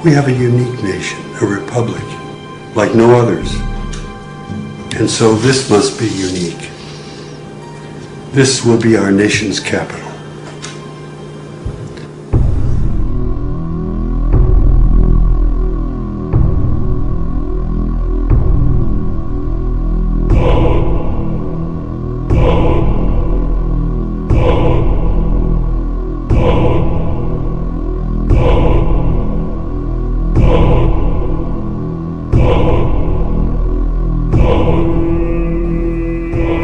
We have a unique nation, a republic, like no others. And so this must be unique. This will be our nation's capital.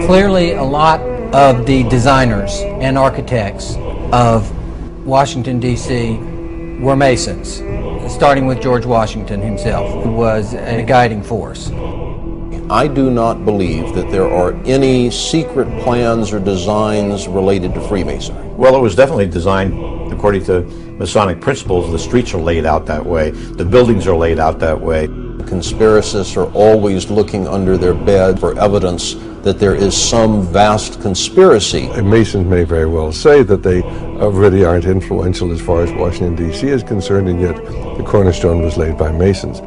Clearly, a lot of the designers and architects of Washington, D.C. were Masons, starting with George Washington himself, who was a guiding force. I do not believe that there are any secret plans or designs related to Freemasonry. Well, it was definitely designed according to Masonic principles. The streets are laid out that way. The buildings are laid out that way. Conspiracists are always looking under their bed for evidence that there is some vast conspiracy. Masons may very well say that they really aren't influential as far as Washington, D.C. is concerned, and yet the cornerstone was laid by Masons.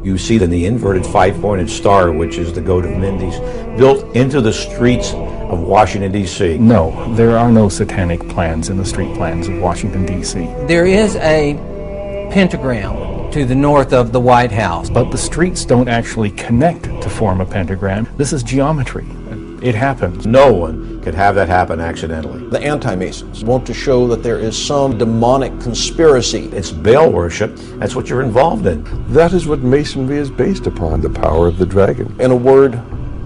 You see then the inverted five-pointed star, which is the goat of Mendes, built into the streets of Washington, D.C. No, there are no satanic plans in the street plans of Washington, D.C. There is a pentagram to the north of the White House. But the streets don't actually connect to form a pentagram. This is geometry. It happens. No one could have that happen accidentally. The anti-Masons want to show that there is some demonic conspiracy. It's Baal worship. That's what you're involved in. That is what Masonry is based upon, the power of the dragon. In a word,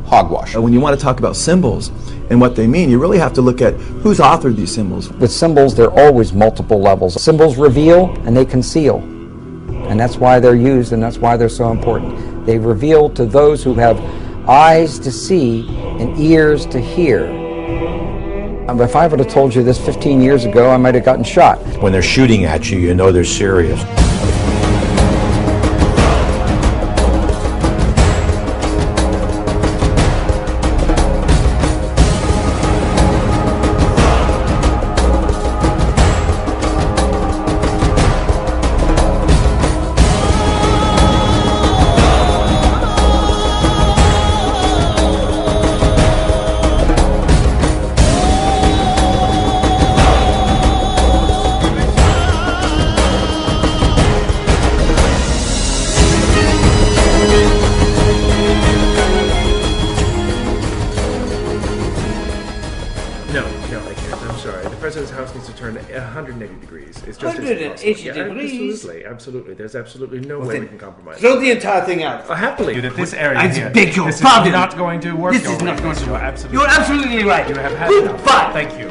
hogwash. When you want to talk about symbols and what they mean, you really have to look at who's authored these symbols. With symbols, there are always multiple levels. Symbols reveal and they conceal. And that's why they're used, and that's why they're so important. They reveal to those who have eyes to see and ears to hear. If I would have told you this 15 years ago, I might have gotten shot. When they're shooting at you, you know they're serious. President's house needs to turn 180 degrees. It's just 180 degrees? Absolutely. There's absolutely no way we can compromise. Throw the entire thing out. Happily. Dude, this area I here, beg your this pardon. is not going to work. This is not going to work. You're absolutely right. You have had enough. Goodbye. Thank you.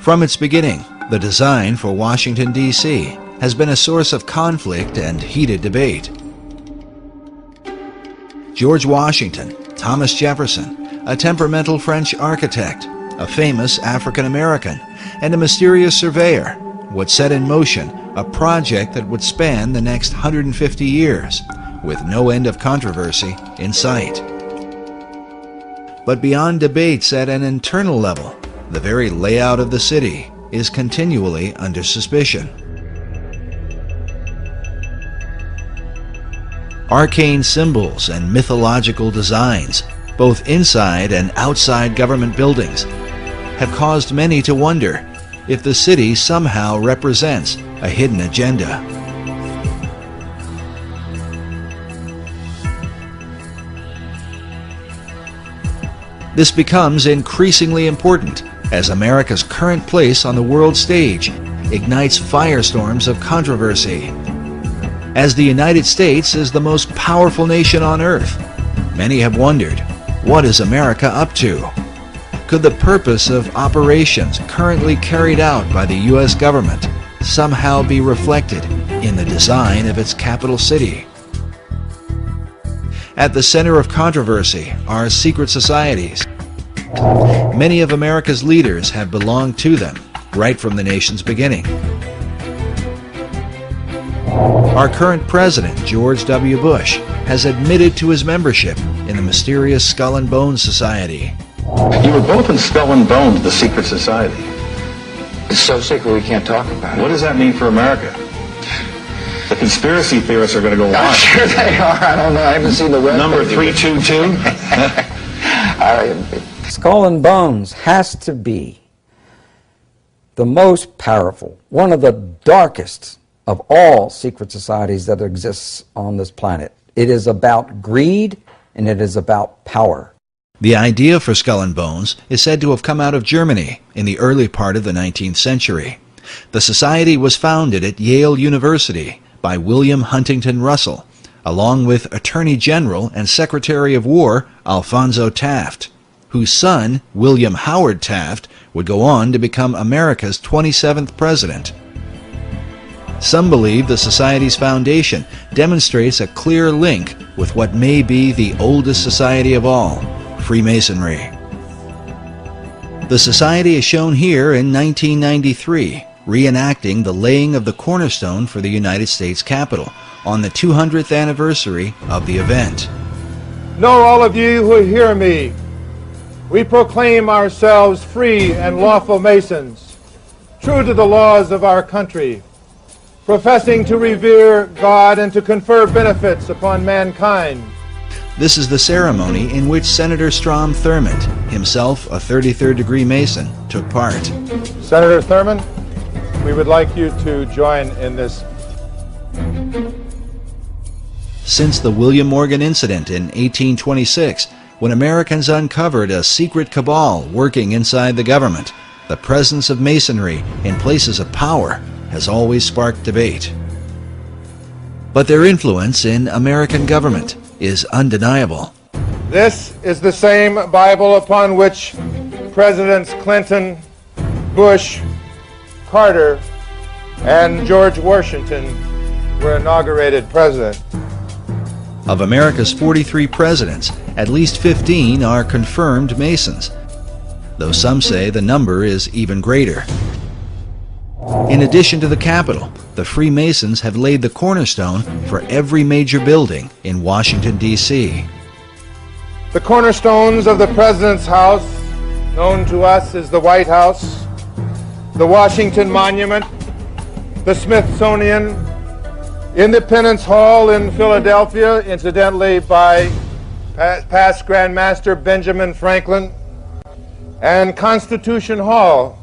From its beginning, the design for Washington, D.C. has been a source of conflict and heated debate. George Washington, Thomas Jefferson, a temperamental French architect, a famous African American, and a mysterious surveyor would set in motion a project that would span the next 150 years, with no end of controversy in sight. But beyond debates at an internal level, the very layout of the city is continually under suspicion. Arcane symbols and mythological designs, both inside and outside government buildings, have caused many to wonder if the city somehow represents a hidden agenda. This becomes increasingly important as America's current place on the world stage ignites firestorms of controversy. As the United States is the most powerful nation on earth, many have wondered, what is America up to? Could the purpose of operations currently carried out by the U.S. government somehow be reflected in the design of its capital city? At the center of controversy are secret societies. Many of America's leaders have belonged to them right from the nation's beginning. Our current president, George W. Bush, has admitted to his membership in the mysterious Skull and Bones Society. You were both in Skull and Bones, the secret society. It's so secret we can't talk about it. What does that mean for America? The conspiracy theorists are going to go I'm on. sure they are. I don't know. I haven't seen the web. Number 322? Skull and Bones has to be the most powerful, one of the darkest of all secret societies that exists on this planet. It is about greed and it is about power. The idea for Skull and Bones is said to have come out of Germany in the early part of the 19th century. The society was founded at Yale University by William Huntington Russell, along with Attorney General and Secretary of War Alphonso Taft, whose son, William Howard Taft, would go on to become America's 27th president. Some believe the Society's foundation demonstrates a clear link with what may be the oldest society of all, Freemasonry. The Society is shown here in 1993, reenacting the laying of the cornerstone for the United States Capitol on the 200th anniversary of the event. Know all of you who hear me, we proclaim ourselves free and lawful Masons, true to the laws of our country, professing to revere God and to confer benefits upon mankind. This is the ceremony in which Senator Strom Thurmond, himself a 33rd degree Mason, took part. Senator Thurmond, we would like you to join in this. Since the William Morgan incident in 1826, when Americans uncovered a secret cabal working inside the government, the presence of Masonry in places of power has always sparked debate. But their influence in American government is undeniable. This is the same Bible upon which Presidents Clinton, Bush, Carter, and George Washington were inaugurated president. Of America's 43 presidents, at least 15 are confirmed Masons, though some say the number is even greater. In addition to the Capitol, the Freemasons have laid the cornerstone for every major building in Washington, D.C. The cornerstones of the President's House, known to us as the White House, the Washington Monument, the Smithsonian, Independence Hall in Philadelphia, incidentally by past Grand Master Benjamin Franklin, and Constitution Hall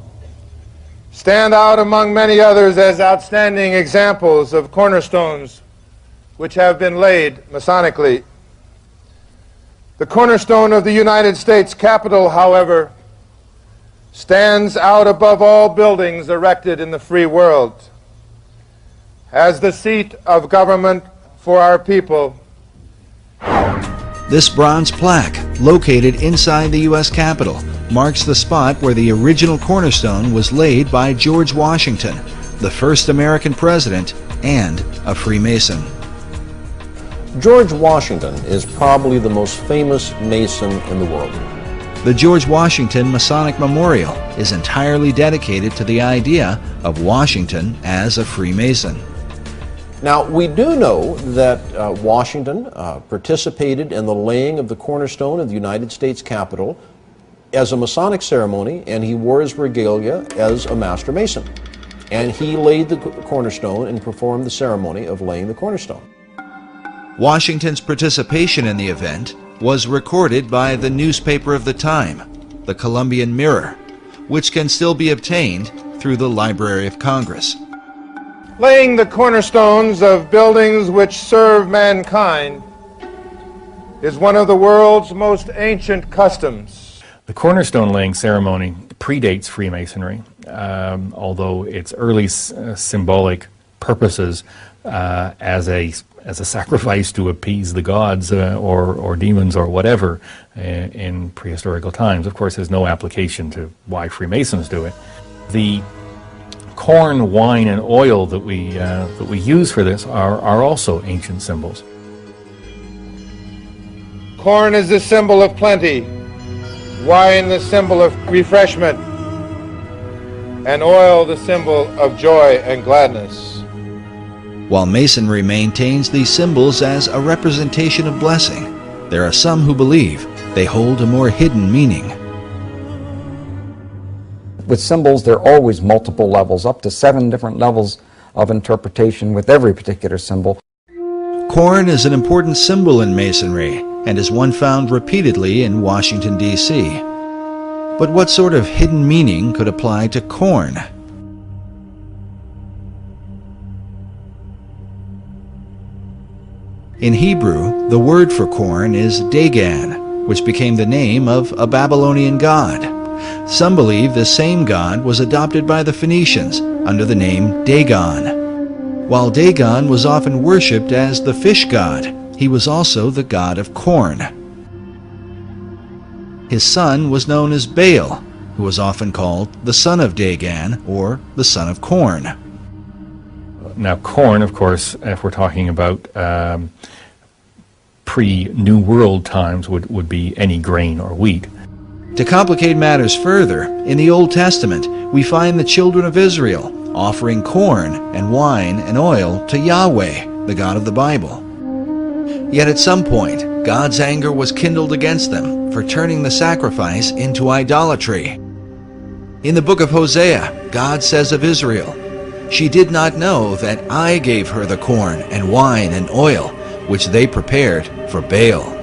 stand out among many others as outstanding examples of cornerstones which have been laid Masonically. The cornerstone of the United States Capitol, however, stands out above all buildings erected in the free world as the seat of government for our people. This bronze plaque, located inside the U.S. Capitol, marks the spot where the original cornerstone was laid by George Washington, the first American president and a Freemason. George Washington is probably the most famous Mason in the world. The George Washington Masonic Memorial is entirely dedicated to the idea of Washington as a Freemason. Now, we do know that Washington participated in the laying of the cornerstone of the United States Capitol as a Masonic ceremony, and he wore his regalia as a Master Mason. And he laid the cornerstone and performed the ceremony of laying the cornerstone. Washington's participation in the event was recorded by the newspaper of the time, the Columbian Mirror, which can still be obtained through the Library of Congress. Laying the cornerstones of buildings which serve mankind is one of the world's most ancient customs. The cornerstone laying ceremony predates Freemasonry, although its early symbolic purposes as a sacrifice to appease the gods or demons or whatever in prehistorical times. Of course, there's no application to why Freemasons do it. The corn, wine, and oil that we use for this are also ancient symbols. Corn is the symbol of plenty, wine the symbol of refreshment, and oil the symbol of joy and gladness. While Masonry maintains these symbols as a representation of blessing, there are some who believe they hold a more hidden meaning. with symbols, there are always multiple levels, up to 7 different levels of interpretation with every particular symbol. Corn is an important symbol in Masonry and is one found repeatedly in Washington, D.C. But what sort of hidden meaning could apply to corn? In Hebrew, the word for corn is Dagon, which became the name of a Babylonian god. Some believe the same god was adopted by the Phoenicians under the name Dagon. While Dagon was often worshipped as the fish god, he was also the god of corn. His son was known as Baal, who was often called the son of Dagon or the son of corn. Now, corn, of course, if we're talking about pre-New World times, would be any grain or wheat. To complicate matters further, in the Old Testament, we find the children of Israel offering corn and wine and oil to Yahweh, the God of the Bible. Yet at some point, God's anger was kindled against them for turning the sacrifice into idolatry. In the book of Hosea, God says of Israel, "She did not know that I gave her the corn and wine and oil, which they prepared for Baal."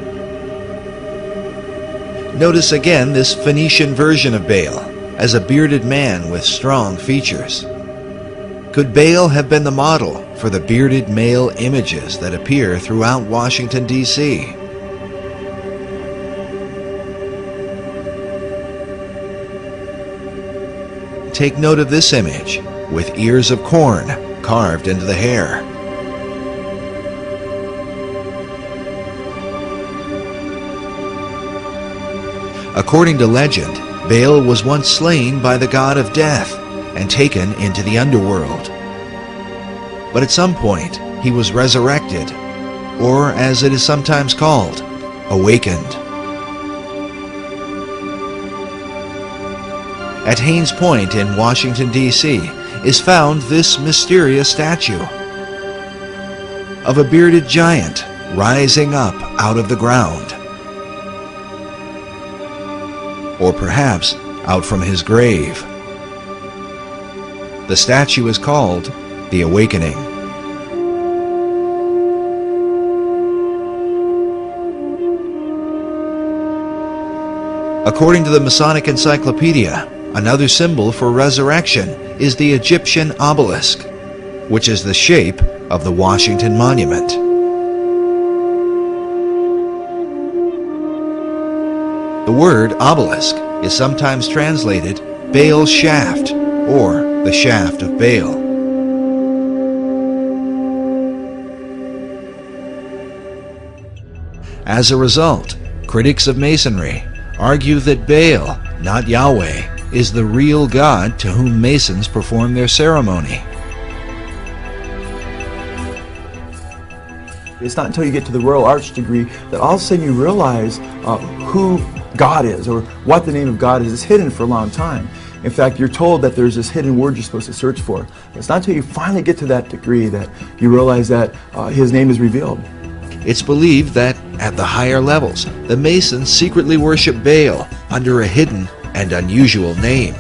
Notice again this Phoenician version of Baal, as a bearded man with strong features. Could Baal have been the model for the bearded male images that appear throughout Washington, D.C.? Take note of this image, with ears of corn carved into the hair. According to legend, Baal was once slain by the god of death and taken into the underworld. But at some point, he was resurrected, or as it is sometimes called, awakened. At Haynes Point in Washington, D.C. is found this mysterious statue of a bearded giant rising up out of the ground. Or perhaps out from his grave. The statue is called the Awakening. According to the Masonic Encyclopedia, another symbol for resurrection is the Egyptian obelisk, which is the shape of the Washington Monument. The word obelisk is sometimes translated Baal's shaft, or the shaft of Baal. As a result, critics of Masonry argue that Baal, not Yahweh, is the real God to whom Masons perform their ceremony. It's not until you get to the Royal Arch degree that all of a sudden you realize who God is, or what the name of God is. It's hidden for a long time. In fact, you're told that there's this hidden word you're supposed to search for. It's not until you finally get to that degree that you realize that His name is revealed. It's believed that at the higher levels, the Masons secretly worship Baal under a hidden and unusual name.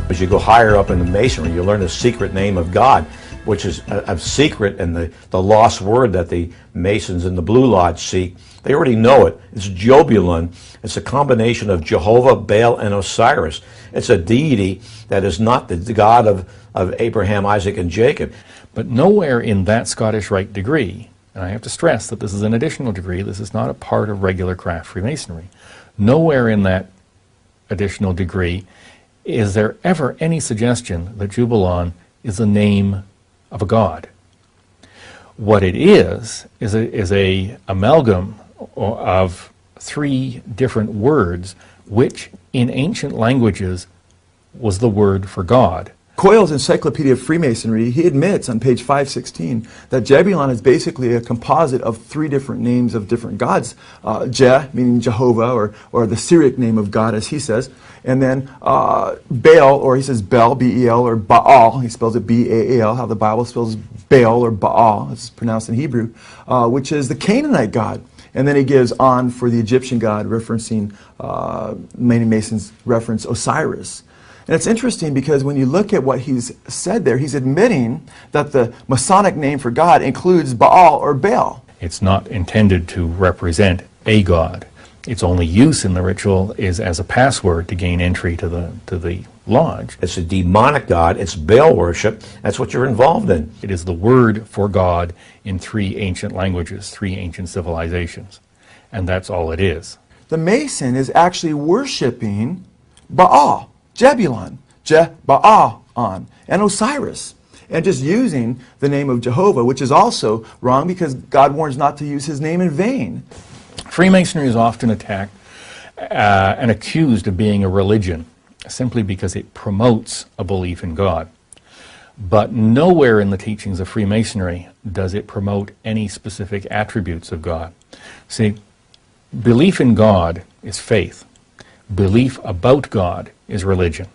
As you go higher up in the Masonry, you learn the secret name of God, which is a secret and the lost word that the Masons in the Blue Lodge seek. They already know it. It's Jobulun. It's a combination of Jehovah, Baal, and Osiris. It's a deity that is not the God of Abraham, Isaac, and Jacob. But nowhere in that Scottish Rite degree, and I have to stress that this is an additional degree, this is not a part of regular craft Freemasonry, nowhere in that additional degree is there ever any suggestion that Jubulon is the name of a god. What it is a amalgam of 3 different words, which in ancient languages was the word for God. Coyle's Encyclopedia of Freemasonry, he admits on page 516 that Jebulon is basically a composite of 3 different names of different gods. Je, meaning Jehovah, or the Syriac name of God, as he says. And then Baal, or he says Bel, B-E-L, or Baal, he spells it B-A-A-L, how the Bible spells Baal or Baal, it's pronounced in Hebrew, which is the Canaanite god. And then he gives on for the Egyptian god, referencing, many Masons reference Osiris. And it's interesting because when you look at what he's said there, he's admitting that the Masonic name for God includes Baal or Baal. It's not intended to represent a god. Its only use in the ritual is as a password to gain entry to the lodge. It's a demonic god. It's Baal worship. That's what you're involved in. It is the word for God in 3 ancient languages, 3 ancient civilizations. And that's all it is. The Mason is actually worshiping Baal, Jebulon, Je-Baal-on, and Osiris, and just using the name of Jehovah, which is also wrong because God warns not to use his name in vain. Freemasonry is often attacked and accused of being a religion simply because it promotes a belief in God. But nowhere in the teachings of Freemasonry does it promote any specific attributes of God. See, belief in God is faith. Belief about God is religion.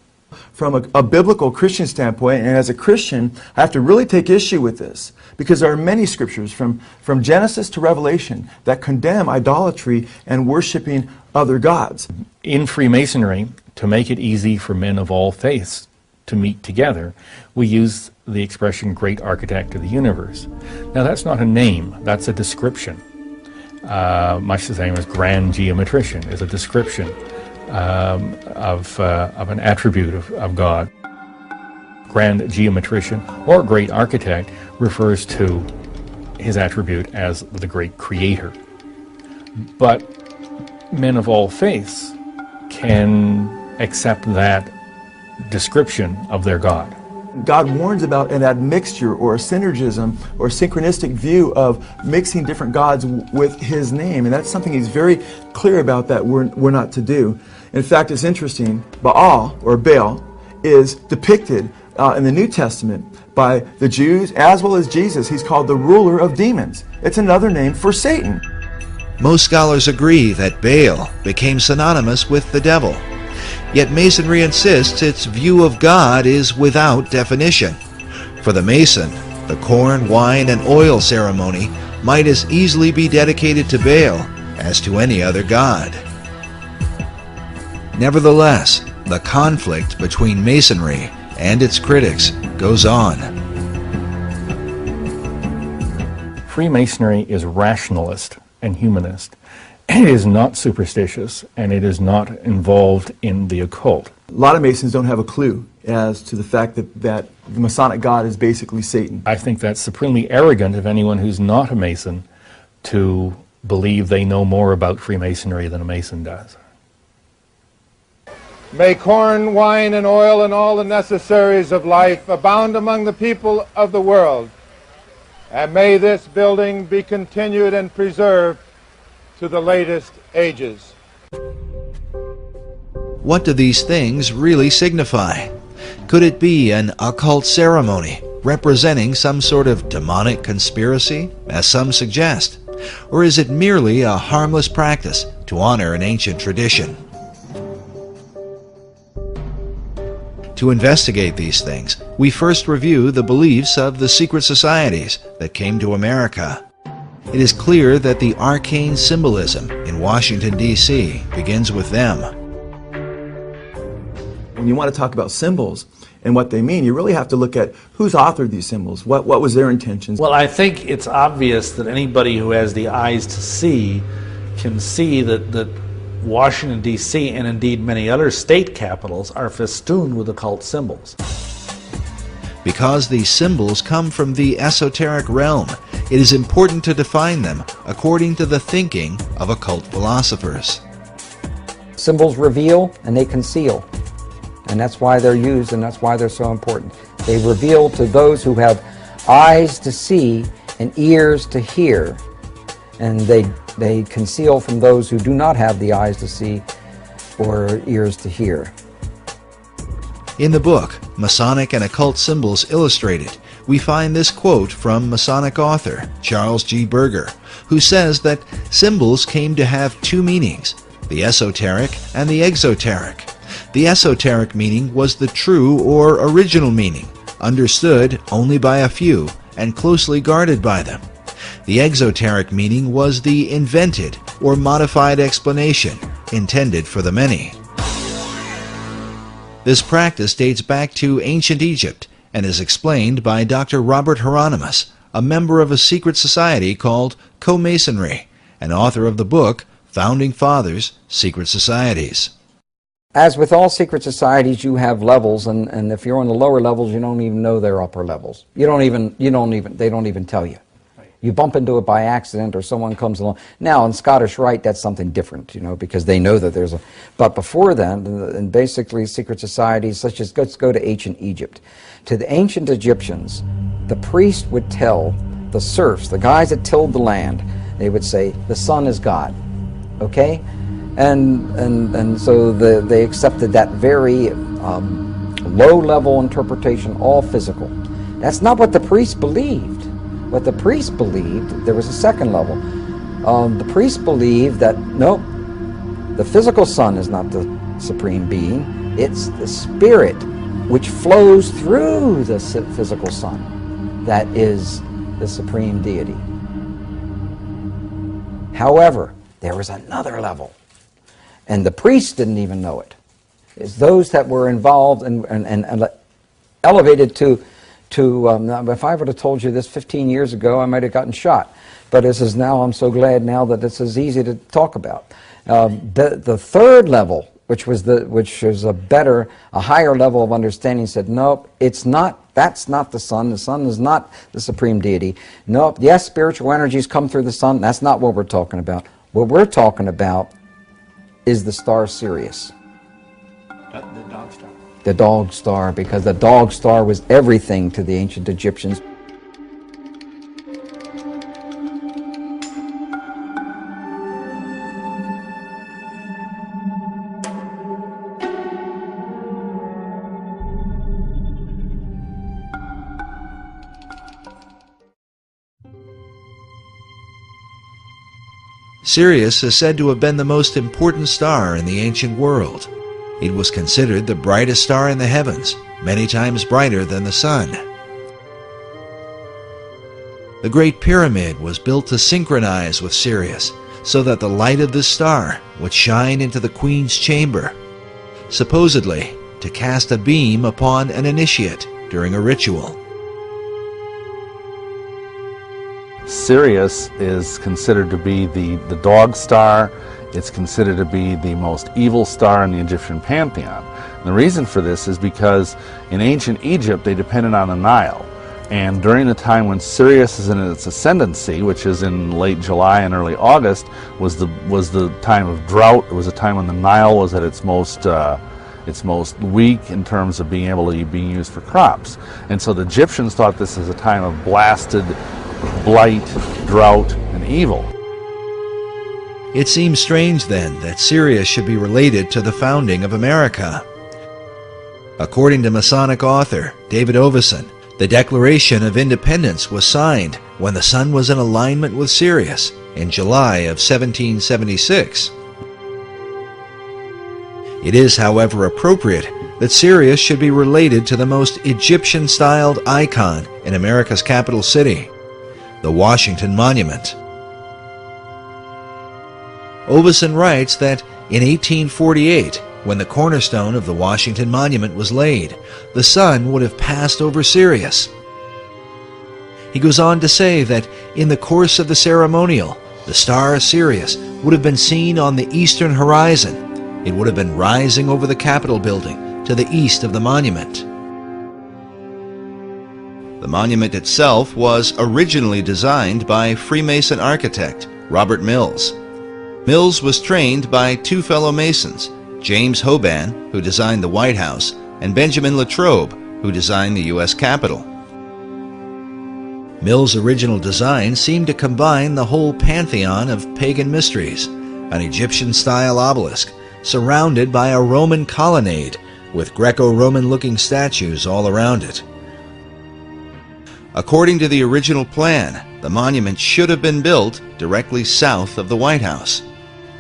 From a biblical Christian standpoint, and as a Christian, I have to really take issue with this because there are many scriptures from Genesis to Revelation that condemn idolatry and worshiping other gods. In Freemasonry, to make it easy for men of all faiths to meet together, we use the expression great architect of the universe. Now that's not a name, that's a description. Much the same as grand geometrician is a description of an attribute of God. Grand geometrician or great architect refers to his attribute as the great creator. But men of all faiths can accept that description of their God. God warns about an admixture or a synergism or a synchronistic view of mixing different gods with his name, and that's something he's very clear about that we're not to do. In fact, it's interesting, Baal or Baal is depicted in the New Testament by the Jews as well as Jesus. He's called the ruler of demons. It's another name for Satan. Most scholars agree that Baal became synonymous with the devil. Yet Masonry insists its view of God is without definition. For the Mason, the corn, wine, and oil ceremony might as easily be dedicated to Baal as to any other god. Nevertheless, the conflict between Masonry and its critics goes on. Freemasonry is rationalist and humanist. It is not superstitious, and it is not involved in the occult. A lot of Masons don't have a clue as to the fact that the Masonic God is basically Satan. I think that's supremely arrogant of anyone who's not a Mason to believe they know more about Freemasonry than a Mason does. May corn, wine, and oil, and all the necessaries of life abound among the people of the world. And may this building be continued and preserved to the latest ages. What do these things really signify? Could it be an occult ceremony representing some sort of demonic conspiracy, as some suggest? Or is it merely a harmless practice to honor an ancient tradition? To investigate these things, we first review the beliefs of the secret societies that came to America. It is clear that the arcane symbolism in Washington, D.C. begins with them. When you want to talk about symbols and what they mean, you really have to look at who's authored these symbols, what was their intentions. Well, I think it's obvious that anybody who has the eyes to see can see that Washington, D.C., and indeed many other state capitals are festooned with occult symbols. Because these symbols come from the esoteric realm, it is important to define them according to the thinking of occult philosophers. Symbols reveal and they conceal. And that's why they're used and that's why they're so important. They reveal to those who have eyes to see and ears to hear. And they conceal from those who do not have the eyes to see or ears to hear. In the book, Masonic and Occult Symbols Illustrated, we find this quote from Masonic author Charles G. Berger, who says that symbols came to have two meanings, the esoteric and the exoteric. The esoteric meaning was the true or original meaning, understood only by a few and closely guarded by them. The exoteric meaning was the invented or modified explanation intended for the many. This practice dates back to ancient Egypt and is explained by Dr. Robert Hieronymus, a member of a secret society called Co-Masonry, and author of the book Founding Fathers, Secret Societies. As with all secret societies, you have levels, and if you're on the lower levels, you don't even know they're upper levels. They don't even tell you. You bump into it by accident, or someone comes along. Now, in Scottish Rite, that's something different, because they know that there's a... But before then, and basically secret societies, such as, let's go to ancient Egypt. To the ancient Egyptians, the priest would tell the serfs, the guys that tilled the land, they would say, the sun is God, okay? And so they accepted that very low-level interpretation, all physical. That's not what the priest believed. What the priest believed, there was a second level. The priest believed that, nope, the physical sun is not the supreme being. It's the spirit which flows through the physical sun that is the supreme deity. However, there was another level, and the priests didn't even know it. It's those that were involved and elevated to if I would have told you this 15 years ago, I might have gotten shot. But this is now, I'm so glad now that this is easy to talk about. The third level, which is a higher level of understanding, said, nope, it's not, that's not the sun. The sun is not the supreme deity. Nope, yes, spiritual energies come through the sun. That's not what we're talking about. What we're talking about is the star Sirius. The dog star. The dog star, because the dog star was everything to the ancient Egyptians. Sirius is said to have been the most important star in the ancient world. It was considered the brightest star in the heavens, many times brighter than the sun. The Great Pyramid was built to synchronize with Sirius, so that the light of this star would shine into the Queen's chamber, supposedly to cast a beam upon an initiate during a ritual. Sirius is considered to be the dog star. It's considered to be the most evil star in the Egyptian pantheon. And the reason for this is because in ancient Egypt they depended on the Nile. And during the time when Sirius is in its ascendancy, which is in late July and early August, was the time of drought. It was a time when the Nile was at its most weak in terms of being able to be used for crops. And so the Egyptians thought this as a time of blasted blight, drought, and evil. It seems strange then that Sirius should be related to the founding of America. According to Masonic author David Oveson, the Declaration of Independence was signed when the sun was in alignment with Sirius in July of 1776. It is, however, appropriate that Sirius should be related to the most Egyptian-styled icon in America's capital city, the Washington Monument. Oveson writes that in 1848, when the cornerstone of the Washington Monument was laid, the sun would have passed over Sirius. He goes on to say that in the course of the ceremonial, the star Sirius would have been seen on the eastern horizon. It would have been rising over the Capitol building to the east of the monument. The monument itself was originally designed by Freemason architect Robert Mills. Mills was trained by two fellow Masons, James Hoban, who designed the White House, and Benjamin Latrobe, who designed the U.S. Capitol. Mills' original design seemed to combine the whole pantheon of pagan mysteries, an Egyptian-style obelisk surrounded by a Roman colonnade with Greco-Roman-looking statues all around it. According to the original plan, the monument should have been built directly south of the White House.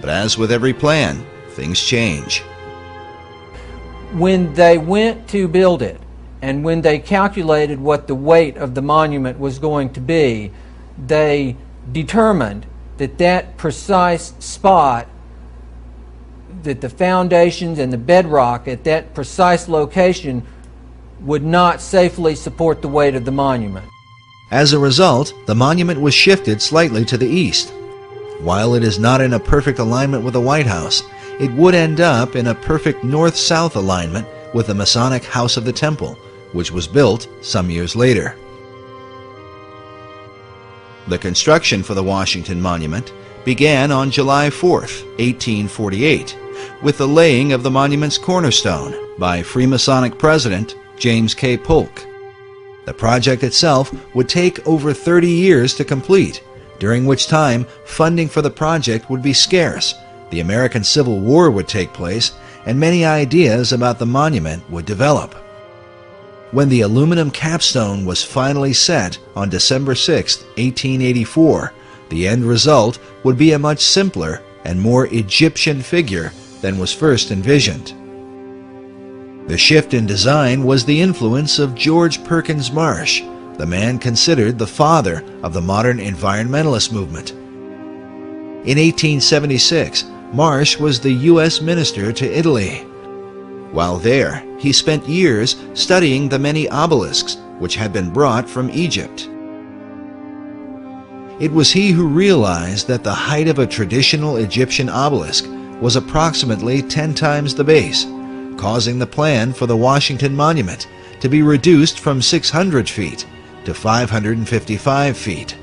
But as with every plan, things change. When they went to build it, and when they calculated what the weight of the monument was going to be, they determined that that precise spot that the foundations and the bedrock at that precise location would not safely support the weight of the monument. As a result, the monument was shifted slightly to the east. While it is not in a perfect alignment with the White House, it would end up in a perfect north-south alignment with the Masonic House of the Temple, which was built some years later. The construction for the Washington Monument began on July 4, 1848, with the laying of the monument's cornerstone by Freemasonic President James K. Polk. The project itself would take over 30 years to complete, during which time funding for the project would be scarce, the American Civil War would take place, and many ideas about the monument would develop. When the aluminum capstone was finally set on December 6, 1884, the end result would be a much simpler and more Egyptian figure than was first envisioned. The shift in design was the influence of George Perkins Marsh, the man considered the father of the modern environmentalist movement. In 1876, Marsh was the U.S. minister to Italy. While there, he spent years studying the many obelisks which had been brought from Egypt. It was he who realized that the height of a traditional Egyptian obelisk was approximately 10 times the base, causing the plan for the Washington Monument to be reduced from 600 feet to 555 feet.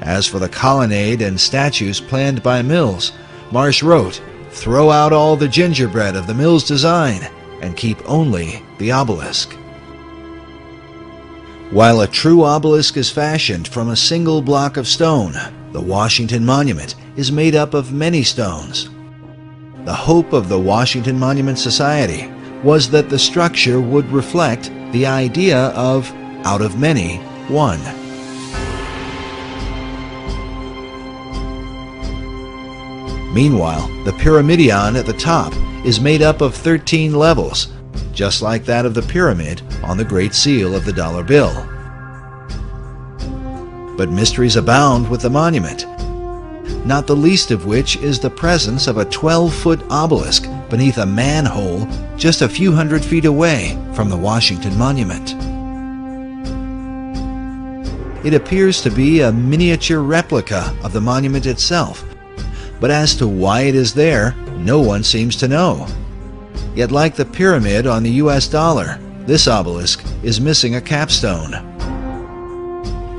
As for the colonnade and statues planned by Mills, Marsh wrote, "Throw out all the gingerbread of the Mills design and keep only the obelisk." While a true obelisk is fashioned from a single block of stone, the Washington Monument is made up of many stones. The hope of the Washington Monument Society was that the structure would reflect the idea of, out of many, one. Meanwhile, the pyramidion at the top is made up of 13 levels, just like that of the pyramid on the Great Seal of the dollar bill. But mysteries abound with the monument, not the least of which is the presence of a 12-foot obelisk beneath a manhole just a few hundred feet away from the Washington Monument. It appears to be a miniature replica of the monument itself, but as to why it is there, no one seems to know. Yet like the pyramid on the US dollar, this obelisk is missing a capstone.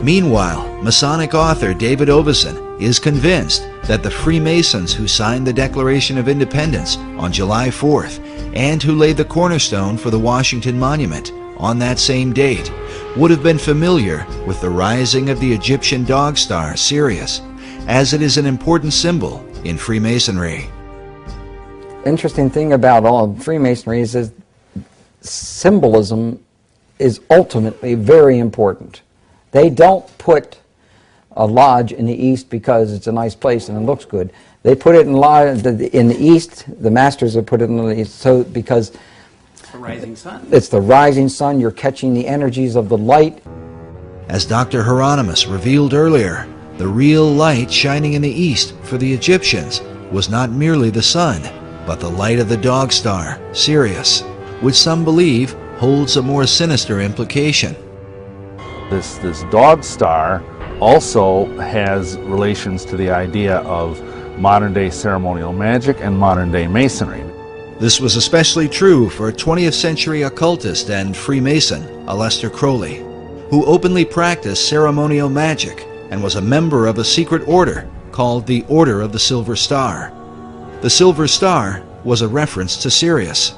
Meanwhile, Masonic author David Oveson is convinced that the Freemasons who signed the Declaration of Independence on July 4th and who laid the cornerstone for the Washington Monument on that same date would have been familiar with the rising of the Egyptian dog star Sirius, as it is an important symbol in Freemasonry. Interesting thing about all of Freemasonry is symbolism is ultimately very important. They don't put a lodge in the east because it's a nice place and it looks good. They put it in the east. The masters have put it in the east, so because it's the rising sun. It's the rising sun. You're catching the energies of the light. As Dr. Hieronymus revealed earlier, the real light shining in the east for the Egyptians was not merely the sun, but the light of the dog star, Sirius, which some believe holds a more sinister implication. This dog star also has relations to the idea of modern-day ceremonial magic and modern-day masonry. This was especially true for 20th century occultist and Freemason Aleister Crowley, who openly practiced ceremonial magic and was a member of a secret order called the Order of the Silver Star. The Silver Star was a reference to Sirius.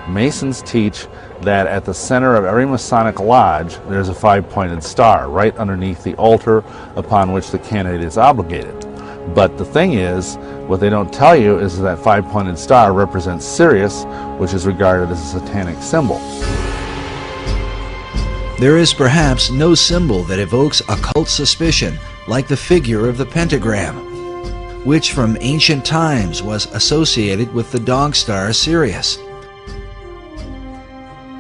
Masons teach that at the center of every Masonic lodge there's a five-pointed star right underneath the altar upon which the candidate is obligated. But the thing is, what they don't tell you is that five-pointed star represents Sirius, which is regarded as a satanic symbol. There is perhaps no symbol that evokes occult suspicion like the figure of the pentagram, which from ancient times was associated with the dog star Sirius.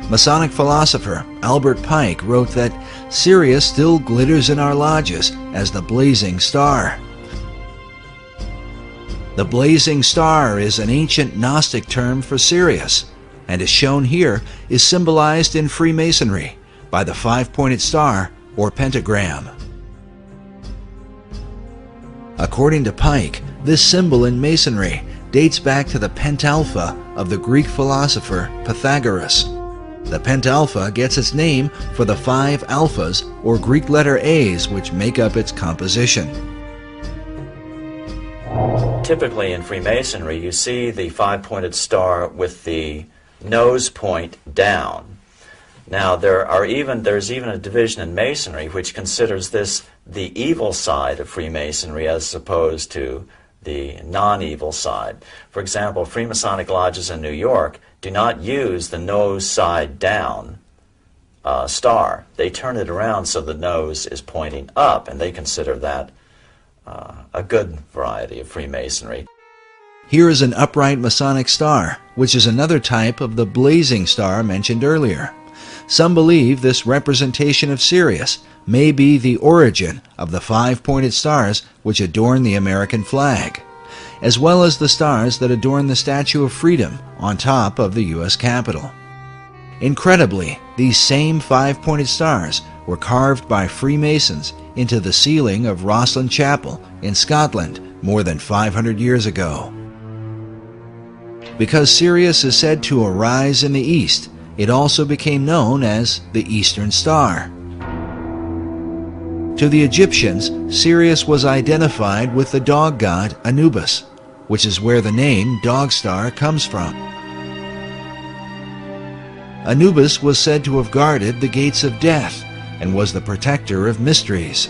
Masonic philosopher Albert Pike wrote that Sirius still glitters in our lodges as the blazing star. The blazing star is an ancient Gnostic term for Sirius, and as shown here, is symbolized in Freemasonry by the five-pointed star or pentagram. According to Pike, this symbol in Masonry dates back to the pentalpha of the Greek philosopher Pythagoras. The pentalpha gets its name for the 5 alphas or Greek letter A's which make up its composition. Typically in Freemasonry, you see the 5-pointed star with the nose point down. Now, there's even a division in Masonry which considers this the evil side of Freemasonry as opposed to the non-evil side. For example, Freemasonic lodges in New York do not use the nose side down star. They turn it around so the nose is pointing up, and they consider that a good variety of Freemasonry. Here is an upright Masonic star, which is another type of the blazing star mentioned earlier. Some believe this representation of Sirius may be the origin of the 5-pointed stars which adorn the American flag, as well as the stars that adorn the Statue of Freedom on top of the U.S. Capitol. Incredibly, these same 5-pointed stars were carved by Freemasons into the ceiling of Rosslyn Chapel in Scotland more than 500 years ago. Because Sirius is said to arise in the east, it also became known as the Eastern Star. To the Egyptians, Sirius was identified with the dog god Anubis, which is where the name Dog Star comes from. Anubis was said to have guarded the gates of death and was the protector of mysteries.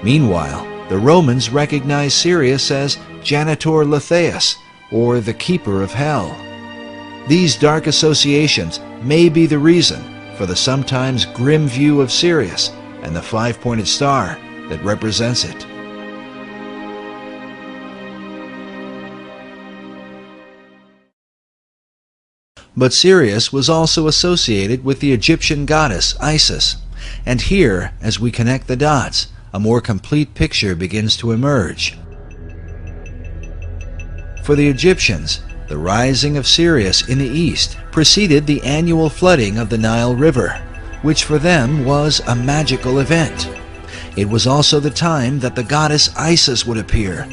Meanwhile, the Romans recognized Sirius as Janitor Letheus, or the Keeper of Hell. These dark associations may be the reason for the sometimes grim view of Sirius and the 5-pointed star that represents it. But Sirius was also associated with the Egyptian goddess Isis, and here, as we connect the dots, a more complete picture begins to emerge. For the Egyptians, the rising of Sirius in the east preceded the annual flooding of the Nile River, which for them was a magical event. It was also the time that the goddess Isis would appear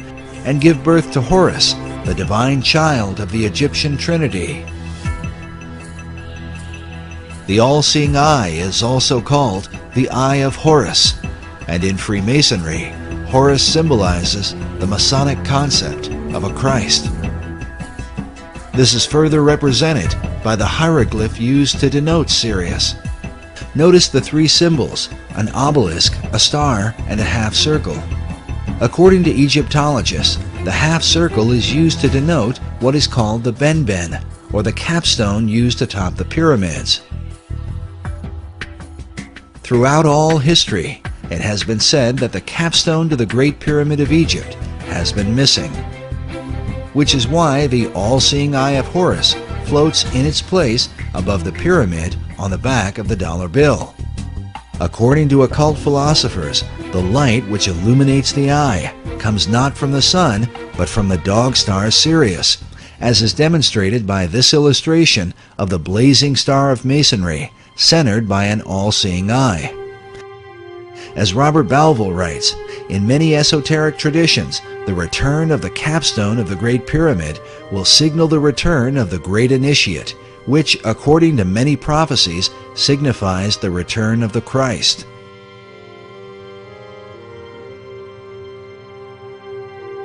and give birth to Horus, the divine child of the Egyptian Trinity. The all-seeing eye is also called the Eye of Horus, and in Freemasonry, Horus symbolizes the Masonic concept of a Christ. This is further represented by the hieroglyph used to denote Sirius. Notice the 3 symbols, an obelisk, a star, and a half circle. According to Egyptologists, the half circle is used to denote what is called the benben, or the capstone used atop the pyramids. Throughout all history, it has been said that the capstone to the Great Pyramid of Egypt has been missing, which is why the all-seeing eye of Horus floats in its place above the pyramid on the back of the dollar bill. According to occult philosophers, the light which illuminates the eye comes not from the sun, but from the dog star Sirius, as is demonstrated by this illustration of the blazing star of Masonry, centered by an all-seeing eye. As Robert Balville writes, in many esoteric traditions, the return of the capstone of the Great Pyramid will signal the return of the Great Initiate, which, according to many prophecies, signifies the return of the Christ.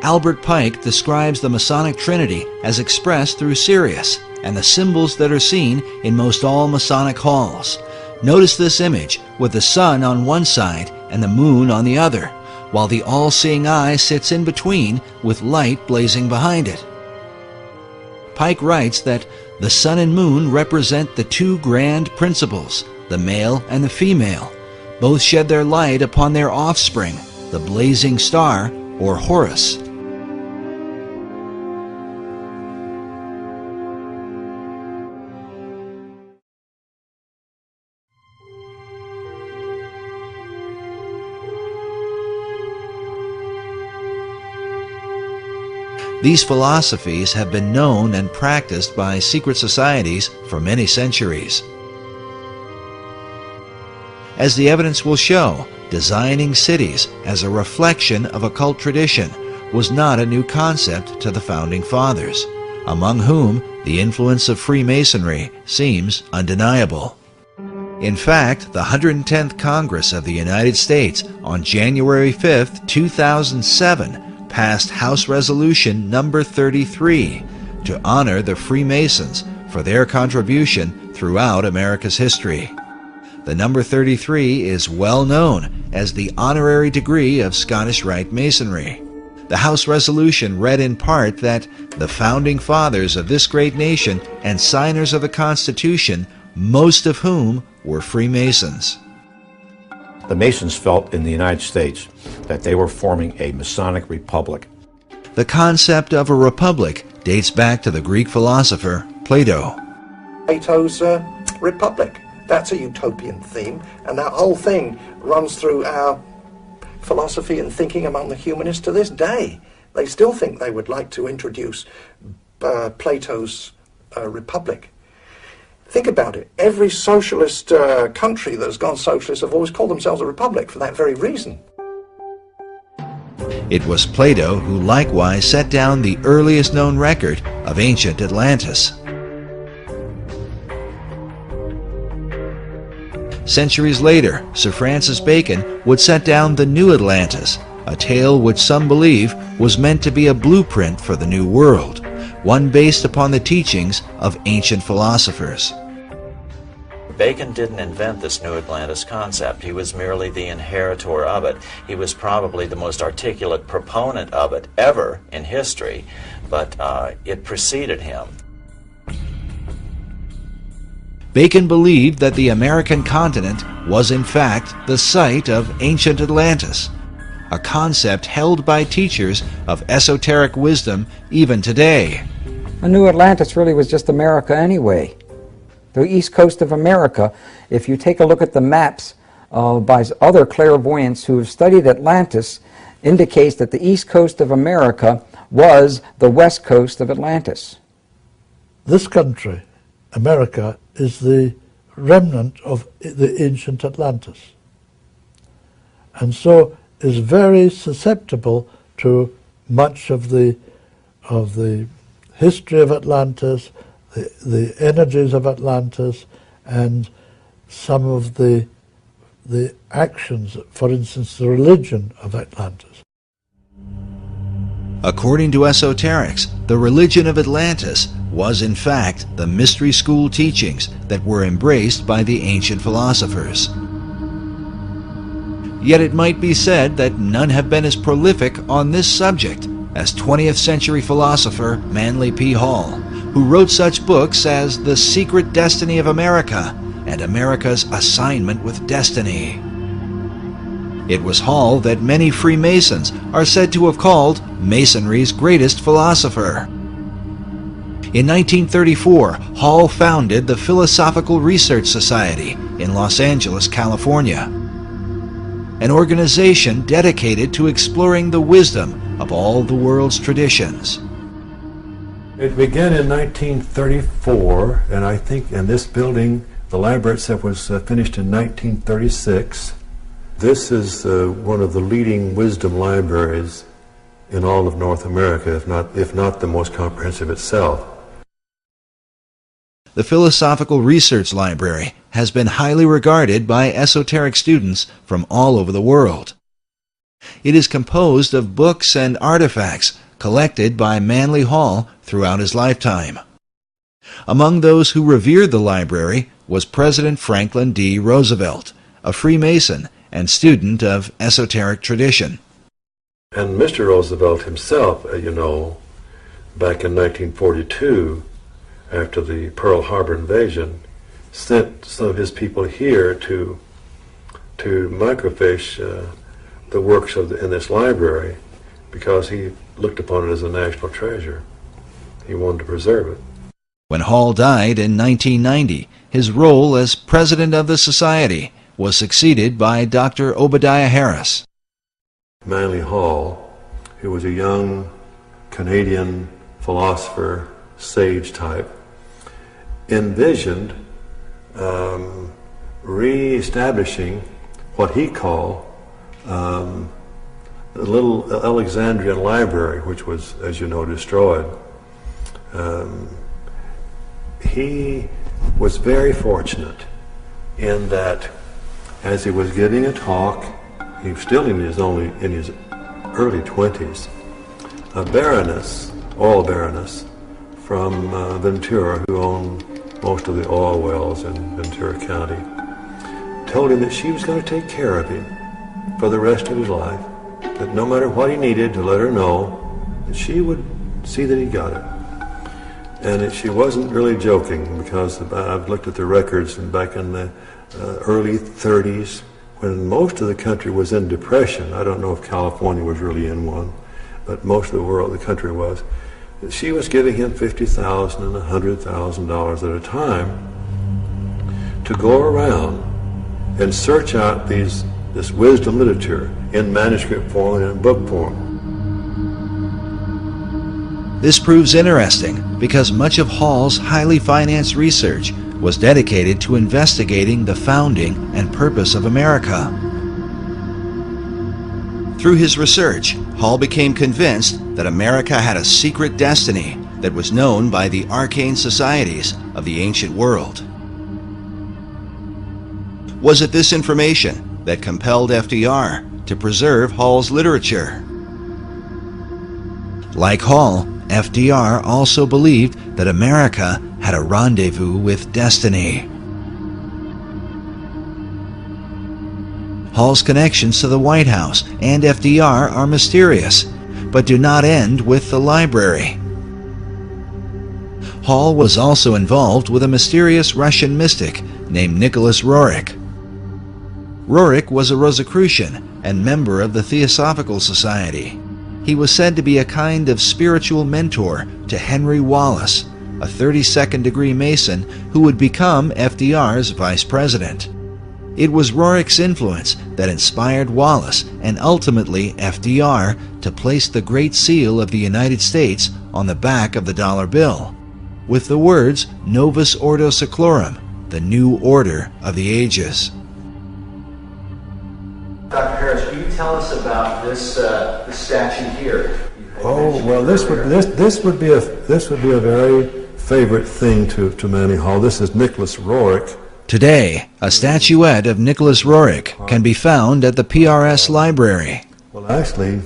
Albert Pike describes the Masonic Trinity as expressed through Sirius and the symbols that are seen in most all Masonic halls. Notice this image with the sun on one side and the moon on the other, while the all-seeing eye sits in between with light blazing behind it. Pike writes that the sun and moon represent the 2 grand principles, the male and the female. Both shed their light upon their offspring, the blazing star, or Horus. These philosophies have been known and practiced by secret societies for many centuries. As the evidence will show, designing cities as a reflection of occult tradition was not a new concept to the Founding Fathers, among whom the influence of Freemasonry seems undeniable. In fact, the 110th Congress of the United States on January 5, 2007 passed House Resolution number 33 to honor the Freemasons for their contribution throughout America's history. The number 33 is well known as the honorary degree of Scottish Rite Masonry. The House resolution read in part that the Founding Fathers of this great nation and signers of the Constitution, most of whom were Freemasons. The Masons felt in the United States that they were forming a Masonic republic. The concept of a republic dates back to the Greek philosopher Plato. Plato's Republic. That's a utopian theme, and that whole thing runs through our philosophy and thinking among the humanists to this day. They still think they would like to introduce Plato's Republic. Think about it. Every socialist country that has gone socialist have always called themselves a republic for that very reason. It was Plato who likewise set down the earliest known record of ancient Atlantis. Centuries later, Sir Francis Bacon would set down the New Atlantis, a tale which some believe was meant to be a blueprint for the New World, one based upon the teachings of ancient philosophers. Bacon didn't invent this New Atlantis concept. He was merely the inheritor of it. He was probably the most articulate proponent of it ever in history, but it preceded him. Bacon believed that the American continent was in fact the site of ancient Atlantis, a concept held by teachers of esoteric wisdom even today. The New Atlantis really was just America anyway. The east coast of America, if you take a look at the maps by other clairvoyants who have studied Atlantis, indicates that the east coast of America was the west coast of Atlantis. This country, America, is the remnant of the ancient Atlantis, and so is very susceptible to much of the history of Atlantis, the energies of Atlantis, and some of the actions, for instance, the religion of Atlantis. According to esoterics, the religion of Atlantis was in fact the mystery school teachings that were embraced by the ancient philosophers. Yet it might be said that none have been as prolific on this subject as 20th century philosopher Manly P. Hall, who wrote such books as The Secret Destiny of America and America's Assignment with Destiny. It was Hall that many Freemasons are said to have called Masonry's greatest philosopher. In 1934, Hall founded the Philosophical Research Society in Los Angeles, California, an organization dedicated to exploring the wisdom of all the world's traditions. It began in 1934, and I think in this building, the library itself was finished in 1936. This is one of the leading wisdom libraries in all of North America, if not the most comprehensive itself. The Philosophical Research Library has been highly regarded by esoteric students from all over the world. It is composed of books and artifacts collected by Manly Hall throughout his lifetime. Among those who revered the library was President Franklin D. Roosevelt, a Freemason and student of esoteric tradition. And Mr. Roosevelt himself, back in 1942, after the Pearl Harbor invasion, sent some of his people here to microfiche the works in this library because he looked upon it as a national treasure. He wanted to preserve it. When Hall died in 1990, his role as president of the society was succeeded by Dr. Obadiah Harris. Manly Hall, who was a young Canadian philosopher, sage type, envisioned re-establishing what he called the little Alexandrian library, which was, as you know, destroyed. He was very fortunate in that as he was giving a talk, he was still in his early 20s, a baroness, oil baroness from Ventura, who owned most of the oil wells in Ventura County, told him that she was going to take care of him for the rest of his life, that no matter what he needed, to let her know that she would see that he got it. And she wasn't really joking, because I've looked at the records, and back in the early 30s, when most of the country was in depression, I don't know if California was really in one, but most of the world, the country was, she was giving him $50,000 and $100,000 at a time to go around and search out this wisdom literature in manuscript form and in book form. This proves interesting because much of Hall's highly financed research was dedicated to investigating the founding and purpose of America. Through his research, Hall became convinced that America had a secret destiny that was known by the arcane societies of the ancient world. Was it this information that compelled FDR to preserve Hall's literature? Like Hall, FDR also believed that America had a rendezvous with destiny. Hall's connections to the White House and FDR are mysterious, but do not end with the library. Hall was also involved with a mysterious Russian mystic named Nicholas Roerich. Roerich was a Rosicrucian and member of the Theosophical Society. He was said to be a kind of spiritual mentor to Henry Wallace, a 32nd degree Mason who would become FDR's vice president. It was Roerich's influence that inspired Wallace and ultimately FDR to place the Great Seal of the United States on the back of the dollar bill, with the words Novus Ordo Seclorum, the new order of the ages. Dr. Harris, will you tell us about this statue here? Oh well, this would be a very favorite thing to Manny Hall. This is Nicholas Roerich. Today, a statuette of Nicholas Roerich can be found at the PRS Library. Well, actually,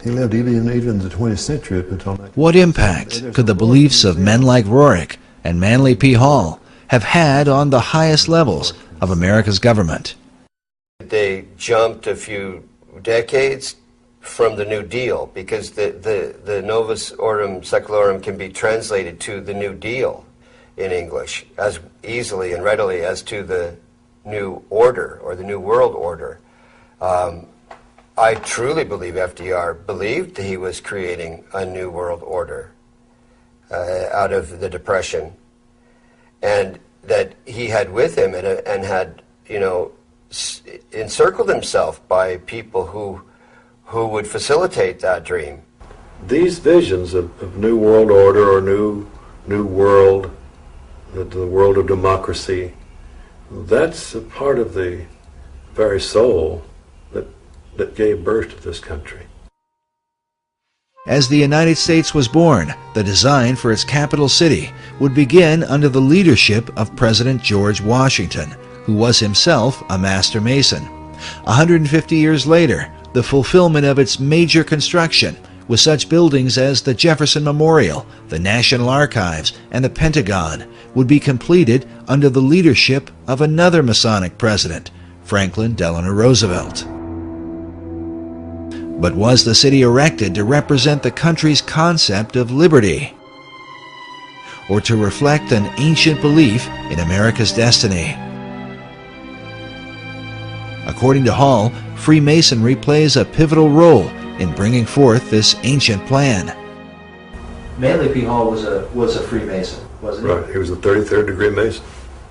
he lived even in the 20th century up until that. What impact could the beliefs of men like Roerich and Manly P. Hall have had on the highest levels of America's government? They jumped a few decades from the New Deal, because the Novus Ordo Seclorum can be translated to the New Deal in English as easily and readily as to the New Order or the New World Order. I truly believe FDR believed he was creating a New World Order out of the Depression, and that he had with him and had, encircled himself by people who would facilitate that dream. These visions of New World Order or New World, the world of democracy, that's a part of the very soul that gave birth to this country. As the United States was born, the design for its capital city would begin under the leadership of President George Washington, who was himself a master mason. 150 years later, the fulfillment of its major construction, with such buildings as the Jefferson Memorial, the National Archives, and the Pentagon, would be completed under the leadership of another Masonic president, Franklin Delano Roosevelt. But was the city erected to represent the country's concept of liberty, or to reflect an ancient belief in America's destiny? According to Hall, Freemasonry plays a pivotal role in bringing forth this ancient plan. Manly P. Hall was a Freemason, wasn't he? Right, he was a 33rd degree Mason.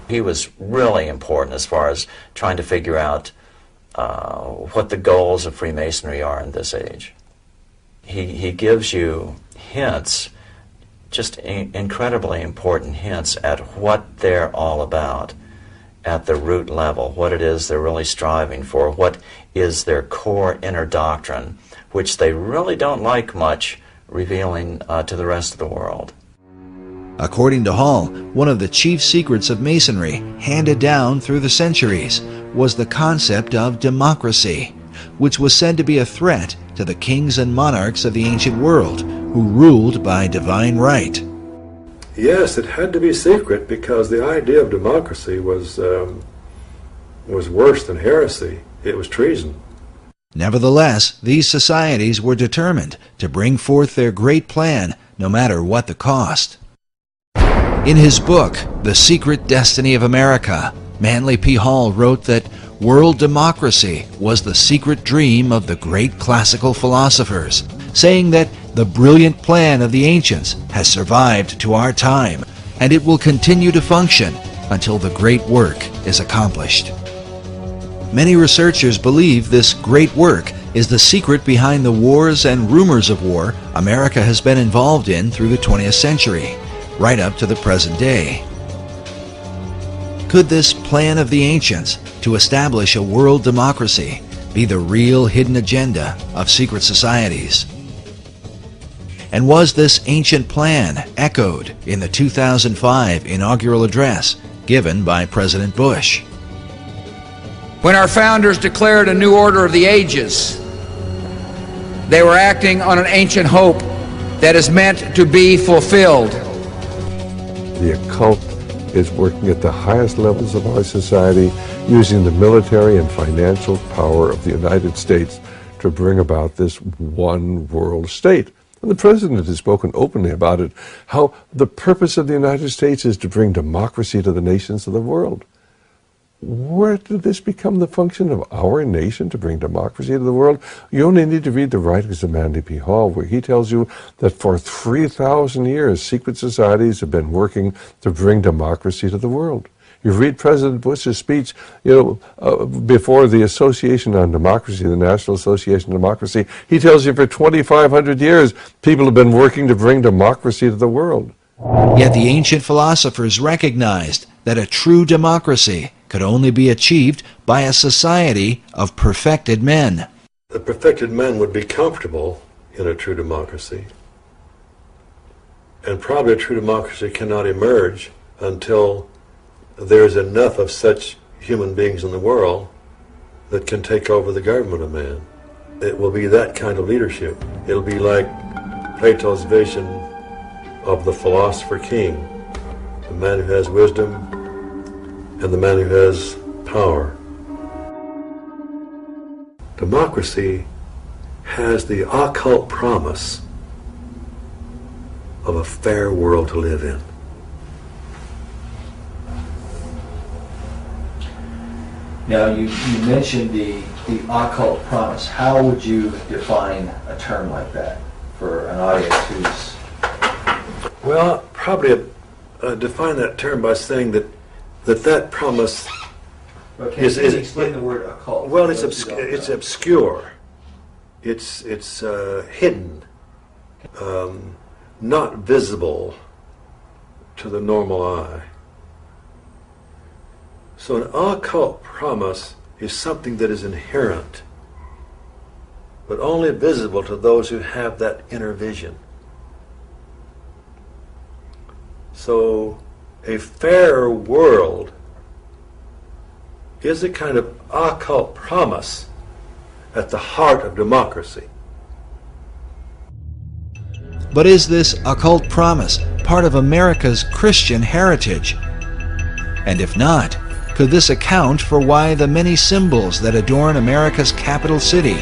He was really important as far as trying to figure out what the goals of Freemasonry are in this age. He gives you hints, just incredibly important hints at what they're all about at the root level, what it is they're really striving for, what is their core inner doctrine, which they really don't like much revealing to the rest of the world. According to Hall, one of the chief secrets of Masonry, handed down through the centuries, was the concept of democracy, which was said to be a threat to the kings and monarchs of the ancient world, who ruled by divine right. Yes, it had to be secret because the idea of democracy was worse than heresy. It was treason. Nevertheless, these societies were determined to bring forth their great plan, no matter what the cost. In his book, The Secret Destiny of America, Manly P. Hall wrote that world democracy was the secret dream of the great classical philosophers, saying that the brilliant plan of the ancients has survived to our time, and it will continue to function until the great work is accomplished. Many researchers believe this great work is the secret behind the wars and rumors of war America has been involved in through the 20th century, right up to the present day. Could this plan of the ancients to establish a world democracy be the real hidden agenda of secret societies? And was this ancient plan echoed in the 2005 inaugural address given by President Bush? When our founders declared a new order of the ages, they were acting on an ancient hope that is meant to be fulfilled. The occult is working at the highest levels of our society, using the military and financial power of the United States to bring about this one world state. And the President has spoken openly about it, how the purpose of the United States is to bring democracy to the nations of the world. Where did this become the function of our nation, to bring democracy to the world? You only need to read the writings of Manly P. Hall, where he tells you that for 3,000 years, secret societies have been working to bring democracy to the world. You read President Bush's speech, before the Association on Democracy, the National Association on Democracy. He tells you for 2,500 years, people have been working to bring democracy to the world. Yet the ancient philosophers recognized that a true democracy could only be achieved by a society of perfected men. The perfected men would be comfortable in a true democracy. And probably a true democracy cannot emerge until there's enough of such human beings in the world that can take over the government of man. It will be that kind of leadership. It'll be like Plato's vision of the philosopher king, the man who has wisdom and the man who has power. Democracy has the occult promise of a fair world to live in. Now, you mentioned the occult promise. How would you define a term like that for an audience who's... Well, probably define that term by saying that promise is explain the word occult. Well, it's obscure. It's hidden, not visible to the normal eye. So an occult promise is something that is inherent, but only visible to those who have that inner vision. So a fair world is a kind of occult promise at the heart of democracy. But is this occult promise part of America's Christian heritage? And if not, could this account for why the many symbols that adorn America's capital city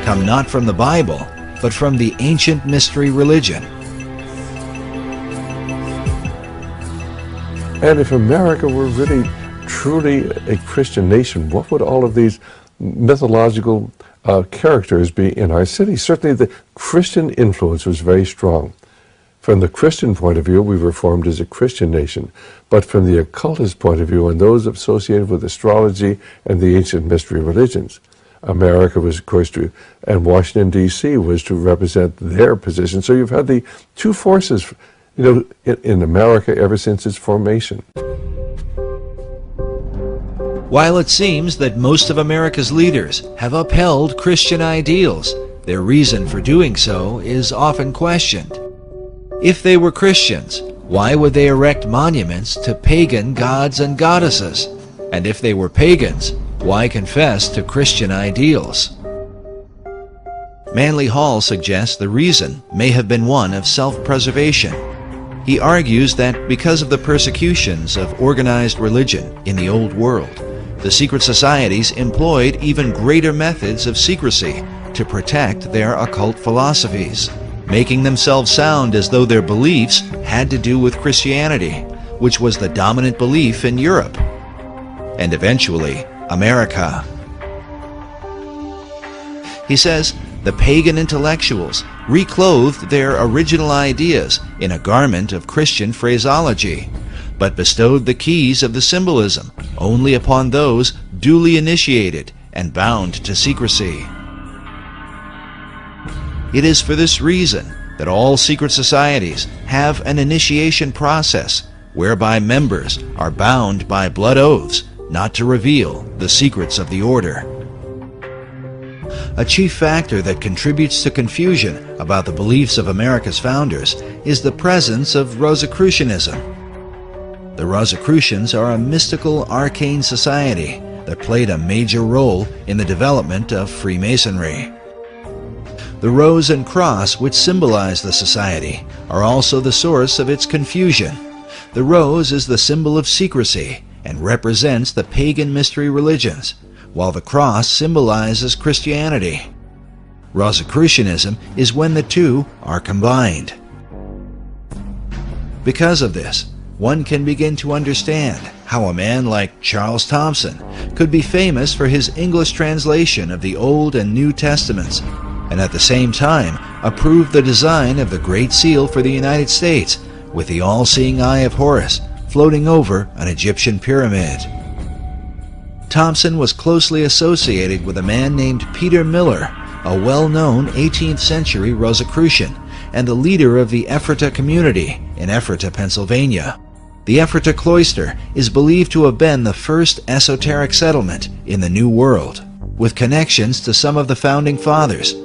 come not from the Bible, but from the ancient mystery religion? And if America were really, truly a Christian nation, what would all of these mythological characters be in our city? Certainly the Christian influence was very strong. From the Christian point of view, we were formed as a Christian nation. But from the occultist point of view, and those associated with astrology and the ancient mystery religions, America was, of course, and Washington, D.C. was to represent their position. So you've had the two forces, in America ever since its formation. While it seems that most of America's leaders have upheld Christian ideals, their reason for doing so is often questioned. If they were Christians, why would they erect monuments to pagan gods and goddesses? And if they were pagans, why confess to Christian ideals? Manly Hall suggests the reason may have been one of self-preservation. He argues that because of the persecutions of organized religion in the Old World, the secret societies employed even greater methods of secrecy to protect their occult philosophies, making themselves sound as though their beliefs had to do with Christianity, which was the dominant belief in Europe, and eventually America. He says the pagan intellectuals reclothed their original ideas in a garment of Christian phraseology, but bestowed the keys of the symbolism only upon those duly initiated and bound to secrecy. It is for this reason that all secret societies have an initiation process whereby members are bound by blood oaths not to reveal the secrets of the order. A chief factor that contributes to confusion about the beliefs of America's founders is the presence of Rosicrucianism. The Rosicrucians are a mystical, arcane society that played a major role in the development of Freemasonry. The rose and cross, which symbolize the society, are also the source of its confusion. The rose is the symbol of secrecy and represents the pagan mystery religions, while the cross symbolizes Christianity. Rosicrucianism is when the two are combined. Because of this, one can begin to understand how a man like Charles Thomson could be famous for his English translation of the Old and New Testaments, and at the same time approve the design of the Great Seal for the United States with the all-seeing eye of Horus floating over an Egyptian pyramid. Thomson was closely associated with a man named Peter Miller, a well-known 18th century Rosicrucian and the leader of the Ephrata community in Ephrata, Pennsylvania. The Ephrata cloister is believed to have been the first esoteric settlement in the New World, with connections to some of the founding fathers,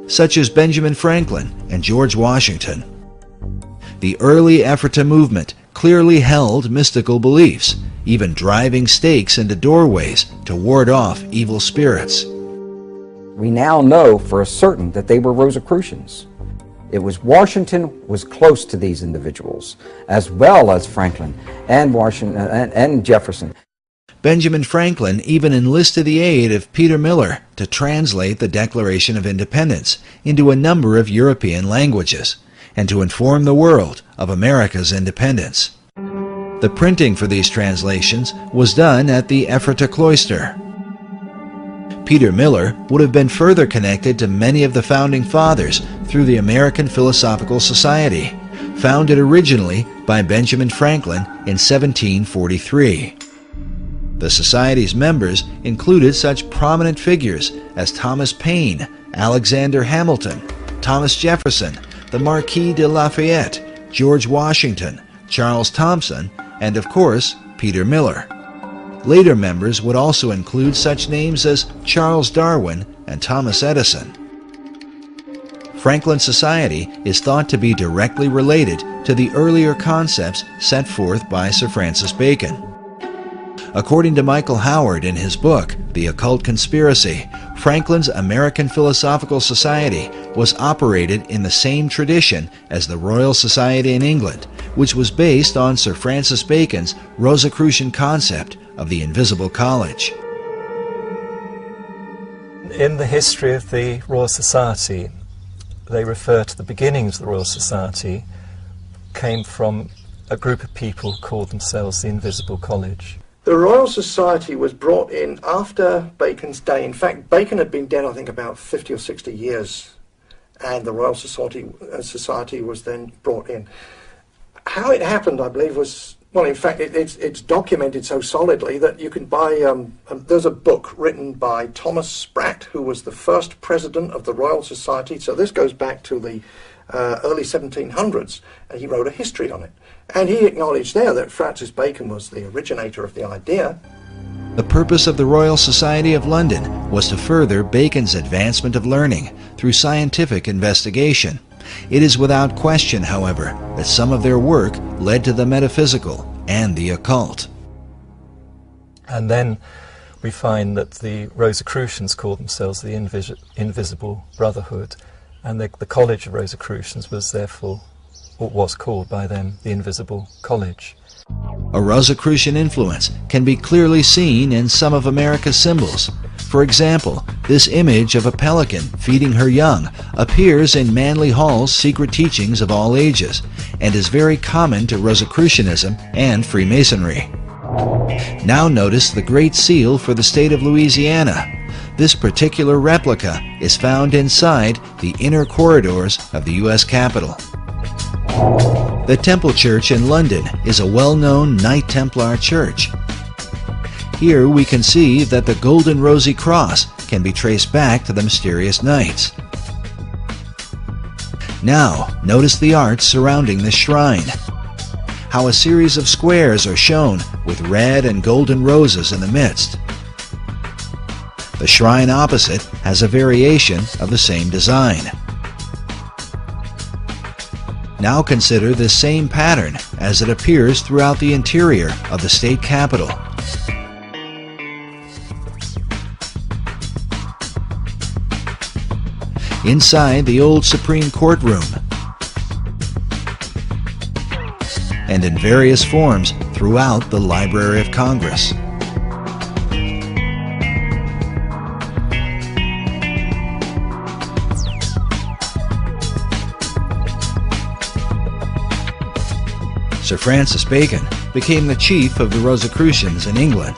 such as Benjamin Franklin and George Washington. The early Ephrata movement clearly held mystical beliefs, even driving stakes into doorways to ward off evil spirits. We now know for certain that they were Rosicrucians. It was Washington was close to these individuals, as well as Franklin and Washington and Jefferson. Benjamin Franklin even enlisted the aid of Peter Miller to translate the Declaration of Independence into a number of European languages and to inform the world of America's independence. The printing for these translations was done at the Ephrata cloister. Peter Miller would have been further connected to many of the founding fathers through the American Philosophical Society, founded originally by Benjamin Franklin in 1743. The Society's members included such prominent figures as Thomas Paine, Alexander Hamilton, Thomas Jefferson, the Marquis de Lafayette, George Washington, Charles Thomson, and of course, Peter Miller. Later members would also include such names as Charles Darwin and Thomas Edison. Franklin Society is thought to be directly related to the earlier concepts set forth by Sir Francis Bacon. According to Michael Howard in his book, The Occult Conspiracy, Franklin's American Philosophical Society was operated in the same tradition as the Royal Society in England, which was based on Sir Francis Bacon's Rosicrucian concept of the Invisible College. In the history of the Royal Society, they refer to the beginnings of the Royal Society came from a group of people who called themselves the Invisible College. The Royal Society was brought in after Bacon's day. In fact, Bacon had been dead, I think, about 50 or 60 years, and the Royal Society was then brought in. How it happened, I believe, was Well, in fact, it's documented so solidly that you can buy... there's a book written by Thomas Sprat, who was the first president of the Royal Society. So this goes back to the early 1700s, and he wrote a history on it. And he acknowledged there that Francis Bacon was the originator of the idea. The purpose of the Royal Society of London was to further Bacon's advancement of learning through scientific investigation. It is without question, however, that some of their work led to the metaphysical and the occult. And then we find that the Rosicrucians called themselves the Invisible Brotherhood, and the College of Rosicrucians was therefore, or was called by them, the Invisible College. A Rosicrucian influence can be clearly seen in some of America's symbols. For example, this image of a pelican feeding her young appears in Manly Hall's Secret Teachings of All Ages and is very common to Rosicrucianism and Freemasonry. Now notice the Great Seal for the state of Louisiana. This particular replica is found inside the inner corridors of the U.S. Capitol. The Temple Church in London is a well-known Knight Templar church. Here we can see that the Golden Rosy Cross can be traced back to the mysterious knights. Now, notice the art surrounding this shrine. How a series of squares are shown with red and golden roses in the midst. The shrine opposite has a variation of the same design. Now consider this same pattern as it appears throughout the interior of the state capitol. Inside the old Supreme Court room, and in various forms throughout the Library of Congress. Sir Francis Bacon became the chief of the Rosicrucians in England.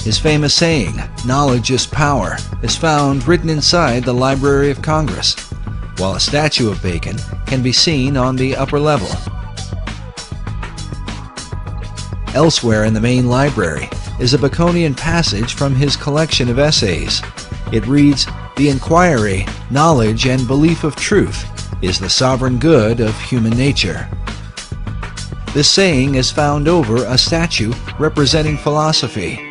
His famous saying, "Knowledge is power," is found written inside the Library of Congress, while a statue of Bacon can be seen on the upper level. Elsewhere in the main library is a Baconian passage from his collection of essays. It reads, "The inquiry, knowledge, and belief of truth is the sovereign good of human nature." This saying is found over a statue representing philosophy.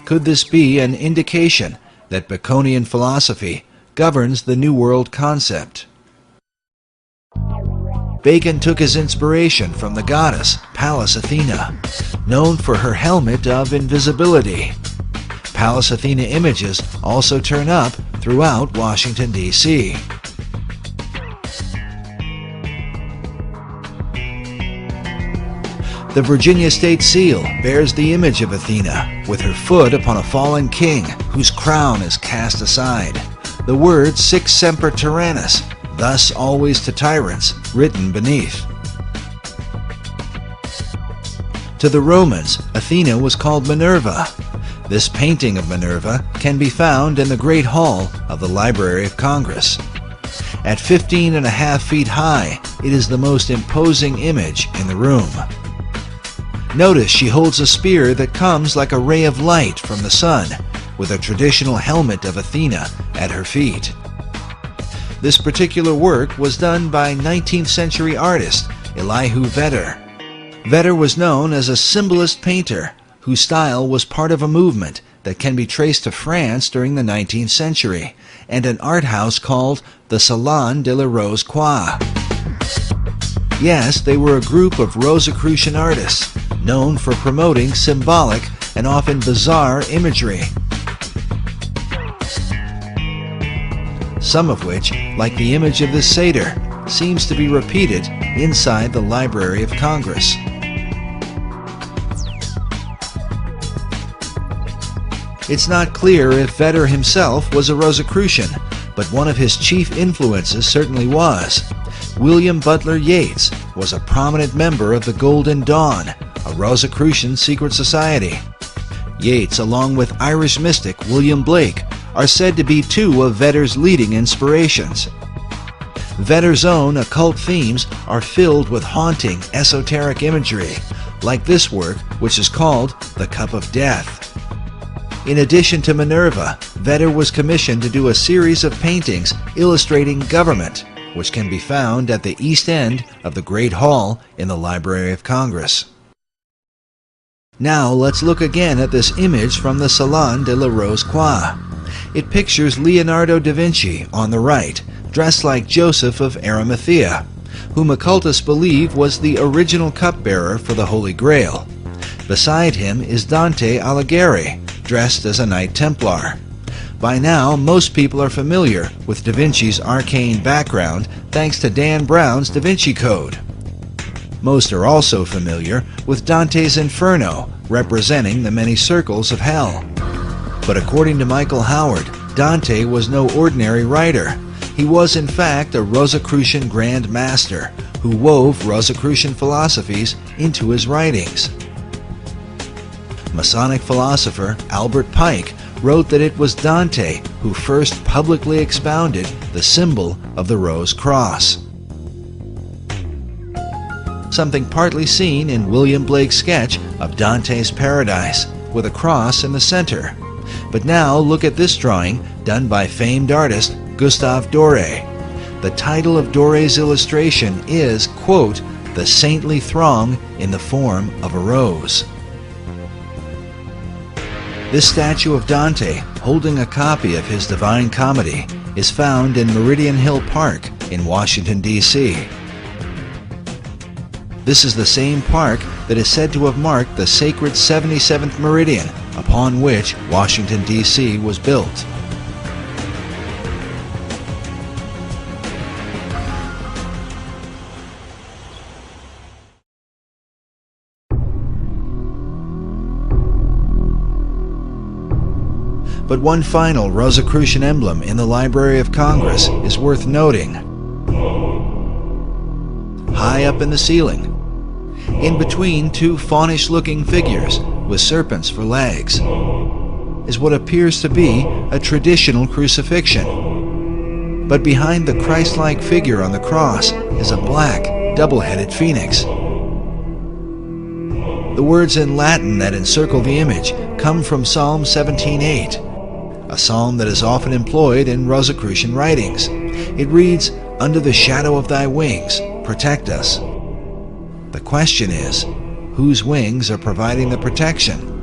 Could this be an indication that Baconian philosophy governs the New World concept? Bacon took his inspiration from the goddess Pallas Athena, known for her helmet of invisibility. Pallas Athena images also turn up throughout Washington, D.C. The Virginia State Seal bears the image of Athena with her foot upon a fallen king whose crown is cast aside. The word Sic Semper Tyrannis, thus always to tyrants, written beneath. To the Romans, Athena was called Minerva. This painting of Minerva can be found in the Great Hall of the Library of Congress. At 15.5 feet high, it is the most imposing image in the room. Notice she holds a spear that comes like a ray of light from the sun, with a traditional helmet of Athena at her feet. This particular work was done by 19th century artist Elihu Vedder. Vedder was known as a symbolist painter whose style was part of a movement that can be traced to France during the 19th century and an art house called the Salon de la Rose Croix. Yes, they were a group of Rosicrucian artists known for promoting symbolic and often bizarre imagery. Some of which, like the image of this satyr, seems to be repeated inside the Library of Congress. It's not clear if Vedder himself was a Rosicrucian, but one of his chief influences certainly was. William Butler Yeats was a prominent member of the Golden Dawn, a Rosicrucian secret society. Yeats, along with Irish mystic William Blake, are said to be two of Vedder's leading inspirations. Vedder's own occult themes are filled with haunting, esoteric imagery, like this work, which is called The Cup of Death. In addition to Minerva, Vedder was commissioned to do a series of paintings illustrating government, which can be found at the east end of the Great Hall in the Library of Congress. Now let's look again at this image from the Salon de la Rose-Croix. It pictures Leonardo da Vinci on the right, dressed like Joseph of Arimathea, whom occultists believe was the original cupbearer for the Holy Grail. Beside him is Dante Alighieri, dressed as a Knight Templar. By now, most people are familiar with Da Vinci's arcane background thanks to Dan Brown's Da Vinci Code. Most are also familiar with Dante's Inferno, representing the many circles of hell. But according to Michael Howard, Dante was no ordinary writer. He was in fact a Rosicrucian Grand Master who wove Rosicrucian philosophies into his writings. Masonic philosopher Albert Pike wrote that it was Dante who first publicly expounded the symbol of the Rose Cross. Something partly seen in William Blake's sketch of Dante's Paradise, with a cross in the center. But now look at this drawing done by famed artist Gustave Doré. The title of Doré's illustration is, quote, "The Saintly Throng in the Form of a Rose." This statue of Dante, holding a copy of his Divine Comedy, is found in Meridian Hill Park in Washington, D.C. This is the same park that is said to have marked the sacred 77th meridian upon which Washington, D.C. was built. But one final Rosicrucian emblem in the Library of Congress is worth noting. High up in the ceiling, in between two faunish-looking figures with serpents for legs, is what appears to be a traditional crucifixion. But behind the Christ-like figure on the cross is a black, double-headed phoenix. The words in Latin that encircle the image come from Psalm 17:8, a psalm that is often employed in Rosicrucian writings. It reads, "Under the shadow of thy wings, protect us." The question is, whose wings are providing the protection?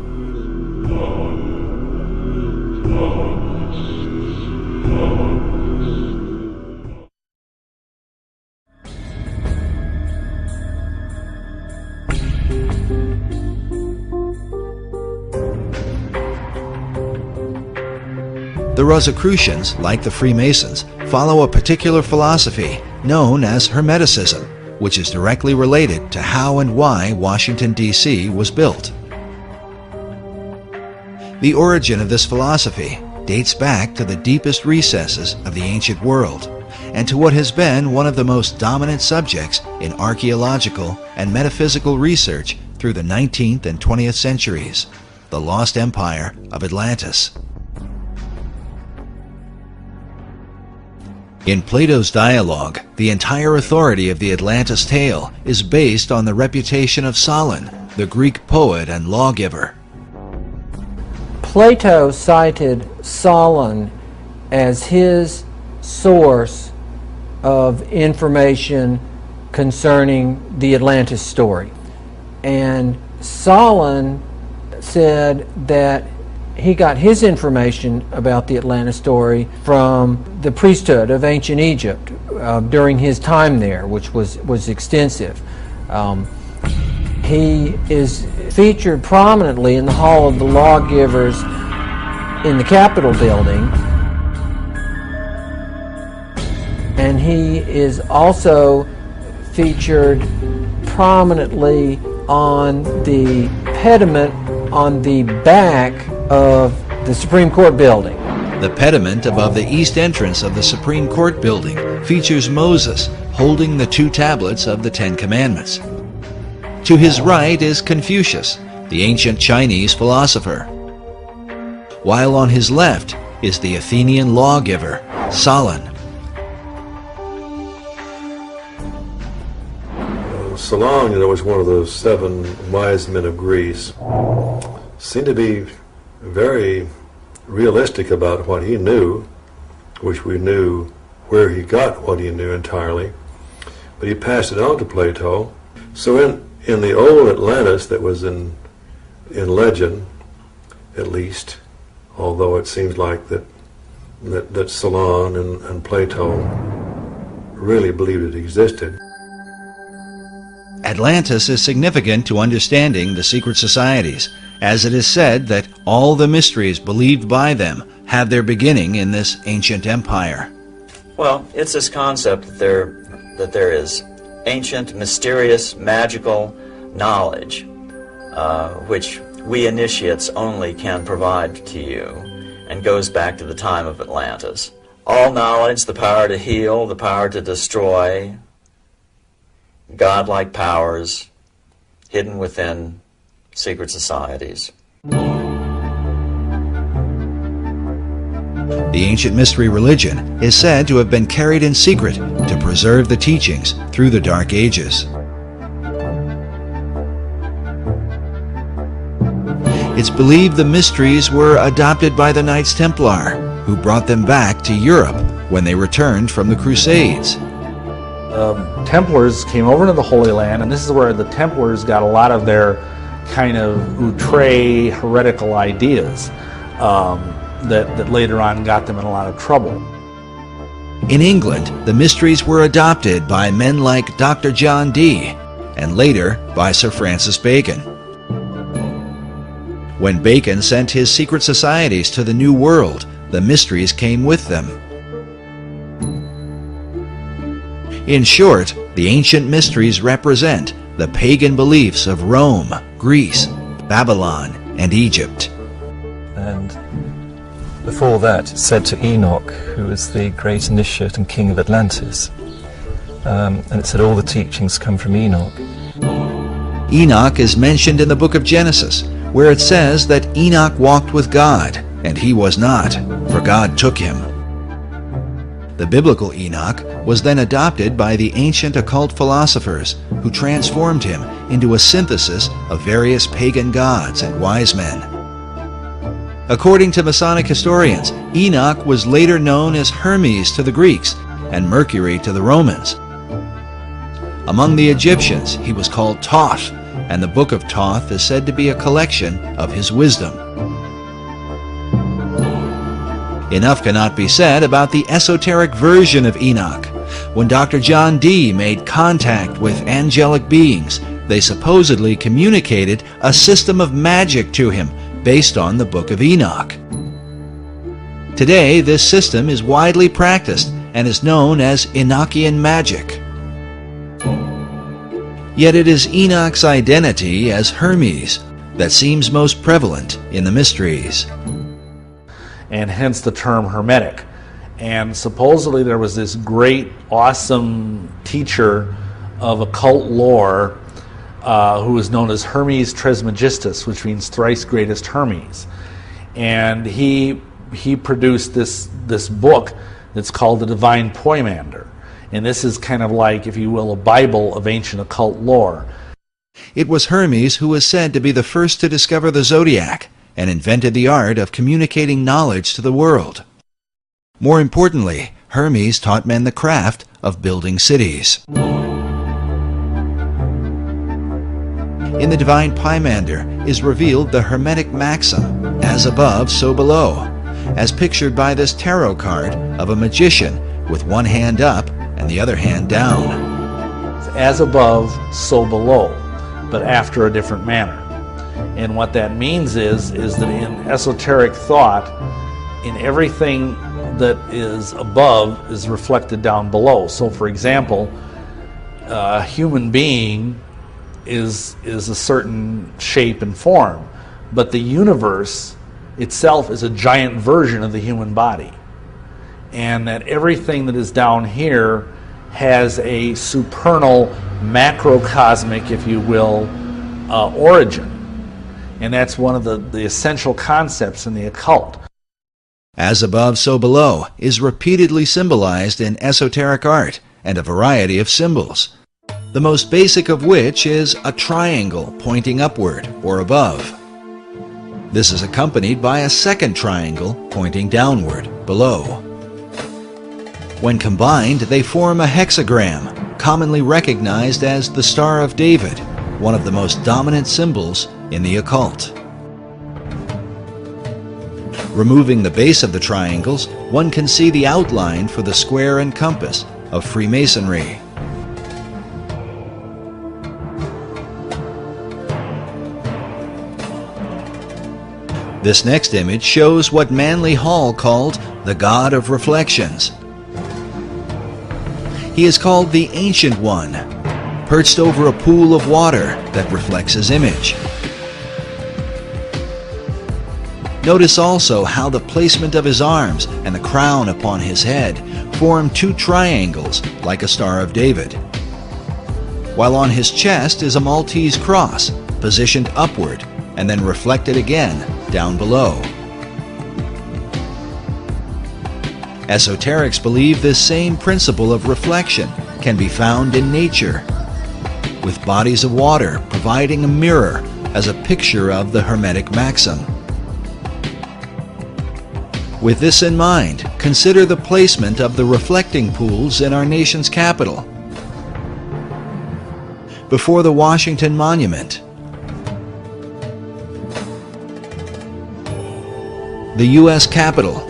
The Rosicrucians, like the Freemasons, follow a particular philosophy known as Hermeticism, which is directly related to how and why Washington, D.C. was built. The origin of this philosophy dates back to the deepest recesses of the ancient world, and to what has been one of the most dominant subjects in archaeological and metaphysical research through the 19th and 20th centuries, the lost empire of Atlantis. In Plato's dialogue, the entire authority of the Atlantis tale is based on the reputation of Solon, the Greek poet and lawgiver. Plato cited Solon as his source of information concerning the Atlantis story. And Solon said that he got his information about the Atlantis story from the priesthood of ancient Egypt during his time there, which was extensive. He is featured prominently in the Hall of the Lawgivers in the Capitol building, and he is also featured prominently on the pediment on the back of the Supreme Court building. The pediment above the east entrance of the Supreme Court building features Moses holding the 2 tablets of the 10 Commandments. To his right is Confucius, the ancient Chinese philosopher, while on his left is the Athenian lawgiver, Solon. Solon, was one of those 7 wise men of Greece, seemed to be very realistic about what he knew, which we knew where he got what he knew entirely, but he passed it on to Plato. So in the old Atlantis that was in legend, at least, although it seems like that Solon and Plato really believed it existed. Atlantis is significant to understanding the secret societies, as it is said that all the mysteries believed by them have their beginning in this ancient empire. Well, it's this concept that there is ancient, mysterious, magical knowledge, which we initiates only can provide to you, and goes back to the time of Atlantis. All knowledge, the power to heal, the power to destroy, godlike powers hidden within secret societies. The ancient mystery religion is said to have been carried in secret to preserve the teachings through the Dark Ages. It's believed the mysteries were adopted by the Knights Templar, who brought them back to Europe when they returned from the Crusades. Templars came over to the Holy Land, and this is where the Templars got a lot of their kind of outre heretical ideas that later on got them in a lot of trouble. In England, the mysteries were adopted by men like Dr. John Dee, and later by Sir Francis Bacon. When Bacon sent his secret societies to the New World, the mysteries came with them. In short, the ancient mysteries represent the pagan beliefs of Rome, Greece, Babylon, and Egypt. And before that, it's said to Enoch, who was the great initiate and king of Atlantis. And it said all the teachings come from Enoch. Enoch is mentioned in the book of Genesis, where it says that Enoch walked with God, and he was not, for God took him. The biblical Enoch was then adopted by the ancient occult philosophers, who transformed him into a synthesis of various pagan gods and wise men. According to Masonic historians, Enoch was later known as Hermes to the Greeks and Mercury to the Romans. Among the Egyptians, he was called Thoth, and the Book of Thoth is said to be a collection of his wisdom. Enough cannot be said about the esoteric version of Enoch. When Dr. John Dee made contact with angelic beings, they supposedly communicated a system of magic to him based on the Book of Enoch. Today, this system is widely practiced and is known as Enochian magic. Yet it is Enoch's identity as Hermes that seems most prevalent in the mysteries. And hence the term Hermetic. And supposedly there was this great, awesome teacher of occult lore who was known as Hermes Trismegistus, which means thrice greatest Hermes. And he produced this book that's called the Divine Poimander. And this is kind of like, if you will, a Bible of ancient occult lore. It was Hermes who was said to be the first to discover the zodiac and invented the art of communicating knowledge to the world. More importantly, Hermes taught men the craft of building cities. In the Divine Poimander is revealed the Hermetic maxim, as above, so below, as pictured by this tarot card of a magician with one hand up and the other hand down. As above, so below, but after a different manner. And what that means is that in esoteric thought, in everything that is above is reflected down below. So for example, a human being is a certain shape and form, but the universe itself is a giant version of the human body. And that everything that is down here has a supernal, macrocosmic, if you will, origin. And that's one of the essential concepts in the occult. As above, so below is repeatedly symbolized in esoteric art and a variety of symbols. the most basic of which is a triangle pointing upward or above. This is accompanied by a second triangle pointing downward below. When combined, they form a hexagram, commonly recognized as the Star of David, one of the most dominant symbols in the occult. Removing the base of the triangles, one can see the outline for the square and compass of Freemasonry. This next image shows what Manly Hall called the God of Reflections. He is called the Ancient One, perched over a pool of water that reflects his image. Notice also how the placement of his arms and the crown upon his head form two triangles like a Star of David, while on his chest is a Maltese cross positioned upward and then reflected again down below. Esoterics believe this same principle of reflection can be found in nature, with bodies of water providing a mirror as a picture of the Hermetic maxim. With this in mind, consider the placement of the reflecting pools in our nation's capital. Before the Washington Monument, the U.S. Capitol,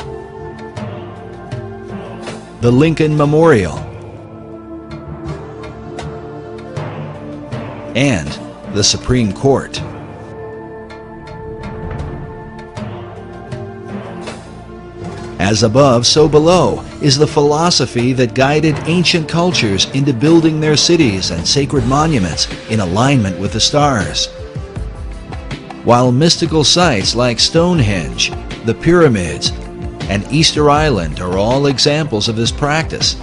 the Lincoln Memorial, and the Supreme Court. As above, so below is the philosophy that guided ancient cultures into building their cities and sacred monuments in alignment with the stars. While mystical sites like Stonehenge, the pyramids, and Easter Island are all examples of this practice,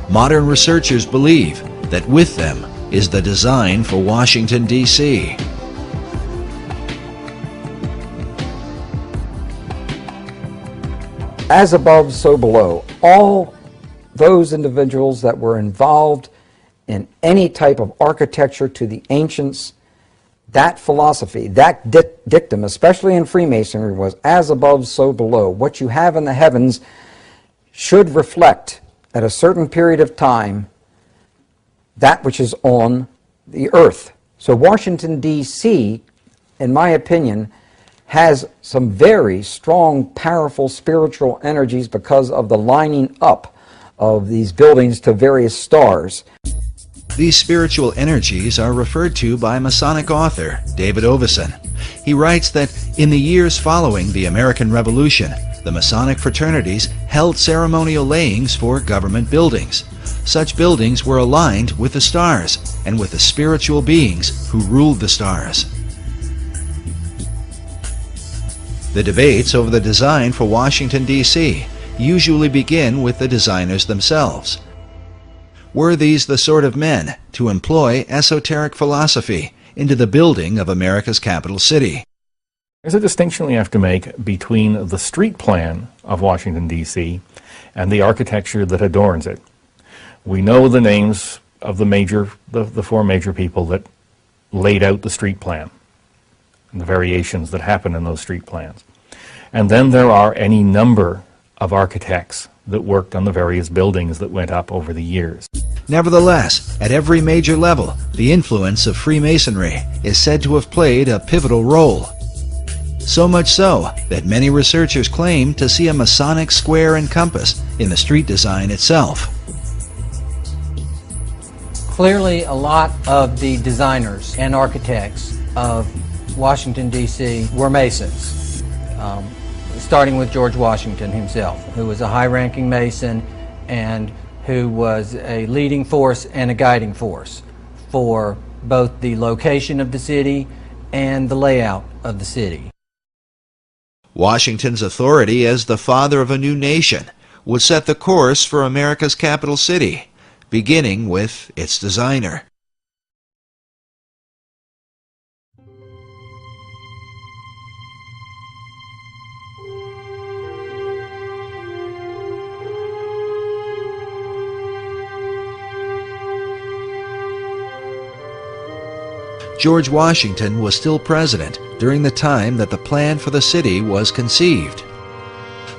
modern researchers believe that with them is the design for Washington, D.C. As above, so below. All those individuals that were involved in any type of architecture to the ancients, that philosophy, that dictum, especially in Freemasonry, was as above, so below. What you have in the heavens should reflect at a certain period of time that which is on the earth. So Washington, D.C., in my opinion, has some very strong, powerful spiritual energies because of the lining up of these buildings to various stars. These spiritual energies are referred to by Masonic author David Oveson. He writes that in the years following the American Revolution, the Masonic fraternities held ceremonial layings for government buildings. Such buildings were aligned with the stars and with the spiritual beings who ruled the stars. The debates over the design for Washington, D.C. usually begin with the designers themselves. Were these the sort of men to employ esoteric philosophy into the building of America's capital city? There's a distinction we have to make between the street plan of Washington, D.C. and the architecture that adorns it. We know the names of the four major people that laid out the street plan and the variations that happen in those street plans. And then there are any number of architects that worked on the various buildings that went up over the years. Nevertheless, at every major level, the influence of Freemasonry is said to have played a pivotal role. So much so that many researchers claim to see a Masonic square and compass in the street design itself. Clearly, a lot of the designers and architects of Washington, D.C. were Masons, starting with George Washington himself, who was a high-ranking Mason and who was a leading force and a guiding force for both the location of the city and the layout of the city. Washington's authority as the father of a new nation would set the course for America's capital city, beginning with its designer. George Washington was still president during the time that the plan for the city was conceived.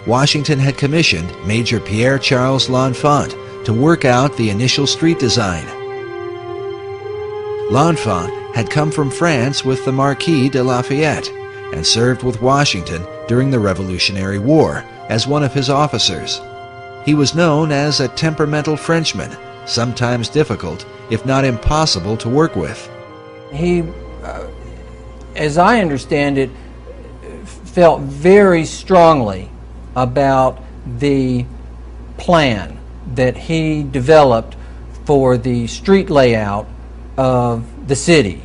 Washington had commissioned Major Pierre Charles L'Enfant to work out the initial street design. L'Enfant had come from France with the Marquis de Lafayette and served with Washington during the Revolutionary War as one of his officers. He was known as a temperamental Frenchman, sometimes difficult, if not impossible, to work with. He, as I understand it, felt very strongly about the plan that he developed for the street layout of the city.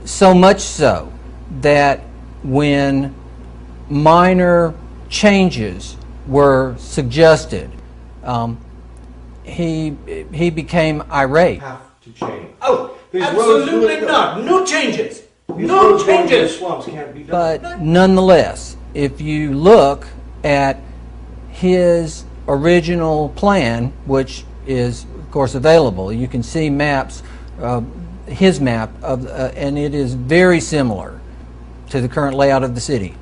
So much so that when minor changes were suggested, he became irate. Have to change. Oh, absolutely not. No changes. No changes. But nonetheless, if you look at his original plan, which is of course available, you can see maps, his map of, and it is very similar to the current layout of the city.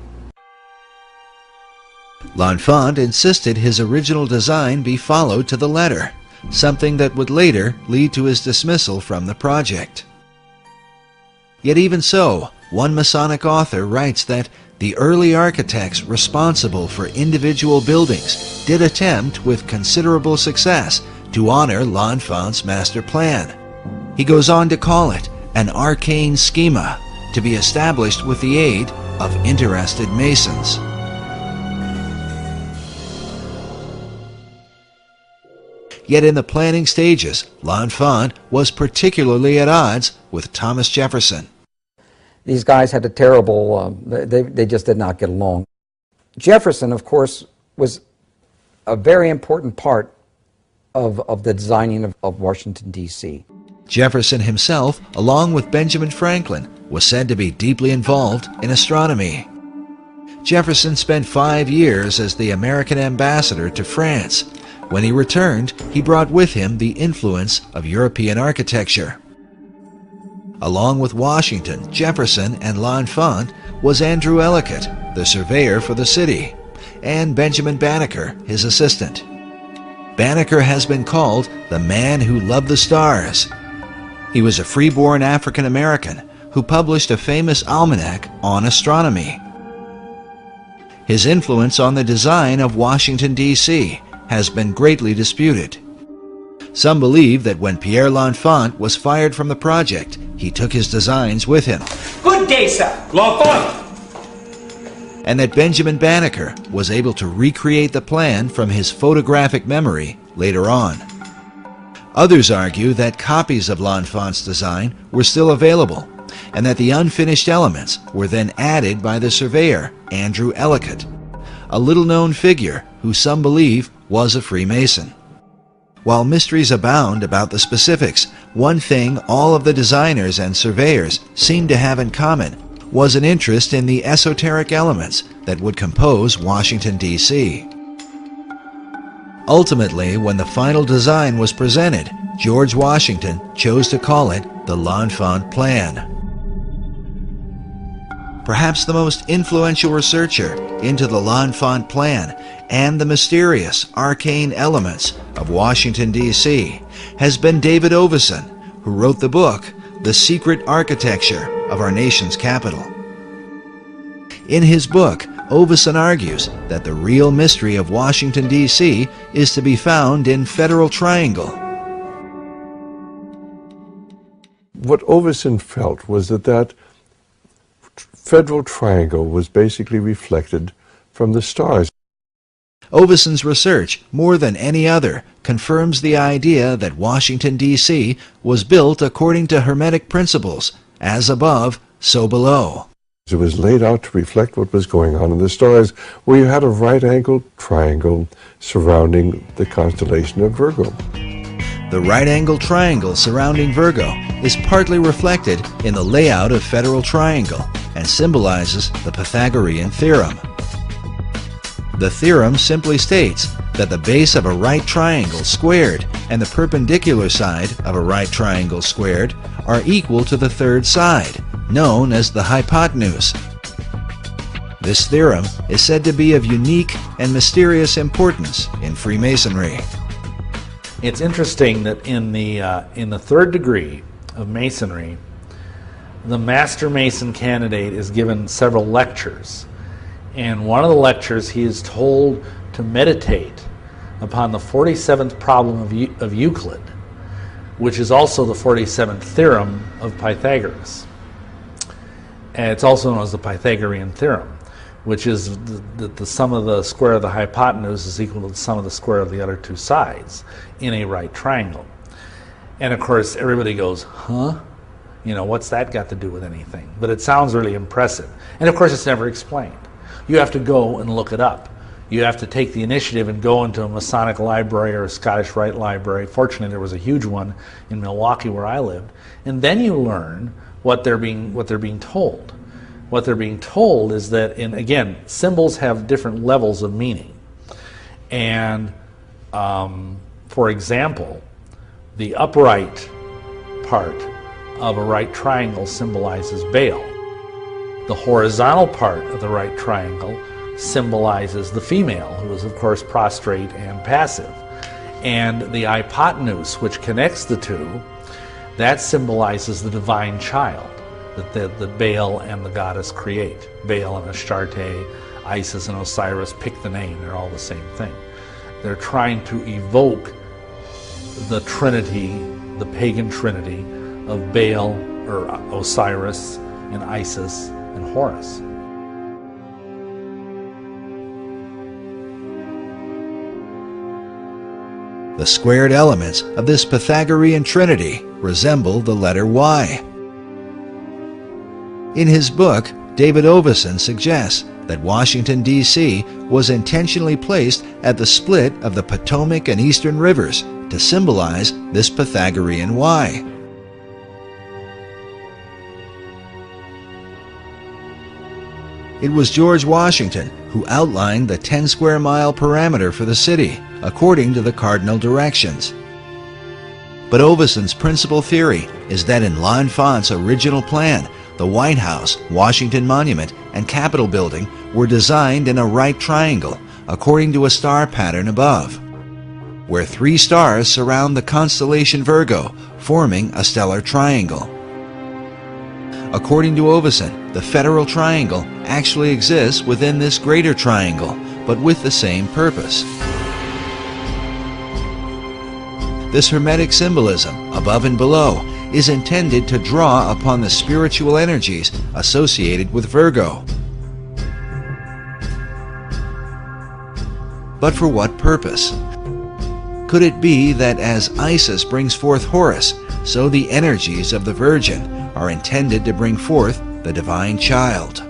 L'Enfant insisted his original design be followed to the letter, something that would later lead to his dismissal from the project. Yet even so, one Masonic author writes that the early architects responsible for individual buildings did attempt with considerable success to honor L'Enfant's master plan. He goes on to call it an arcane schema to be established with the aid of interested Masons. Yet in the planning stages, L'Enfant was particularly at odds with Thomas Jefferson. These guys had a terrible, they just did not get along. Jefferson, of course, was a very important part of the designing of Washington, D.C. Jefferson himself, along with Benjamin Franklin, was said to be deeply involved in astronomy. Jefferson spent 5 years as the American ambassador to France. When he returned, he brought with him the influence of European architecture. Along with Washington, Jefferson, and L'Enfant was Andrew Ellicott, the surveyor for the city, and Benjamin Banneker, his assistant. Banneker has been called the man who loved the stars. He was a free-born African-American who published a famous almanac on astronomy. His influence on the design of Washington, D.C. has been greatly disputed. Some believe that when Pierre L'Enfant was fired from the project, he took his designs with him. Good day, sir. L'Enfant. And that Benjamin Banneker was able to recreate the plan from his photographic memory later on. Others argue that copies of L'Enfant's design were still available, and that the unfinished elements were then added by the surveyor, Andrew Ellicott, a little-known figure who some believe was a Freemason. While mysteries abound about the specifics, one thing all of the designers and surveyors seemed to have in common was an interest in the esoteric elements that would compose Washington, D.C. Ultimately, when the final design was presented, George Washington chose to call it the L'Enfant Plan. Perhaps the most influential researcher into the L'Enfant Plan and the mysterious arcane elements of Washington, D.C. has been David Oveson, who wrote the book, The Secret Architecture of Our Nation's Capital. In his book, Oveson argues that the real mystery of Washington, D.C. is to be found in Federal Triangle. What Oveson felt was that Federal Triangle was basically reflected from the stars. Oveson's research, more than any other, confirms the idea that Washington, D.C. was built according to Hermetic principles, as above, so below. It was laid out to reflect what was going on in the stars, where you had a right-angled triangle surrounding the constellation of Virgo. The right-angled triangle surrounding Virgo is partly reflected in the layout of Federal Triangle and symbolizes the Pythagorean theorem. The theorem simply states that the base of a right triangle squared and the perpendicular side of a right triangle squared are equal to the third side, known as the hypotenuse. This theorem is said to be of unique and mysterious importance in Freemasonry. It's interesting that in the third degree of Masonry, the Master Mason candidate is given several lectures. And one of the lectures he is told to meditate upon the 47th problem of Euclid, which is also the 47th theorem of Pythagoras. And it's also known as the Pythagorean theorem, which is the sum of the square of the hypotenuse is equal to the sum of the square of the other two sides in a right triangle. And of course everybody goes, huh? You know, what's that got to do with anything? But it sounds really impressive. And of course it's never explained. You have to go and look it up. You have to take the initiative and go into a Masonic library or a Scottish Rite library. Fortunately, there was a huge one in Milwaukee where I lived. And then you learn what they're being told. What they're being told is that, again, symbols have different levels of meaning. And, for example, the upright part of a right triangle symbolizes Baal. The horizontal part of the right triangle symbolizes the female, who is of course prostrate and passive. And the hypotenuse, which connects the two, that symbolizes the divine child that Baal and the goddess create. Baal and Astarte, Isis and Osiris, pick the name, they're all the same thing. They're trying to evoke the trinity, the pagan trinity of Baal or Osiris and Isis and Horus. The squared elements of this Pythagorean trinity resemble the letter Y. In his book, David Oveson suggests that Washington, D.C. was intentionally placed at the split of the Potomac and Eastern rivers to symbolize this Pythagorean Y. It was George Washington who outlined the 10 square mile parameter for the city, according to the cardinal directions. But Oveson's principal theory is that in L'Enfant's original plan, the White House, Washington Monument, and Capitol Building were designed in a right triangle, according to a star pattern above, where 3 stars surround the constellation Virgo, forming a stellar triangle. According to Oveson, the federal triangle actually exists within this greater triangle, but with the same purpose. This Hermetic symbolism, above and below, is intended to draw upon the spiritual energies associated with Virgo. But for what purpose? Could it be that as Isis brings forth Horus, so the energies of the Virgin are intended to bring forth the divine child?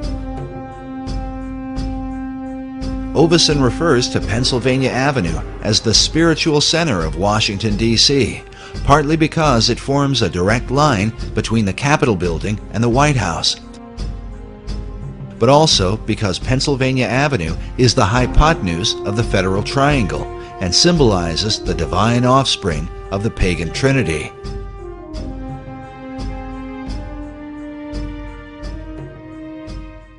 Oveson refers to Pennsylvania Avenue as the spiritual center of Washington, D.C., partly because it forms a direct line between the Capitol Building and the White House, but also because Pennsylvania Avenue is the hypotenuse of the Federal Triangle and symbolizes the divine offspring of the pagan Trinity.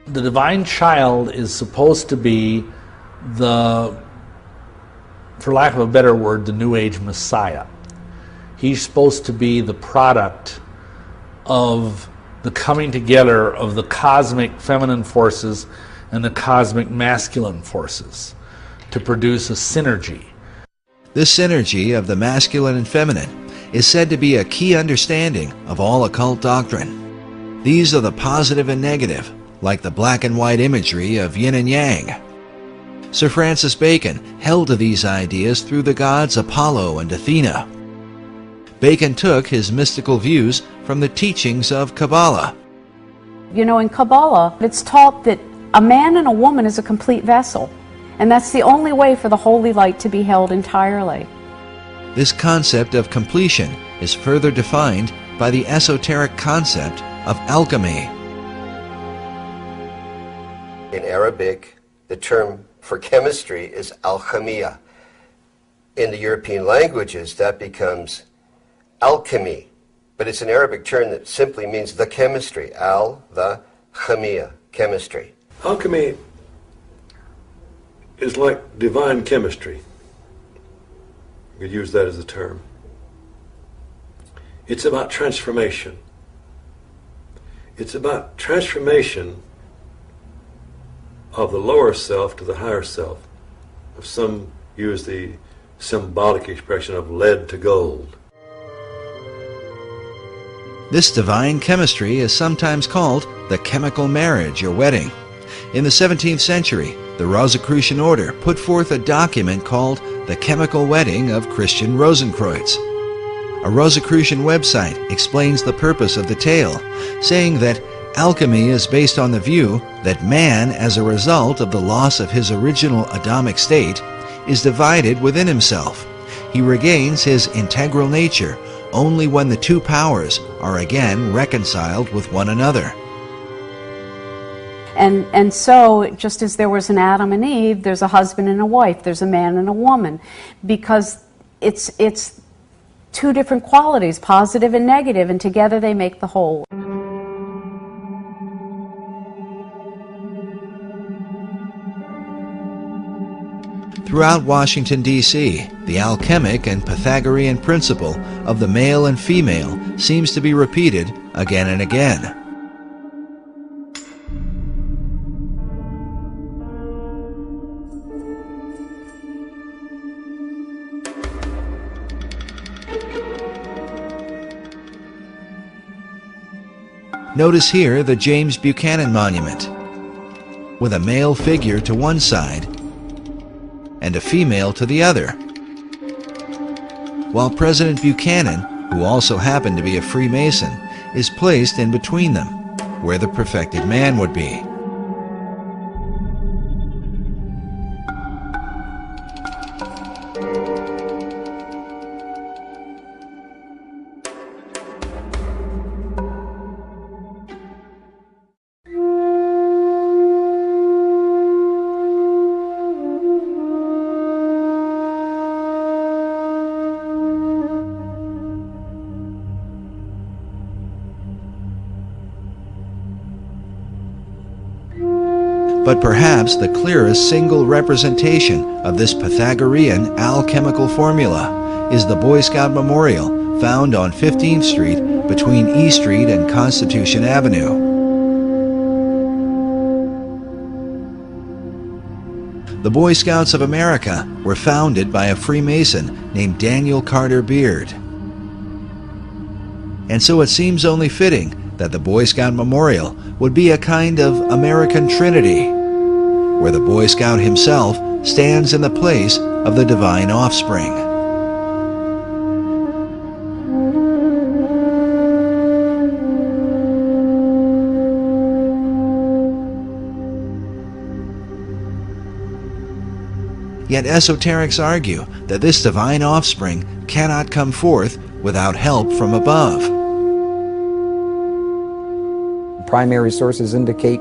The divine child is supposed to be the, for lack of a better word, the New Age Messiah. He's supposed to be the product of the coming together of the cosmic feminine forces and the cosmic masculine forces to produce a synergy. This synergy of the masculine and feminine is said to be a key understanding of all occult doctrine. These are the positive and negative, like the black and white imagery of yin and yang. Sir Francis Bacon held to these ideas through the gods Apollo and Athena. Bacon took his mystical views from the teachings of Kabbalah. You know, in Kabbalah, it's taught that a man and a woman is a complete vessel, and that's the only way for the holy light to be held entirely. This concept of completion is further defined by the esoteric concept of alchemy. In Arabic, the term for chemistry is alchemia, in the European languages, that becomes alchemy. But it's an Arabic term that simply means the chemistry. The chemia, chemistry. Alchemy is like divine chemistry. We use that as a term. It's about transformation. It's about transformation of the lower self to the higher self. If some use the symbolic expression of lead to gold. This divine chemistry is sometimes called the chemical marriage or wedding. In the 17th century, the Rosicrucian order put forth a document called The Chemical Wedding of Christian Rosenkreuz. A Rosicrucian website explains the purpose of the tale, saying that alchemy is based on the view that man, as a result of the loss of his original Adamic state, is divided within himself. He regains his integral nature only when the two powers are again reconciled with one another. And so, just as there was an Adam and Eve, there's a husband and a wife, there's a man and a woman, because it's two different qualities, positive and negative, and together they make the whole. Throughout Washington, D.C., the alchemic and Pythagorean principle of the male and female seems to be repeated again and again. Notice here the James Buchanan Monument, with a male figure to one side and a female to the other, while President Buchanan, who also happened to be a Freemason, is placed in between them, where the perfected man would be. But perhaps the clearest single representation of this Pythagorean alchemical formula is the Boy Scout Memorial found on 15th Street between E Street and Constitution Avenue. The Boy Scouts of America were founded by a Freemason named Daniel Carter Beard. And so it seems only fitting that the Boy Scout Memorial would be a kind of American Trinity, where the Boy Scout himself stands in the place of the divine offspring. Yet esoterics argue that this divine offspring cannot come forth without help from above. Primary sources indicate,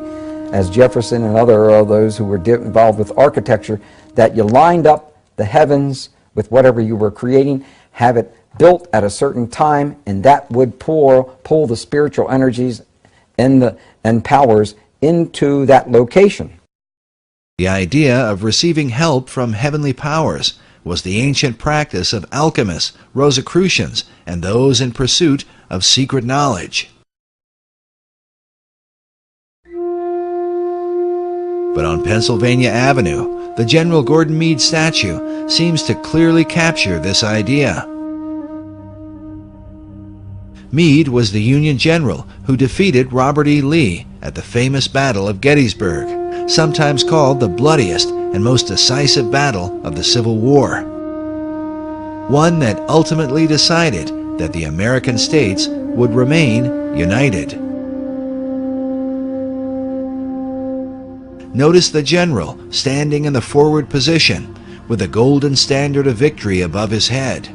as Jefferson and other of those who were involved with architecture, that you lined up the heavens with whatever you were creating, have it built at a certain time, and that would pull the spiritual energies and powers into that location. The idea of receiving help from heavenly powers was the ancient practice of alchemists, Rosicrucians, and those in pursuit of secret knowledge. But on Pennsylvania Avenue, the General Gordon Meade statue seems to clearly capture this idea. Meade was the Union general who defeated Robert E. Lee at the famous Battle of Gettysburg, sometimes called the bloodiest and most decisive battle of the Civil War. One that ultimately decided that the American states would remain united. Notice the general standing in the forward position with the golden standard of victory above his head,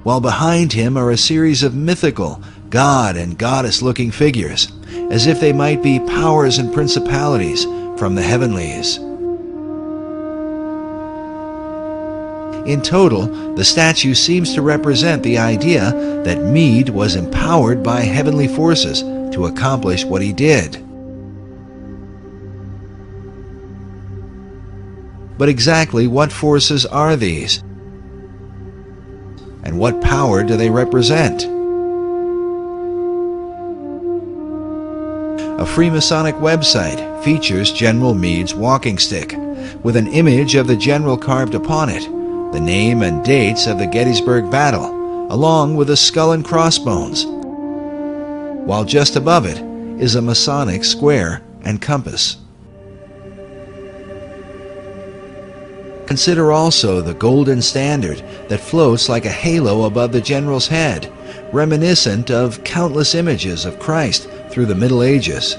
while behind him are a series of mythical god and goddess-looking figures, as if they might be powers and principalities from the heavenlies. In total, the statue seems to represent the idea that Meade was empowered by heavenly forces to accomplish what he did. But exactly what forces are these? And what power do they represent? A Freemasonic website features General Meade's walking stick, with an image of the general carved upon it, the name and dates of the Gettysburg Battle, along with a skull and crossbones, while just above it is a Masonic square and compass. Consider also the golden standard that floats like a halo above the general's head, reminiscent of countless images of Christ through the Middle Ages.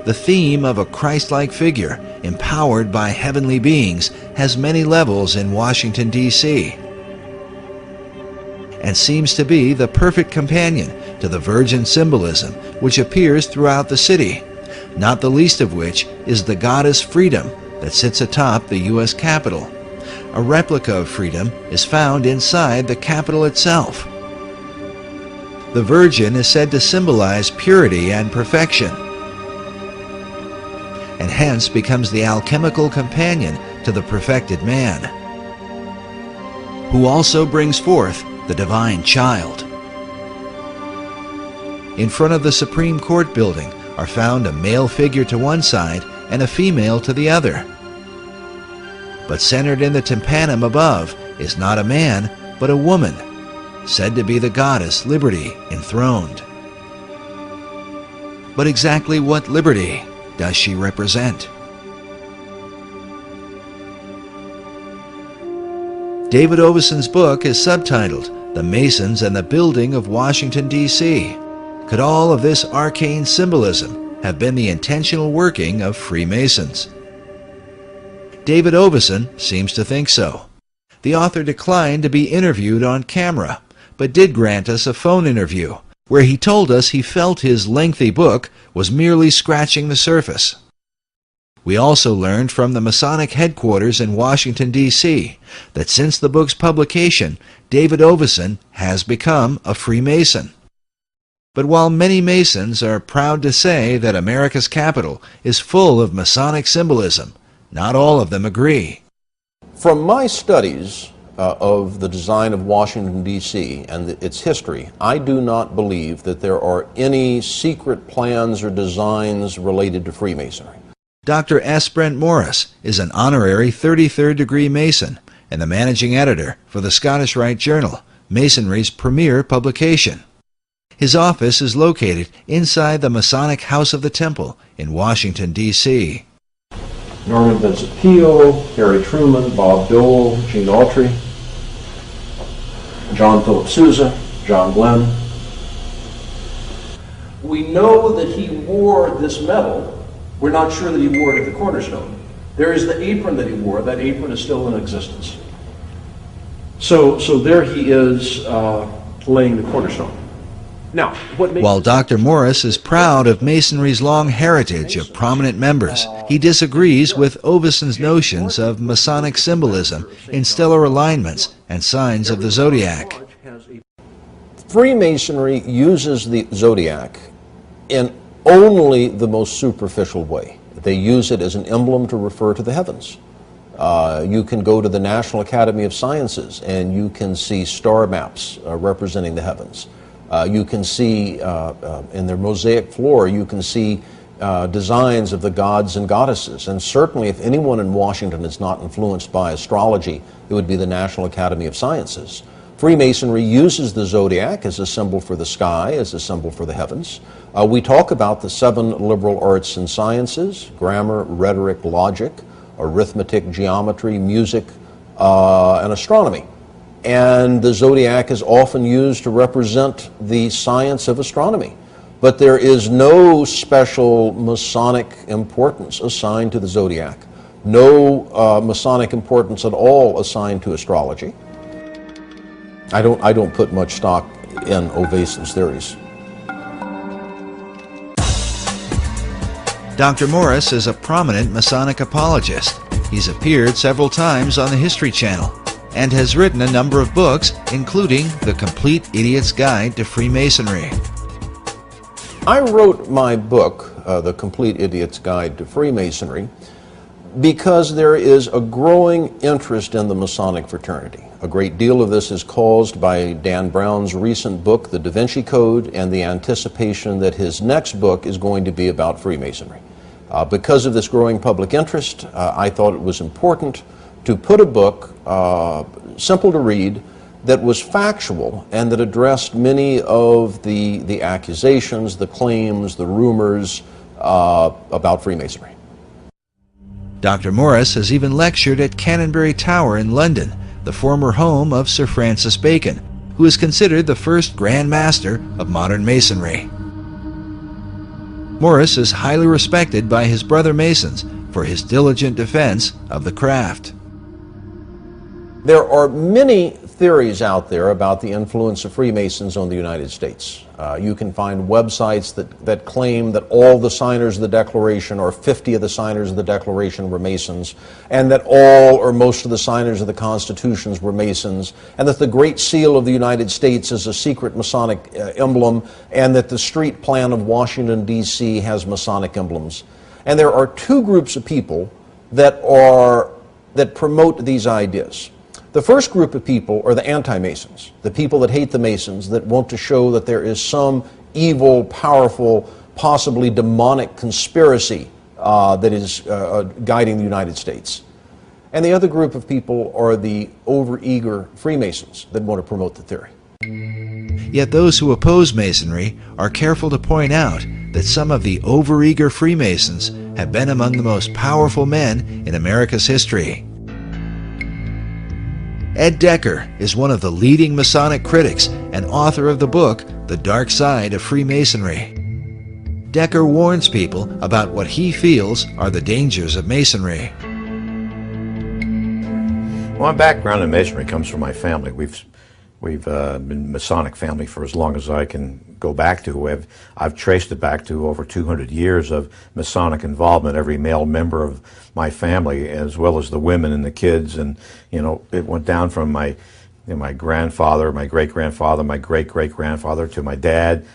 The theme of a Christ-like figure empowered by heavenly beings has many levels in Washington, D.C., and seems to be the perfect companion to the virgin symbolism which appears throughout the city, not the least of which is the goddess Freedom that sits atop the U.S. Capitol. A replica of Freedom is found inside the Capitol itself. The Virgin is said to symbolize purity and perfection, and hence becomes the alchemical companion to the perfected man, who also brings forth the divine child. In front of the Supreme Court building are found a male figure to one side and a female to the other. But centered in the tympanum above is not a man, but a woman, said to be the goddess Liberty enthroned. But exactly what liberty does she represent? David Oveson's book is subtitled The Masons and the Building of Washington, D.C. Could all of this arcane symbolism have been the intentional working of Freemasons? David Oveson seems to think so. The author declined to be interviewed on camera, but did grant us a phone interview, where he told us he felt his lengthy book was merely scratching the surface. We also learned from the Masonic headquarters in Washington, D.C., that since the book's publication, David Oveson has become a Freemason. But while many Masons are proud to say that America's Capitol is full of Masonic symbolism, not all of them agree. From my studies of the design of Washington, D.C. and its history, I do not believe that there are any secret plans or designs related to Freemasonry. Dr. S. Brent Morris is an honorary 33rd degree Mason and the managing editor for the Scottish Rite Journal, Masonry's premier publication. His office is located inside the Masonic House of the Temple in Washington, D.C. Norman Vincent Peale, Harry Truman, Bob Dole, Gene Autry, John Philip Sousa, John Glenn. We know that he wore this medal. We're not sure that he wore it at the cornerstone. There is the apron that he wore. That apron is still in existence. So there he is laying the cornerstone. Now, while Dr. Morris is proud of Masonry's long heritage of prominent members, he disagrees with Oveson's notions of Masonic symbolism in stellar alignments and signs of the zodiac. Freemasonry uses the zodiac in only the most superficial way. They use it as an emblem to refer to the heavens. You can go to the National Academy of Sciences and you can see star maps representing the heavens. You can see in their mosaic floor, you can see designs of the gods and goddesses. And certainly if anyone in Washington is not influenced by astrology, it would be the National Academy of Sciences. Freemasonry uses the zodiac as a symbol for the sky, as a symbol for the heavens. We talk about the 7 liberal arts and sciences: grammar, rhetoric, logic, arithmetic, geometry, music, and astronomy. And the zodiac is often used to represent the science of astronomy. But there is no special Masonic importance assigned to the zodiac, no Masonic importance at all assigned to astrology. I don't put much stock in Oveson's theories. Dr. Morris is a prominent Masonic apologist. He's appeared several times on the History Channel and has written a number of books, including The Complete Idiot's Guide to Freemasonry. I wrote my book, The Complete Idiot's Guide to Freemasonry, because there is a growing interest in the Masonic fraternity. A great deal of this is caused by Dan Brown's recent book, The Da Vinci Code, and the anticipation that his next book is going to be about Freemasonry. Because of this growing public interest, I thought it was important to put a book, simple to read, that was factual and that addressed many of the accusations, the claims, the rumors about Freemasonry. Dr. Morris has even lectured at Canonbury Tower in London, the former home of Sir Francis Bacon, who is considered the first Grand Master of modern Masonry. Morris is highly respected by his brother Masons for his diligent defense of the craft. There are many theories out there about the influence of Freemasons on the United States. You can find websites that claim that all the signers of the Declaration, or 50 of the signers of the Declaration, were Masons, and that all or most of the signers of the Constitutions were Masons, and that the Great Seal of the United States is a secret Masonic emblem, and that the street plan of Washington, D.C. has Masonic emblems. And there are two groups of people that promote these ideas. The first group of people are the anti-Masons, the people that hate the Masons, that want to show that there is some evil, powerful, possibly demonic conspiracy that is guiding the United States. And the other group of people are the overeager Freemasons that want to promote the theory. Yet those who oppose Masonry are careful to point out that some of the overeager Freemasons have been among the most powerful men in America's history. Ed Decker is one of the leading Masonic critics and author of the book, The Dark Side of Freemasonry. Decker warns people about what he feels are the dangers of Masonry. Well, my background in Masonry comes from my family. We've been Masonic family for as long as I can go back to. I've traced it back to over 200 years of Masonic involvement, every male member of my family, as well as the women and the kids. And, you know, it went down from my grandfather, my great-grandfather, my great-great-grandfather, to my dad.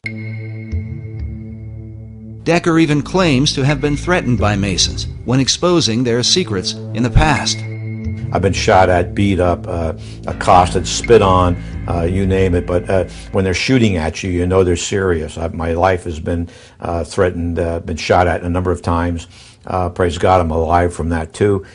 Decker even claims to have been threatened by Masons when exposing their secrets in the past. I've been shot at, beat up, accosted, spit on, you name it. But when they're shooting at you, you know they're serious. My life has been threatened, been shot at a number of times. Praise God, I'm alive from that too.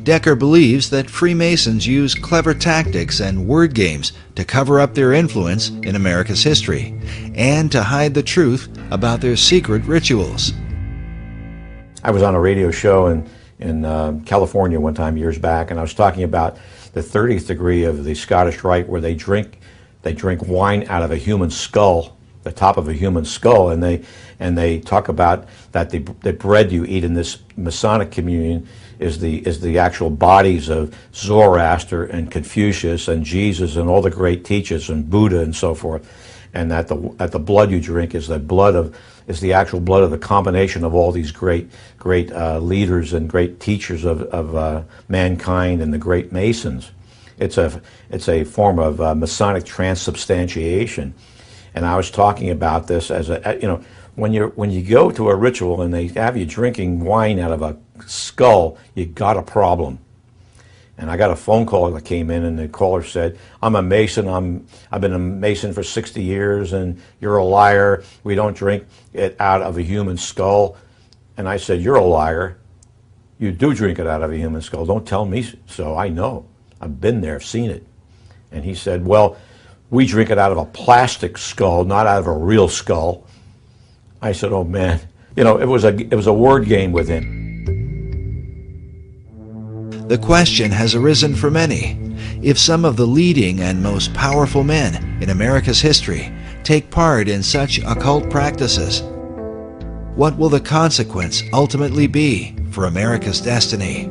Decker believes that Freemasons use clever tactics and word games to cover up their influence in America's history and to hide the truth about their secret rituals. I was on a radio show in California one time years back, and I was talking about the 30th degree of the Scottish Rite, where they drink wine out of a human skull, the top of a human skull, and they talk about that the bread you eat in this Masonic communion is the actual bodies of Zoroaster and Confucius and Jesus and all the great teachers and Buddha and so forth, and that the blood you drink is the actual blood of the combination of all these great leaders and great teachers of mankind and the great Masons. It's a form of Masonic transubstantiation, and I was talking about this as when you go to a ritual and they have you drinking wine out of a skull, you got a problem. And I got a phone call that came in, and the caller said, "I'm a Mason. I've been a Mason for 60 years, and you're a liar. We don't drink it out of a human skull." And I said, "You're a liar. You do drink it out of a human skull. Don't tell me so. I know. I've been there, seen it." And he said, "Well, we drink it out of a plastic skull, not out of a real skull." I said, "Oh man, it was a word game with him." The question has arisen for many: if some of the leading and most powerful men in America's history take part in such occult practices, what will the consequence ultimately be for America's destiny?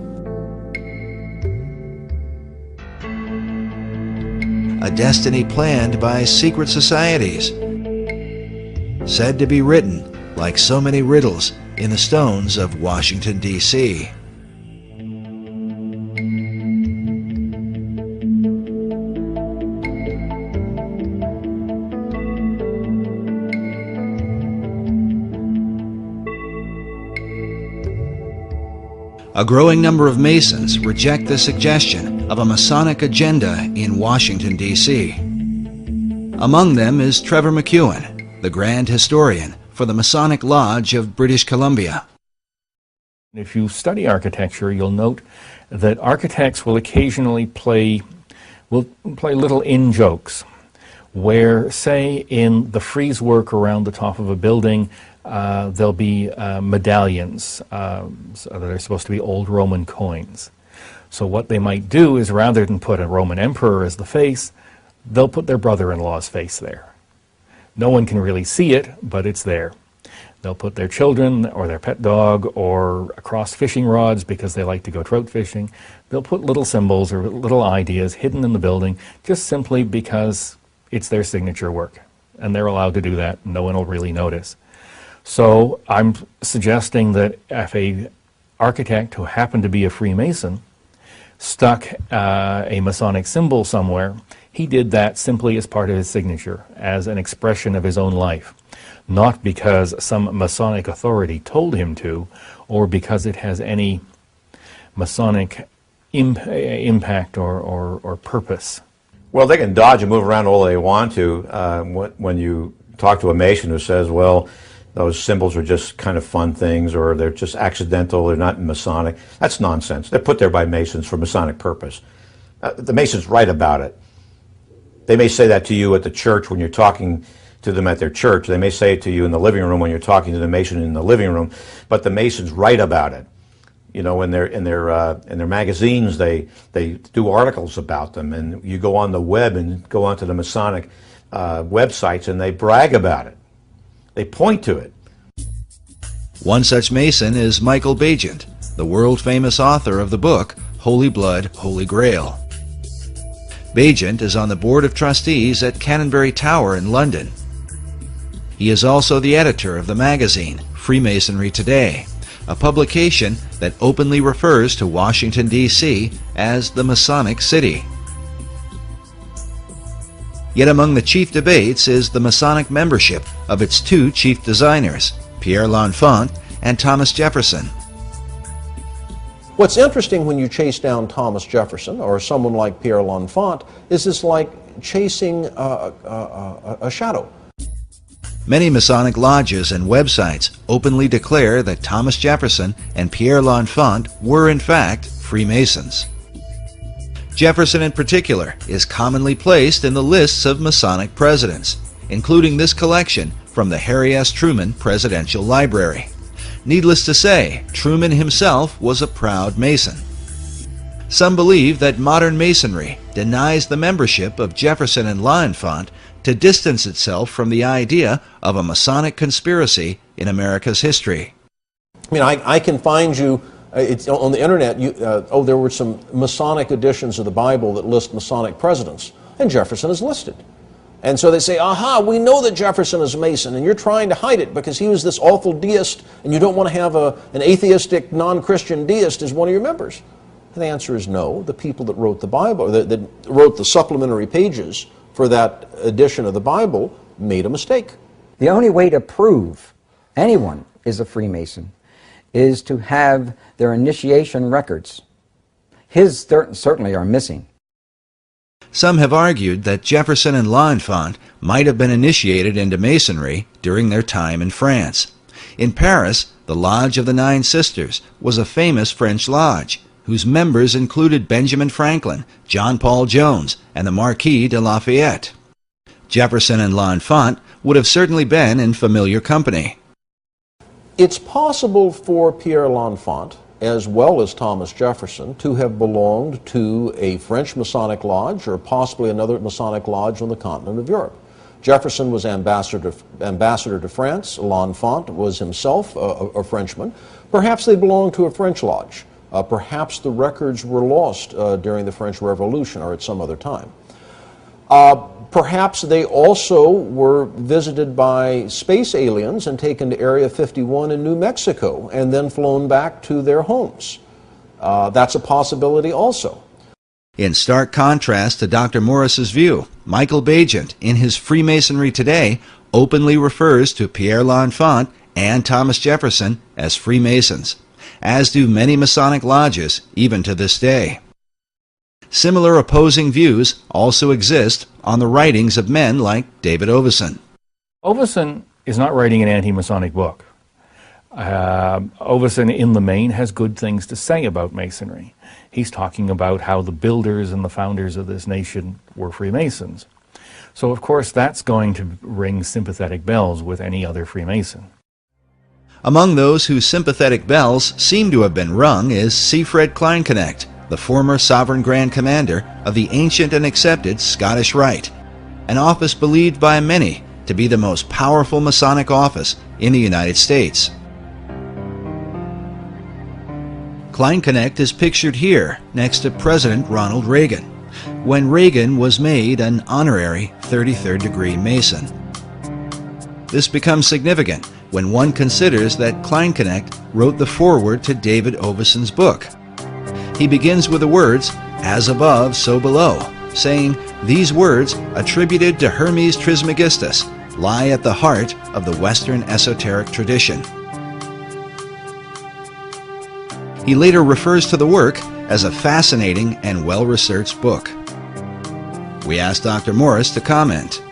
A destiny planned by secret societies, said to be written like so many riddles in the stones of Washington, D.C. A growing number of Masons reject the suggestion of a Masonic agenda in Washington, D.C. Among them is Trevor McEwen, the Grand Historian for the Masonic Lodge of British Columbia. If you study architecture, you'll note that architects will occasionally play little in-jokes, where, say, in the frieze work around the top of a building, there'll be medallions so that are supposed to be old Roman coins. So what they might do is, rather than put a Roman emperor as the face, they'll put their brother-in-law's face there. No one can really see it, but it's there. They'll put their children or their pet dog or across fishing rods because they like to go trout fishing. They'll put little symbols or little ideas hidden in the building just simply because it's their signature work. And they're allowed to do that. No one will really notice. So I'm suggesting that if an architect who happened to be a Freemason stuck a Masonic symbol somewhere, he did that simply as part of his signature, as an expression of his own life. Not because some Masonic authority told him to, or because it has any Masonic impact or purpose. Well, they can dodge and move around all they want to when you talk to a Mason who says, well, those symbols are just kind of fun things, or they're just accidental, they're not Masonic. That's nonsense. They're put there by Masons for Masonic purpose. The Masons write about it. They may say that to you at the church when you're talking to them at their church. They may say it to you in the living room when you're talking to the Mason in the living room, but the Masons write about it. You know, in their magazines, they do articles about them, and you go on the web and go onto the Masonic websites, and they brag about it. They point to it. One such Mason is Michael Bagent, the world-famous author of the book Holy Blood, Holy Grail. Bagent is on the board of trustees at Canonbury Tower in London. He is also the editor of the magazine Freemasonry Today, a publication that openly refers to Washington, D.C. as the Masonic City. Yet among the chief debates is the Masonic membership of its two chief designers, Pierre L'Enfant and Thomas Jefferson. What's interesting when you chase down Thomas Jefferson or someone like Pierre L'Enfant is it's like chasing a shadow. Many Masonic lodges and websites openly declare that Thomas Jefferson and Pierre L'Enfant were in fact Freemasons. Jefferson in particular is commonly placed in the lists of Masonic presidents, including this collection from the Harry S. Truman Presidential Library. Needless to say, Truman himself was a proud Mason. Some believe that modern Masonry denies the membership of Jefferson and L'Enfant to distance itself from the idea of a Masonic conspiracy in America's history. I mean, I can find you, it's on the internet, there were some Masonic editions of the Bible that list Masonic presidents, and Jefferson is listed. And so they say, aha, we know that Jefferson is a Mason, and you're trying to hide it because he was this awful deist, and you don't want to have an atheistic, non-Christian deist as one of your members. And the answer is no. The people that wrote the Bible, that wrote the supplementary pages for that edition of the Bible, made a mistake. The only way to prove anyone is a Freemason is to have their initiation records. His certainly are missing. Some have argued that Jefferson and L'Enfant might have been initiated into Masonry during their time in France. In Paris, the Lodge of the Nine Sisters was a famous French lodge, whose members included Benjamin Franklin, John Paul Jones, and the Marquis de Lafayette. Jefferson and L'Enfant would have certainly been in familiar company. It's possible for Pierre L'Enfant, as well as Thomas Jefferson, to have belonged to a French Masonic lodge or possibly another Masonic lodge on the continent of Europe. Jefferson was ambassador to France. L'Enfant was himself a Frenchman. Perhaps they belonged to a French lodge. Perhaps the records were lost during the French Revolution or at some other time. Perhaps they also were visited by space aliens and taken to Area 51 in New Mexico and then flown back to their homes. That's a possibility also. In stark contrast to Dr. Morris's view, Michael Bagent, in his Freemasonry Today, openly refers to Pierre L'Enfant and Thomas Jefferson as Freemasons. as do many Masonic lodges, even to this day. Similar opposing views also exist on the writings of men like David Oveson. Oveson is not writing an anti-Masonic book. Oveson, in the main, has good things to say about Masonry. He's talking about how the builders and the founders of this nation were Freemasons. So, of course, that's going to ring sympathetic bells with any other Freemason. Among those whose sympathetic bells seem to have been rung is Siegfried Kleinknecht, the former Sovereign Grand Commander of the ancient and accepted Scottish Rite, an office believed by many to be the most powerful Masonic office in the United States. Kleinknecht is pictured here next to President Ronald Reagan, when Reagan was made an honorary 33rd degree Mason. This becomes significant when one considers that Kleinknecht wrote the foreword to David Oveson's book. He begins with the words, "As above, so below," saying these words, attributed to Hermes Trismegistus, lie at the heart of the Western esoteric tradition. He later refers to the work as a fascinating and well-researched book. We asked Dr. Morris to comment.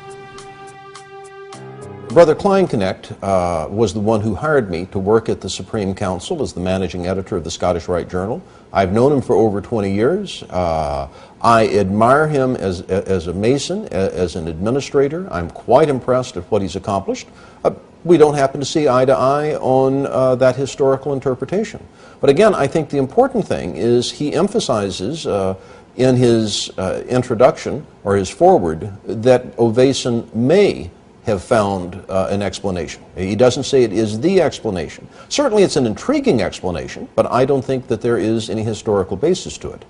Brother Kleinknecht was the one who hired me to work at the Supreme Council as the managing editor of the Scottish Rite Journal. I've known him for over 20 years. I admire him as a Mason, as an administrator. I'm quite impressed at what he's accomplished. We don't happen to see eye to eye on that historical interpretation. But again, I think the important thing is he emphasizes in his introduction or his foreword that Oveson may have found an explanation. He doesn't say it is the explanation. Certainly it's an intriguing explanation, but I don't think that there is any historical basis to it.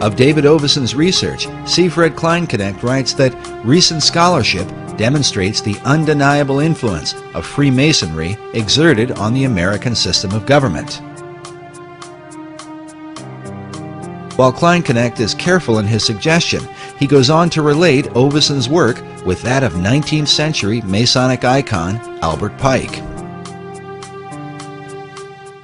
Of David Oveson's research, Siegfried Kleinknecht writes that recent scholarship demonstrates the undeniable influence of Freemasonry exerted on the American system of government. While Kleinknecht is careful in his suggestion, he goes on to relate Oveson's work with that of 19th century Masonic icon Albert Pike.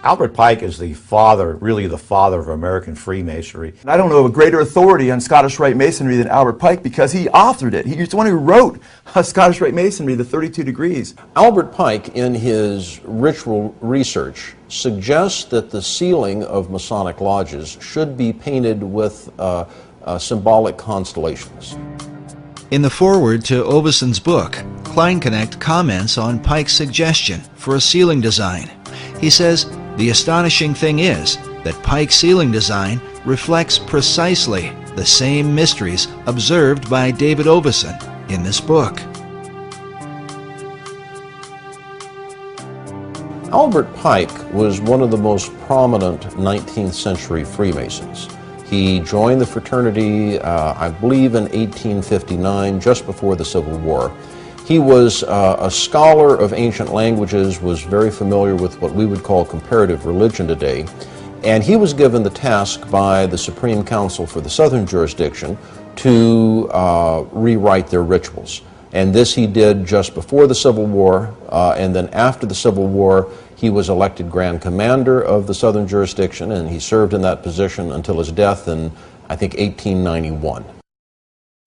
Albert Pike is the father, really the father of American Freemasonry. I don't know of a greater authority on Scottish Rite Masonry than Albert Pike because he authored it. He's the one who wrote Scottish Rite Masonry, the 32 Degrees. Albert Pike, in his ritual research, suggests that the ceiling of Masonic lodges should be painted with symbolic constellations. In the foreword to Oveson's book, Kleinknecht comments on Pike's suggestion for a ceiling design. He says, "The astonishing thing is that Pike's ceiling design reflects precisely the same mysteries observed by David Oveson in this book." Albert Pike was one of the most prominent 19th century Freemasons. He joined the fraternity, I believe, in 1859, just before the Civil War. He was a scholar of ancient languages, was very familiar with what we would call comparative religion today, and he was given the task by the Supreme Council for the Southern Jurisdiction to rewrite their rituals. And this he did just before the Civil War, and then after the Civil War, he was elected Grand Commander of the Southern Jurisdiction, and he served in that position until his death in, I think, 1891.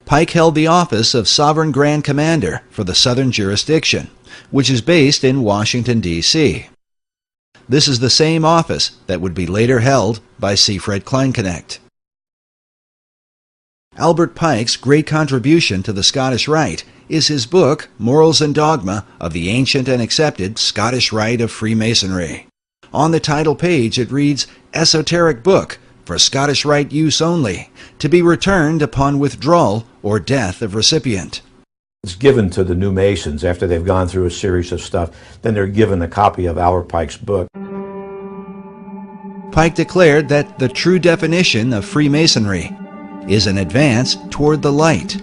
Pike held the office of Sovereign Grand Commander for the Southern Jurisdiction, which is based in Washington, D.C. This is the same office that would be later held by Siegfried Kleinknecht. Albert Pike's great contribution to the Scottish Rite is his book, Morals and Dogma of the Ancient and Accepted Scottish Rite of Freemasonry. On the title page it reads, "Esoteric Book for Scottish Rite Use Only, to be returned upon withdrawal or death of recipient." It's given to the new Masons after they've gone through a series of stuff. Then they're given a copy of Albert Pike's book. Pike declared that the true definition of Freemasonry is an advance toward the light.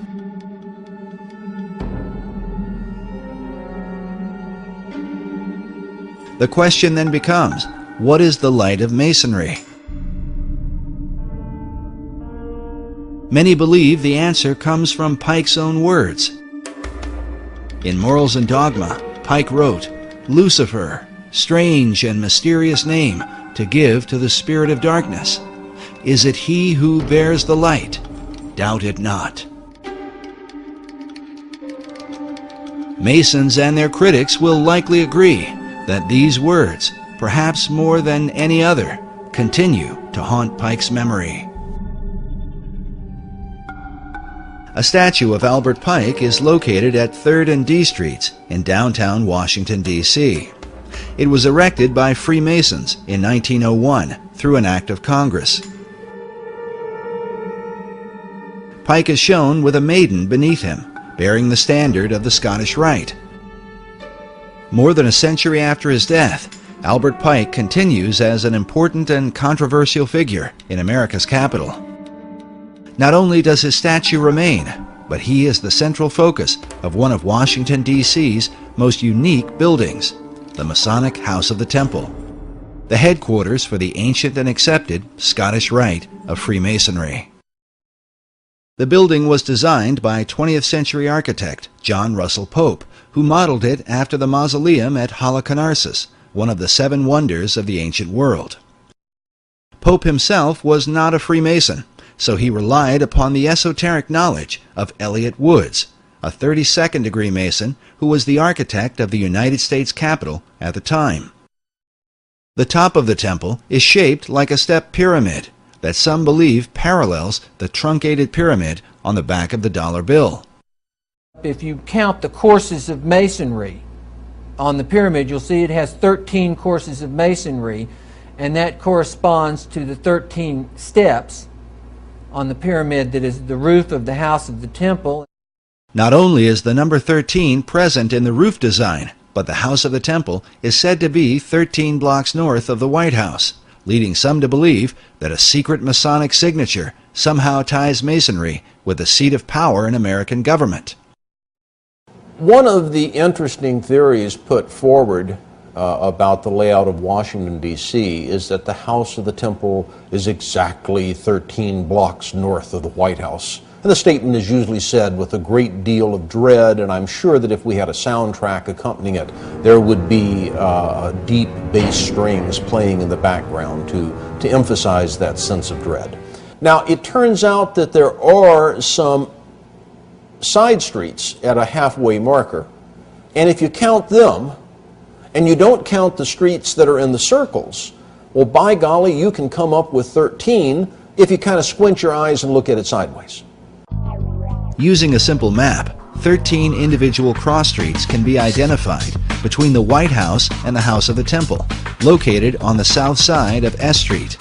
The question then becomes, what is the light of Masonry? Many believe the answer comes from Pike's own words. In Morals and Dogma, Pike wrote, "Lucifer, strange and mysterious name to give to the spirit of darkness. Is it he who bears the light? Doubt it not." Masons and their critics will likely agree that these words, perhaps more than any other, continue to haunt Pike's memory. A statue of Albert Pike is located at 3rd and D Streets in downtown Washington, D.C. It was erected by Freemasons in 1901 through an act of Congress. Pike is shown with a maiden beneath him, bearing the standard of the Scottish Rite. More than a century after his death, Albert Pike continues as an important and controversial figure in America's capital. Not only does his statue remain, but he is the central focus of one of Washington, D.C.'s most unique buildings, the Masonic House of the Temple, the headquarters for the ancient and accepted Scottish Rite of Freemasonry. The building was designed by 20th century architect John Russell Pope, who modeled it after the mausoleum at Halicarnassus, one of the 7 wonders of the ancient world. Pope himself was not a Freemason, so he relied upon the esoteric knowledge of Elliott Woods, a 32nd degree Mason who was the architect of the United States Capitol at the time. The top of the temple is shaped like a step pyramid that some believe parallels the truncated pyramid on the back of the dollar bill. If you count the courses of masonry on the pyramid, you'll see it has 13 courses of masonry, and that corresponds to the 13 steps on the pyramid that is the roof of the House of the Temple. Not only is the number 13 present in the roof design, but the House of the Temple is said to be 13 blocks north of the White House, leading some to believe that a secret Masonic signature somehow ties Masonry with the seat of power in American government. One of the interesting theories put forward about the layout of Washington, D.C. is that the House of the Temple is exactly 13 blocks north of the White House. And the statement is usually said with a great deal of dread, and I'm sure that if we had a soundtrack accompanying it, there would be deep bass strings playing in the background to emphasize that sense of dread. Now, it turns out that there are some side streets at a halfway marker, and if you count them, and you don't count the streets that are in the circles, well, by golly, you can come up with 13 if you kind of squint your eyes and look at it sideways. Using a simple map, 13 individual cross streets can be identified between the White House and the House of the Temple, located on the south side of S Street.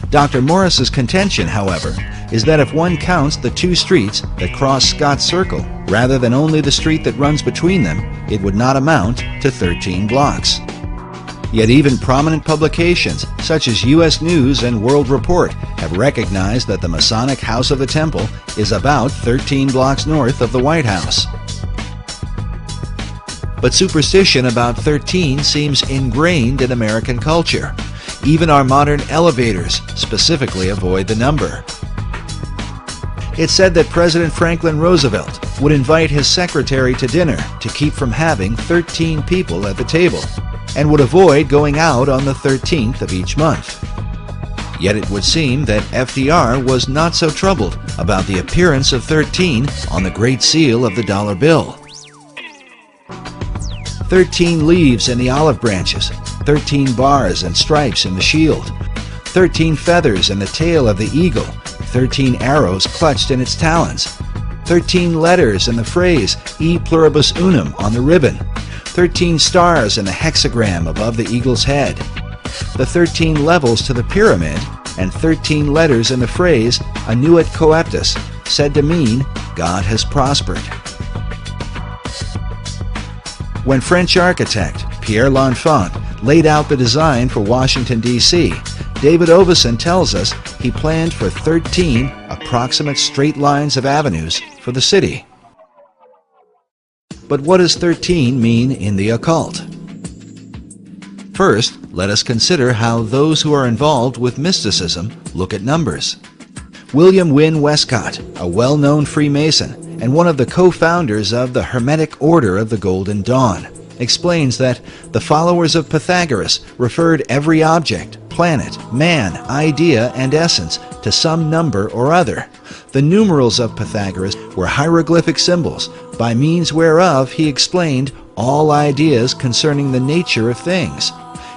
Dr. Morris's contention, however, is that if one counts the 2 streets that cross Scott's Circle, rather than only the street that runs between them, it would not amount to 13 blocks. Yet even prominent publications such as U.S. News and World Report have recognized that the Masonic House of the Temple is about 13 blocks north of the White House. But superstition about 13 seems ingrained in American culture. Even our modern elevators specifically avoid the number. It's said that President Franklin Roosevelt would invite his secretary to dinner to keep from having 13 people at the table, and would avoid going out on the 13th of each month. Yet it would seem that FDR was not so troubled about the appearance of 13 on the Great Seal of the dollar bill. 13 leaves in the olive branches, 13 bars and stripes in the shield, 13 feathers in the tail of the eagle, 13 arrows clutched in its talons, 13 letters in the phrase E pluribus unum on the ribbon, 13 stars in the hexagram above the eagle's head, the 13 levels to the pyramid, and 13 letters in the phrase Annuit Coeptus, said to mean God has prospered. When French architect Pierre L'Enfant laid out the design for Washington, D.C., David Oveson tells us he planned for 13 approximate straight lines of avenues for the city. But what does 13 mean in the occult? First, let us consider how those who are involved with mysticism look at numbers. William Wynne Westcott, a well-known Freemason, and one of the co-founders of the Hermetic Order of the Golden Dawn, explains that the followers of Pythagoras referred every object, planet, man, idea, and essence to some number or other. The numerals of Pythagoras were hieroglyphic symbols, by means whereof he explained all ideas concerning the nature of things.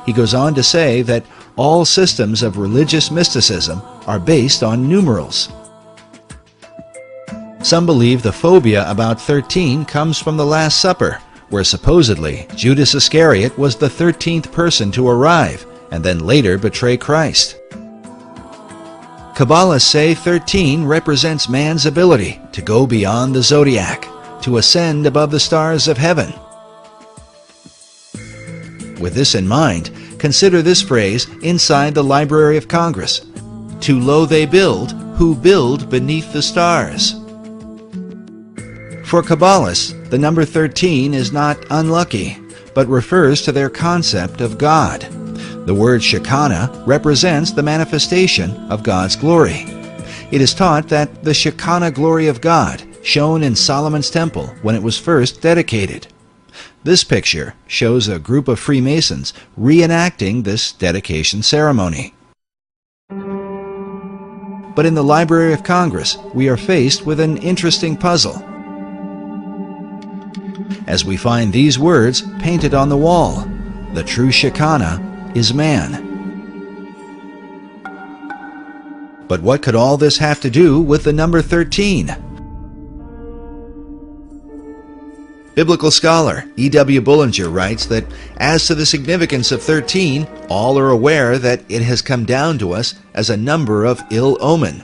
He goes on to say that all systems of religious mysticism are based on numerals. Some believe the phobia about 13 comes from the Last Supper, where supposedly Judas Iscariot was the 13th person to arrive and then later betray Christ. Kabbalists say 13 represents man's ability to go beyond the zodiac, to ascend above the stars of heaven. With this in mind, consider this phrase inside the Library of Congress: "Too low they build, who build beneath the stars." For Kabbalists, the number 13 is not unlucky, but refers to their concept of God. The word Shekinah represents the manifestation of God's glory. It is taught that the Shekinah glory of God shone in Solomon's temple when it was first dedicated. This picture shows a group of Freemasons reenacting this dedication ceremony. But in the Library of Congress, we are faced with an interesting puzzle, as we find these words painted on the wall: "The true Shekinah is man." But what could all this have to do with the number 13? Biblical scholar E.W. Bullinger writes that as to the significance of 13, all are aware that it has come down to us as a number of ill omen.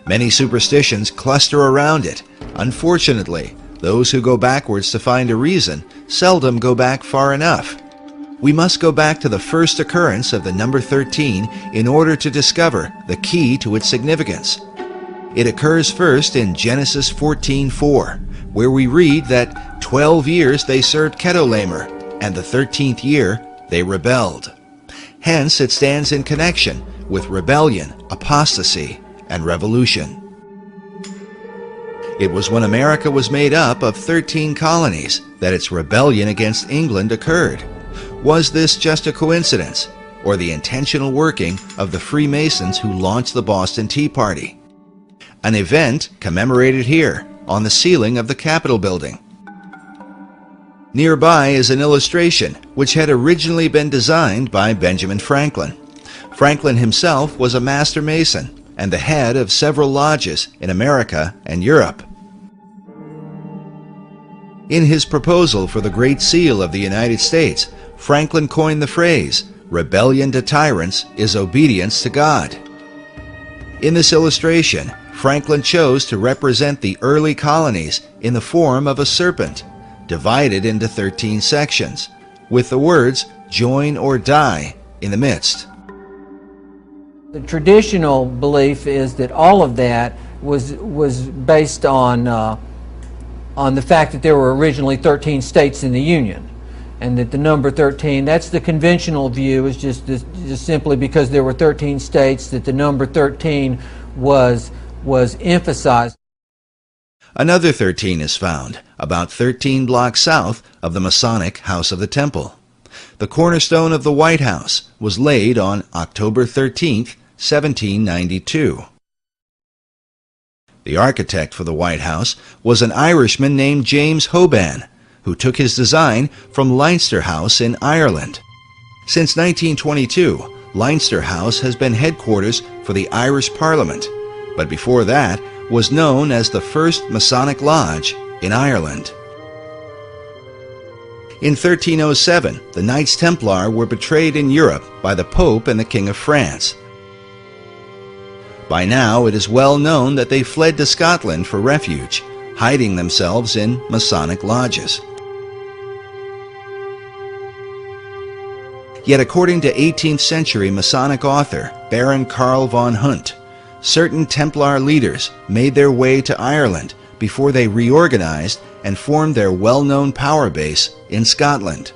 Many superstitions cluster around it. Unfortunately, those who go backwards to find a reason seldom go back far enough. We must go back to the first occurrence of the number 13 in order to discover the key to its significance. It occurs first in Genesis 14:4, where we read that 12 years they served Chedorlaomer, and the 13th year they rebelled. Hence it stands in connection with rebellion, apostasy, and revolution. It was when America was made up of 13 colonies that its rebellion against England occurred. Was this just a coincidence, or the intentional working of the Freemasons who launched the Boston Tea Party? An event commemorated here on the ceiling of the Capitol building. Nearby is an illustration which had originally been designed by Benjamin Franklin. Franklin himself was a master mason and the head of several lodges in America and Europe. In his proposal for the Great Seal of the United States, Franklin coined the phrase, "Rebellion to tyrants is obedience to God." In this illustration, Franklin chose to represent the early colonies in the form of a serpent, divided into 13 sections, with the words "join or die" in the midst. The traditional belief is that all of that was based on the fact that there were originally 13 states in the Union, and that the number 13, that's the conventional view, is just simply because there were 13 states that the number 13 was emphasized. Another 13 is found about 13 blocks south of the Masonic House of the Temple. The cornerstone of the White House was laid on October 13th, 1792. The architect for the White House was an Irishman named James Hoban, who took his design from Leinster House in Ireland. Since 1922, Leinster House has been headquarters for the Irish Parliament, but before that was known as the first Masonic Lodge in Ireland. In 1307, the Knights Templar were betrayed in Europe by the Pope and the King of France. By now, it is well known that they fled to Scotland for refuge, hiding themselves in Masonic lodges. Yet according to 18th century Masonic author Baron Karl von Hunt, certain Templar leaders made their way to Ireland before they reorganized and formed their well-known power base in Scotland.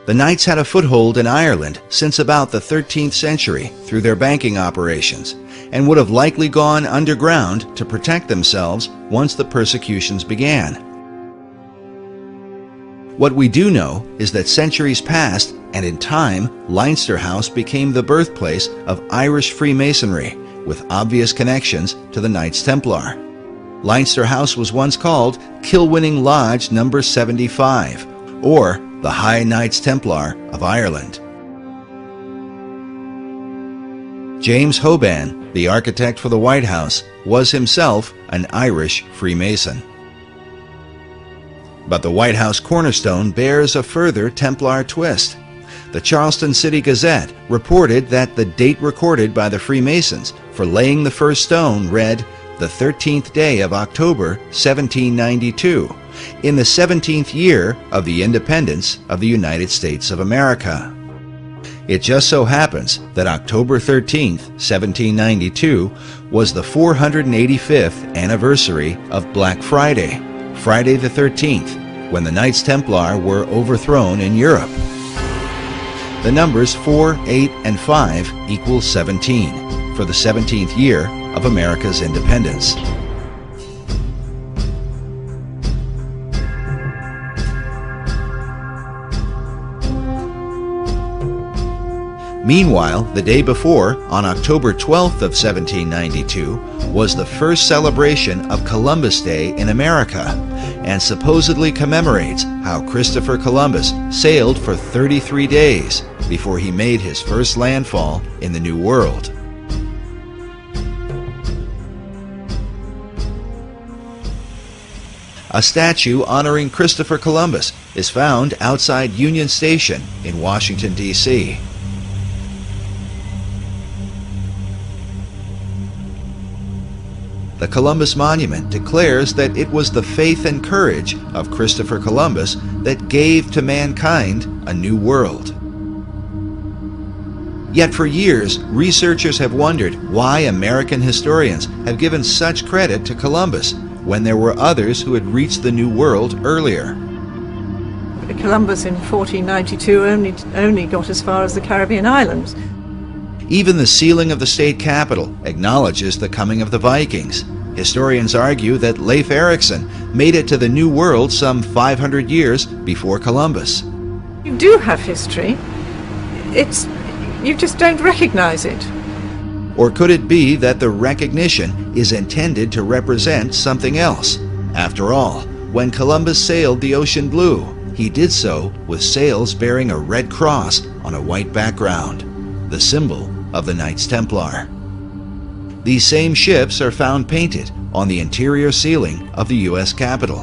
The Knights had a foothold in Ireland since about the 13th century through their banking operations, and would have likely gone underground to protect themselves once the persecutions began. What we do know is that centuries passed, and in time, Leinster House became the birthplace of Irish Freemasonry, with obvious connections to the Knights Templar. Leinster House was once called Kilwinning Lodge No. 75, or the High Knights Templar of Ireland. James Hoban, the architect for the White House, was himself an Irish Freemason. But the White House cornerstone bears a further Templar twist. The Charleston City Gazette reported that the date recorded by the Freemasons for laying the first stone read, the 13th day of October, 1792, in the 17th year of the independence of the United States of America. It just so happens that October 13th, 1792, was the 485th anniversary of Black Friday, Friday the 13th, when the Knights Templar were overthrown in Europe. The numbers 4, 8, and 5 equal 17 for the 17th year of America's independence. Meanwhile, the day before, on October 12th of 1792, was the first celebration of Columbus Day in America, and supposedly commemorates how Christopher Columbus sailed for 33 days before he made his first landfall in the New World. A statue honoring Christopher Columbus is found outside Union Station in Washington, D.C. The Columbus Monument declares that it was the faith and courage of Christopher Columbus that gave to mankind a new world. Yet for years, researchers have wondered why American historians have given such credit to Columbus when there were others who had reached the New World earlier. Columbus in 1492 only got as far as the Caribbean islands. Even the sealing of the state capitol acknowledges the coming of the Vikings. Historians argue that Leif Erikson made it to the New World some 500 years before Columbus. You do have history. You just don't recognize it. Or could it be that the recognition is intended to represent something else? After all, when Columbus sailed the ocean blue, he did so with sails bearing a red cross on a white background, the symbol of the Knights Templar. These same ships are found painted on the interior ceiling of the U.S. Capitol.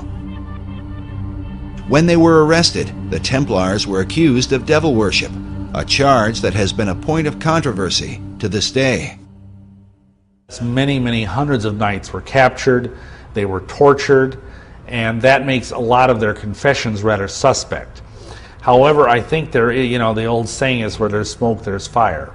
When they were arrested, the Templars were accused of devil worship, a charge that has been a point of controversy to this day. Many hundreds of knights were captured, they were tortured, and that makes a lot of their confessions rather suspect. However, I think the old saying is, where there's smoke, there's fire.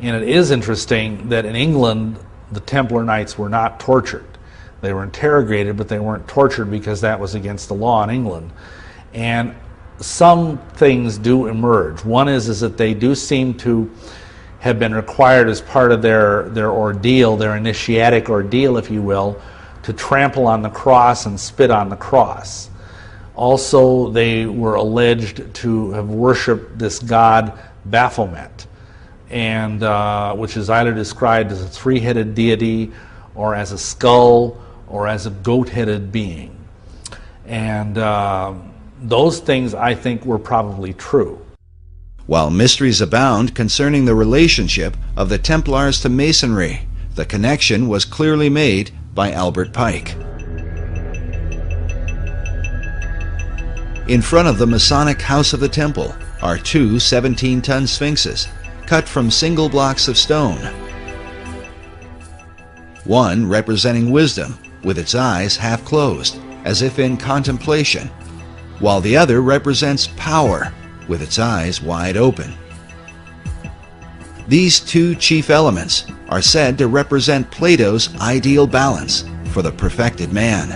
And it is interesting that in England, the Templar Knights were not tortured. They were interrogated, but they weren't tortured because that was against the law in England. And some things do emerge. One is that they do seem to have been required as part of their ordeal, their initiatic ordeal, if you will, to trample on the cross and spit on the cross. Also, they were alleged to have worshipped this god Baphomet, and which is either described as a three-headed deity, or as a skull, or as a goat-headed being. And those things, I think, were probably true. While mysteries abound concerning the relationship of the Templars to Masonry, the connection was clearly made by Albert Pike. In front of the Masonic House of the Temple are two 17-ton sphinxes, cut from single blocks of stone. One representing wisdom, with its eyes half closed, as if in contemplation, while the other represents power, with its eyes wide open. These two chief elements are said to represent Plato's ideal balance for the perfected man.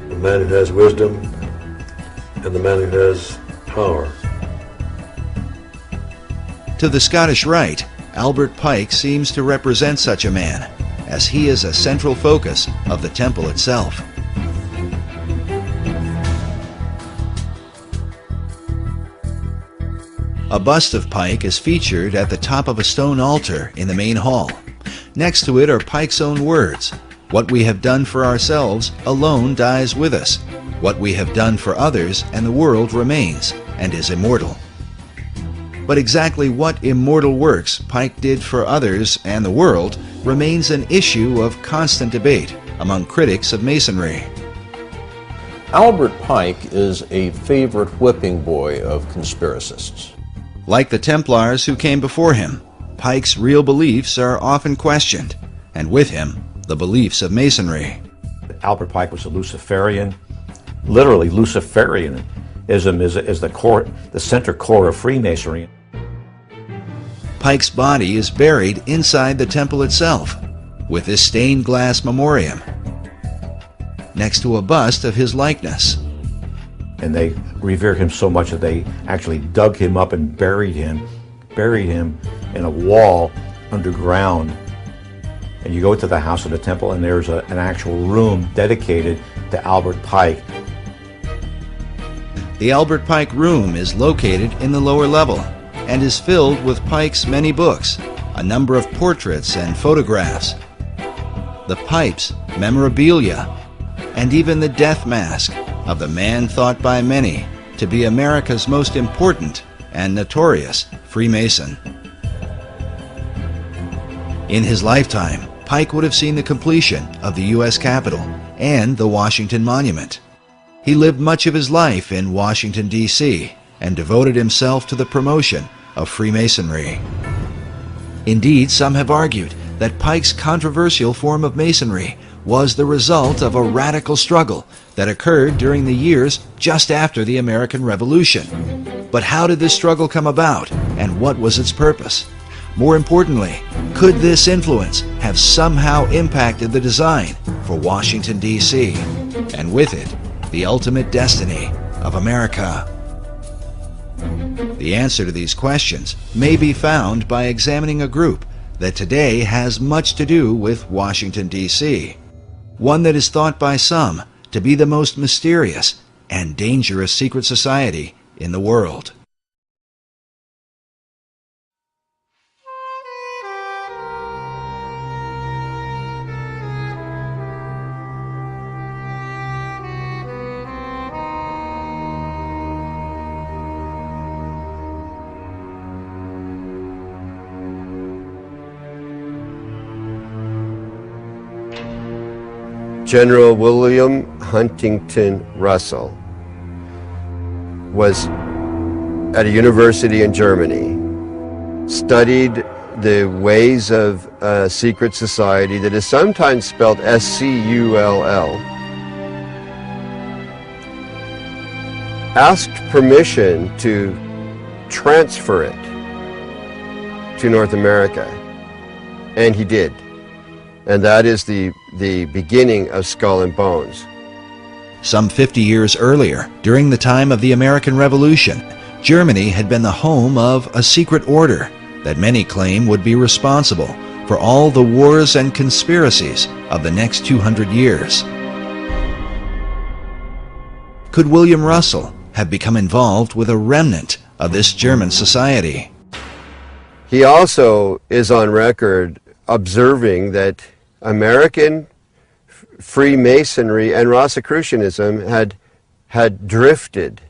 The man who has wisdom and the man who has power. To the Scottish Rite, Albert Pike seems to represent such a man, as he is a central focus of the temple itself. A bust of Pike is featured at the top of a stone altar in the main hall. Next to it are Pike's own words: "What we have done for ourselves alone dies with us. What we have done for others and the world remains and is immortal." But exactly what immortal works Pike did for others and the world remains an issue of constant debate among critics of Masonry. Albert Pike is a favorite whipping boy of conspiracists. Like the Templars who came before him, Pike's real beliefs are often questioned, and with him, the beliefs of Masonry. Albert Pike was a Luciferian. Literally, Luciferianism is the core, the center core of Freemasonry. Pike's body is buried inside the temple itself, with this stained glass memoriam, next to a bust of his likeness. And they revered him so much that they actually dug him up and buried him in a wall underground. And you go to the house of the temple, and there's an actual room dedicated to Albert Pike. The Albert Pike room is located in the lower level and is filled with Pike's many books, a number of portraits and photographs, the pipes, memorabilia, and even the death mask of the man thought by many to be America's most important and notorious Freemason. In his lifetime, Pike would have seen the completion of the U.S. Capitol and the Washington Monument. He lived much of his life in Washington, D.C., and devoted himself to the promotion of Freemasonry. Indeed, some have argued that Pike's controversial form of Masonry was the result of a radical struggle that occurred during the years just after the American Revolution. But how did this struggle come about, and what was its purpose? More importantly, could this influence have somehow impacted the design for Washington, D.C., and with it, the ultimate destiny of America? The answer to these questions may be found by examining a group that today has much to do with Washington, D.C., one that is thought by some to be the most mysterious and dangerous secret society in the world. General William Huntington Russell was at a university in Germany, studied the ways of a secret society that is sometimes spelled S-C-U-L-L, asked permission to transfer it to North America, and he did. And that is the beginning of Skull and Bones. Some 50 years earlier, during the time of the American Revolution, Germany had been the home of a secret order that many claim would be responsible for all the wars and conspiracies of the next 200 years. Could William Russell have become involved with a remnant of this German society? He also is on record observing that American Freemasonry and Rosicrucianism had drifted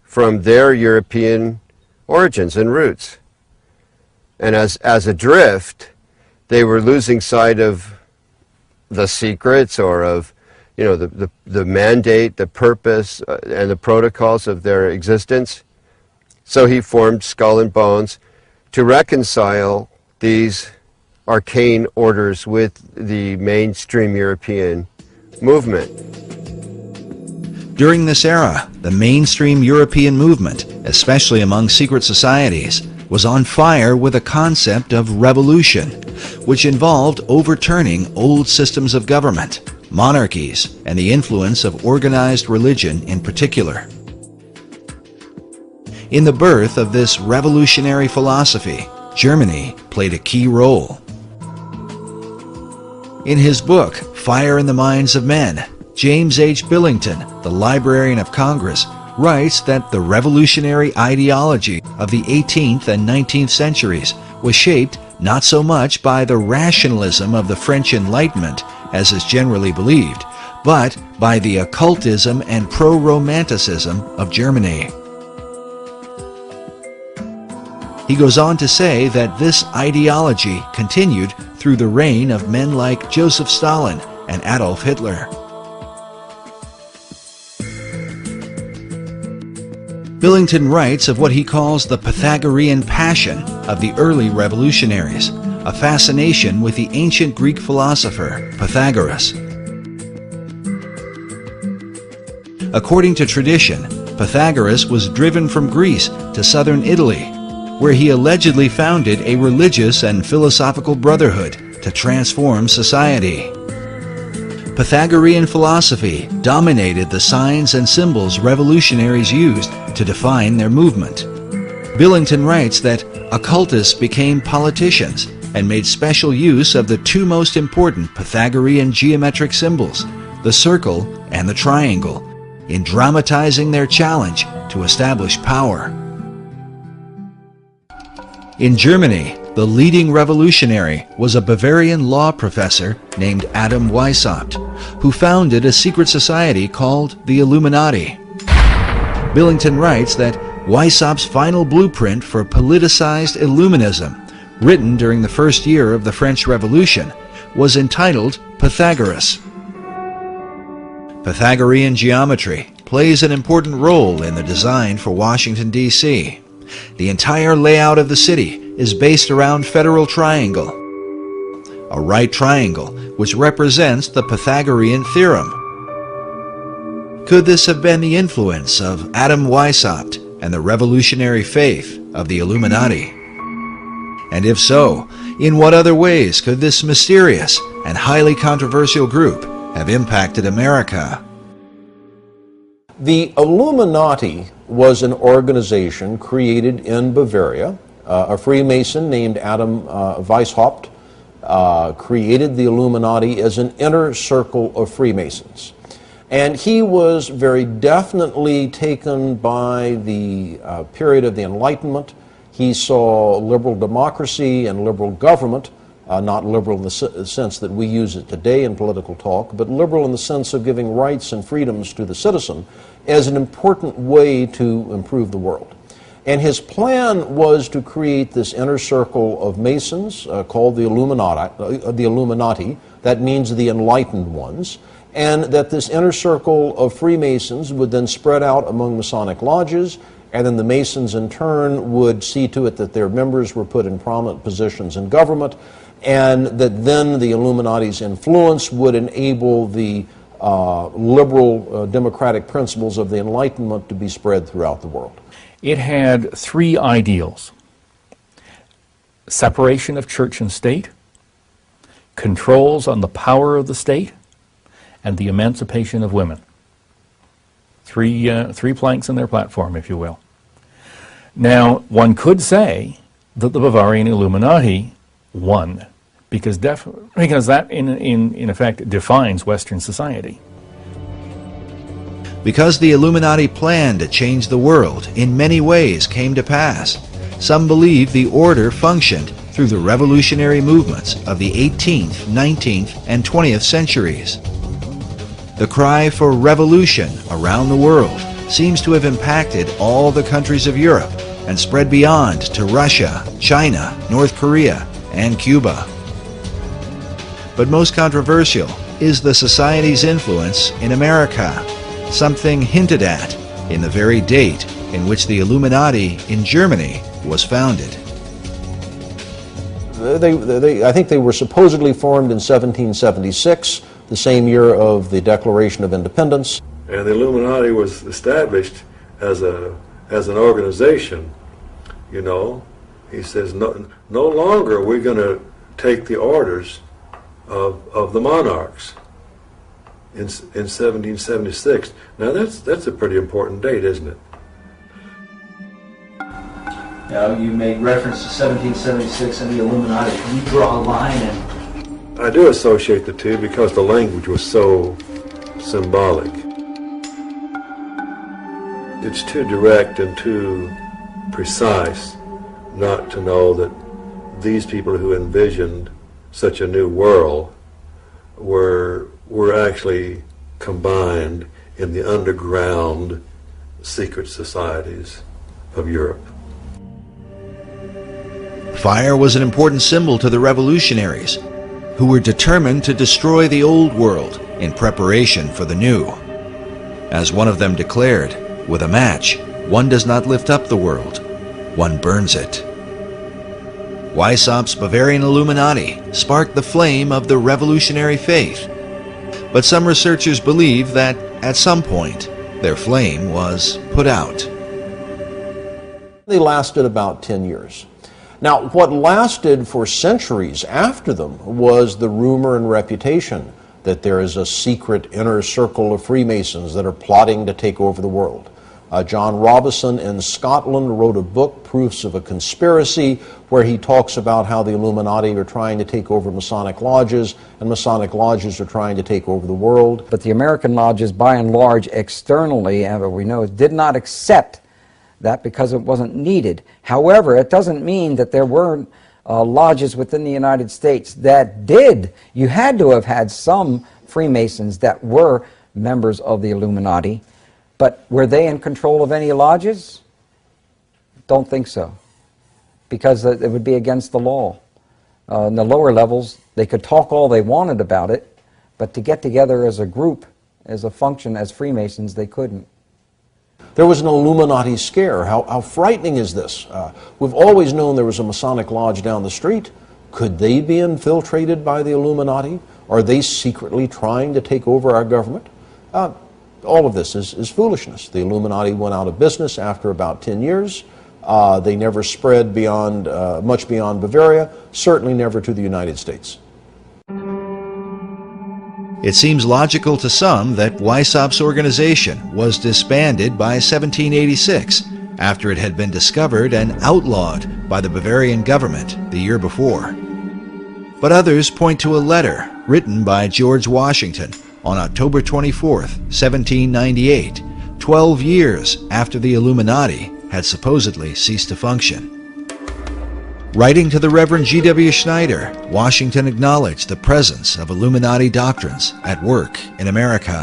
from their European origins and roots. And as a drift, they were losing sight of the secrets or of, you know, the mandate, the purpose, and the protocols of their existence. So he formed Skull and Bones to reconcile these arcane orders with the mainstream European movement. During this era, the mainstream European movement, especially among secret societies, was on fire with a concept of revolution, which involved overturning old systems of government, monarchies, and the influence of organized religion in particular. In the birth of this revolutionary philosophy, Germany played a key role. In his book, Fire in the Minds of Men, James H. Billington, the Librarian of Congress, writes that the revolutionary ideology of the 18th and 19th centuries was shaped not so much by the rationalism of the French Enlightenment, as is generally believed, but by the occultism and pro-romanticism of Germany. He goes on to say that this ideology continued through the reign of men like Joseph Stalin and Adolf Hitler. Billington writes of what he calls the Pythagorean passion of the early revolutionaries, a fascination with the ancient Greek philosopher Pythagoras. According to tradition, Pythagoras was driven from Greece to southern Italy, where he allegedly founded a religious and philosophical brotherhood to transform society. Pythagorean philosophy dominated the signs and symbols revolutionaries used to define their movement. Billington writes that occultists became politicians and made special use of the two most important Pythagorean geometric symbols, the circle and the triangle, in dramatizing their challenge to establish power. In Germany, the leading revolutionary was a Bavarian law professor named Adam Weishaupt, who founded a secret society called the Illuminati. Billington writes that Weishaupt's final blueprint for politicized Illuminism, written during the first year of the French Revolution, was entitled Pythagoras. Pythagorean geometry plays an important role in the design for Washington, D.C. The entire layout of the city is based around Federal Triangle, a right triangle which represents the Pythagorean theorem. Could this have been the influence of Adam Weishaupt and the revolutionary faith of the Illuminati? And if so, in what other ways could this mysterious and highly controversial group have impacted America? The Illuminati was an organization created in Bavaria. A Freemason named Adam Weishaupt created the Illuminati as an inner circle of Freemasons. And he was very definitely taken by the period of the Enlightenment. He saw liberal democracy and liberal government, not liberal in the sense that we use it today in political talk, but liberal in the sense of giving rights and freedoms to the citizen, as an important way to improve the world. And his plan was to create this inner circle of Masons called the Illuminati, that means the enlightened ones, and that this inner circle of Freemasons would then spread out among Masonic lodges, and then the Masons in turn would see to it that their members were put in prominent positions in government, and that then the Illuminati's influence would enable the liberal democratic principles of the Enlightenment to be spread throughout the world. It had three ideals: separation of church and state, controls on the power of the state, and the emancipation of women. Three planks in their platform, if you will. Now, one could say that the Bavarian Illuminati won, because that, in effect, defines Western society. Because the Illuminati plan to change the world in many ways came to pass, some believe the order functioned through the revolutionary movements of the 18th, 19th, and 20th centuries. The cry for revolution around the world seems to have impacted all the countries of Europe and spread beyond to Russia, China, North Korea, and Cuba. But most controversial is the society's influence in America, something hinted at in the very date in which the Illuminati in Germany was founded. I think they were supposedly formed in 1776, the same year of the Declaration of Independence. And the Illuminati was established as an organization, you know. He says, no longer are we going to take the orders of the monarchs in 1776. Now that's a pretty important date, isn't it? Now, you made reference to 1776 and the Illuminati. Can you draw a line and... I do associate the two because the language was so symbolic. It's too direct and too precise not to know that these people who envisioned such a new world were actually combined in the underground secret societies of Europe. Fire was an important symbol to the revolutionaries, who were determined to destroy the old world in preparation for the new. As one of them declared, with a match, one does not lift up the world, one burns it. Weissaup's Bavarian Illuminati sparked the flame of the revolutionary faith, but some researchers believe that at some point their flame was put out. They lasted about 10 years. Now, what lasted for centuries after them was the rumor and reputation that there is a secret inner circle of Freemasons that are plotting to take over the world. John Robison in Scotland wrote a book, Proofs of a Conspiracy, where he talks about how the Illuminati are trying to take over Masonic lodges, and Masonic lodges are trying to take over the world. But the American lodges, by and large, externally, we know, did not accept that because it wasn't needed. However, it doesn't mean that there weren't lodges within the United States that did. You had to have had some Freemasons that were members of the Illuminati, but were they in control of any lodges? Don't think so, because it would be against the law. In the lower levels, they could talk all they wanted about it, but to get together as a group, as a function, as Freemasons, they couldn't. There was an Illuminati scare. How frightening is this? We've always known there was a Masonic lodge down the street. Could they be infiltrated by the Illuminati? Are they secretly trying to take over our government? All of this is foolishness. The Illuminati went out of business after about 10 years. They never spread beyond, much beyond Bavaria, certainly never to the United States. It seems logical to some that Weissaup's organization was disbanded by 1786 after it had been discovered and outlawed by the Bavarian government the year before. But others point to a letter written by George Washington on October 24th, 1798, 12 years after the Illuminati had supposedly ceased to function. Writing to the Reverend G.W. Schneider, Washington acknowledged the presence of Illuminati doctrines at work in America.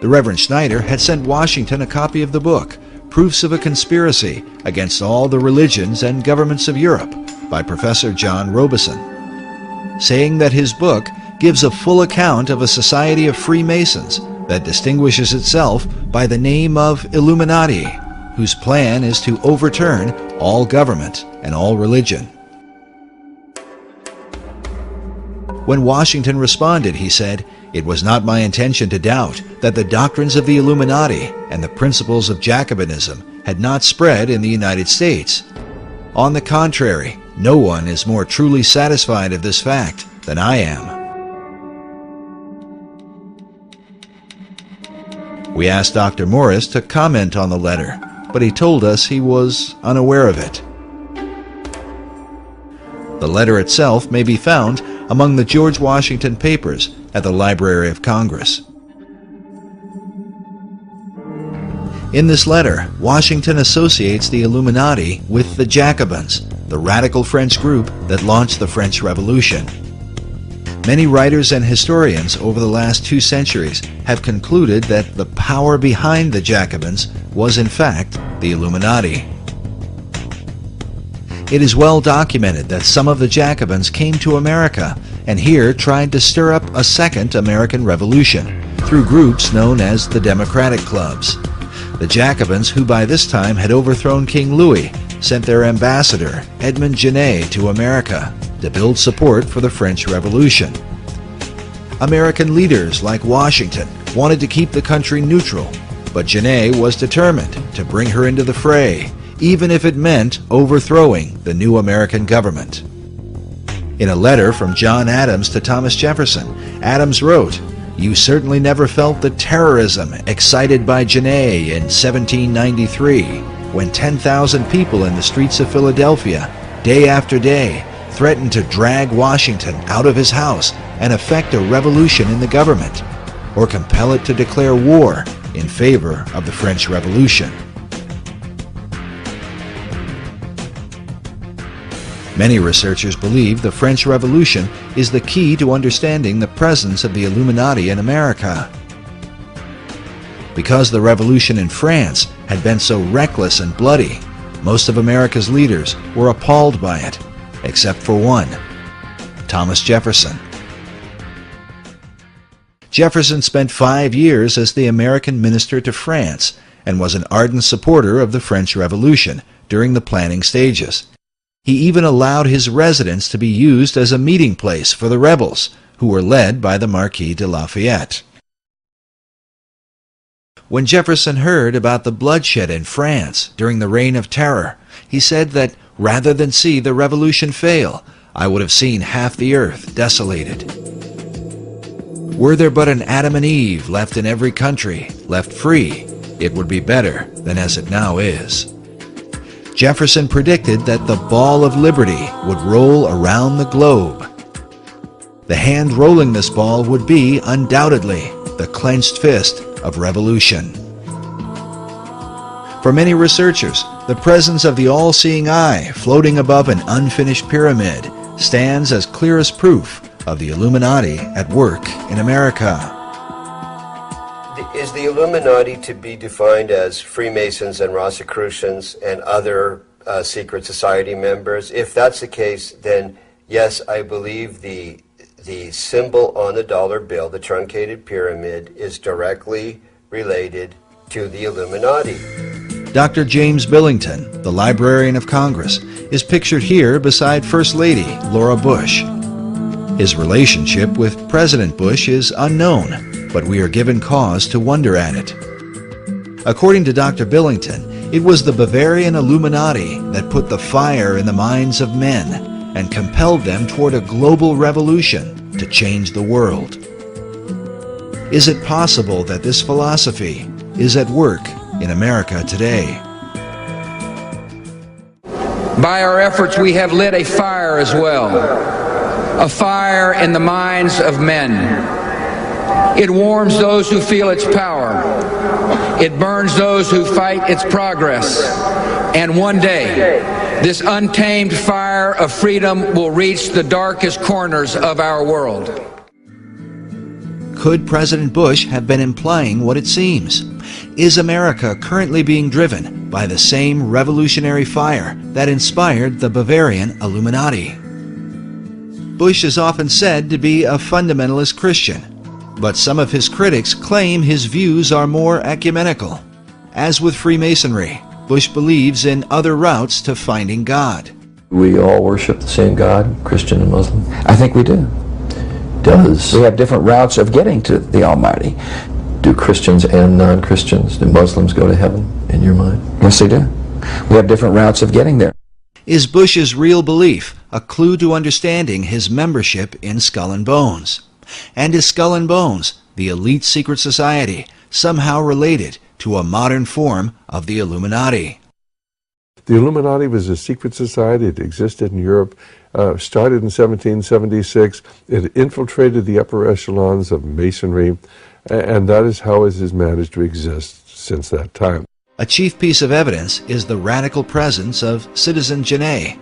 The Reverend Schneider had sent Washington a copy of the book, Proofs of a Conspiracy Against All the Religions and Governments of Europe, by Professor John Robison, saying that his book gives a full account of a society of Freemasons that distinguishes itself by the name of Illuminati, whose plan is to overturn all government and all religion. When Washington responded, he said, "It was not my intention to doubt that the doctrines of the Illuminati and the principles of Jacobinism had not spread in the United States. On the contrary, no one is more truly satisfied of this fact than I am." We asked Dr. Morris to comment on the letter, but he told us he was unaware of it. The letter itself may be found among the George Washington papers at the Library of Congress. In this letter, Washington associates the Illuminati with the Jacobins, the radical French group that launched the French Revolution. Many writers and historians over the last 2 centuries have concluded that the power behind the Jacobins was in fact the Illuminati. It is well documented that some of the Jacobins came to America and here tried to stir up a second American Revolution through groups known as the Democratic Clubs. The Jacobins, who by this time had overthrown King Louis, sent their ambassador, Edmond Genet, to America to build support for the French Revolution. American leaders like Washington wanted to keep the country neutral, but Genet was determined to bring her into the fray, even if it meant overthrowing the new American government. In a letter from John Adams to Thomas Jefferson, Adams wrote, "You certainly never felt the terrorism excited by Genet in 1793, when 10,000 people in the streets of Philadelphia, day after day, threatened to drag Washington out of his house and effect a revolution in the government, or compel it to declare war in favor of the French Revolution. Many researchers believe the French Revolution is the key to understanding the presence of the Illuminati in America. Because the revolution in France had been so reckless and bloody, most of America's leaders were appalled by it, except for one, Thomas Jefferson. Jefferson spent 5 years as the American minister to France and was an ardent supporter of the French Revolution during the planning stages. He even allowed his residence to be used as a meeting place for the rebels, who were led by the Marquis de Lafayette. When Jefferson heard about the bloodshed in France during the Reign of Terror, he said that rather than see the revolution fail, I would have seen half the earth desolated. Were there but an Adam and Eve left in every country, left free, it would be better than as it now is. Jefferson predicted that the ball of liberty would roll around the globe. The hand rolling this ball would be, undoubtedly, the clenched fist of revolution. For many researchers, the presence of the all-seeing eye floating above an unfinished pyramid stands as clearest proof of the Illuminati at work in America. Is the Illuminati to be defined as Freemasons and Rosicrucians and other secret society members? If that's the case, then yes, I believe the symbol on the dollar bill, the truncated pyramid, is directly related to the Illuminati. Dr. James Billington, the Librarian of Congress, is pictured here beside First Lady Laura Bush. His relationship with President Bush is unknown, but we are given cause to wonder at it. According to Dr. Billington, it was the Bavarian Illuminati that put the fire in the minds of men and compelled them toward a global revolution to change the world. Is it possible that this philosophy is at work in America today? By our efforts, we have lit a fire as well, a fire in the minds of men. It warms those who feel its power. It burns those who fight its progress. And one day, this untamed fire of freedom will reach the darkest corners of our world. Could President Bush have been implying what it seems? Is America currently being driven by the same revolutionary fire that inspired the Bavarian Illuminati? Bush is often said to be a fundamentalist Christian, but some of his critics claim his views are more ecumenical. As with Freemasonry, Bush believes in other routes to finding God. We all worship the same God, Christian and Muslim? I think we do. We have different routes of getting to the Almighty. Do Christians and non-Christians, do Muslims go to heaven, in your mind? Yes, they do. We have different routes of getting there. Is Bush's real belief a clue to understanding his membership in Skull and Bones? And is Skull and Bones, the elite secret society, somehow related to a modern form of the Illuminati? The Illuminati was a secret society. It existed in Europe, started in 1776. It infiltrated the upper echelons of Masonry, and that is how it has managed to exist since that time. A chief piece of evidence is the radical presence of Citizen Genet.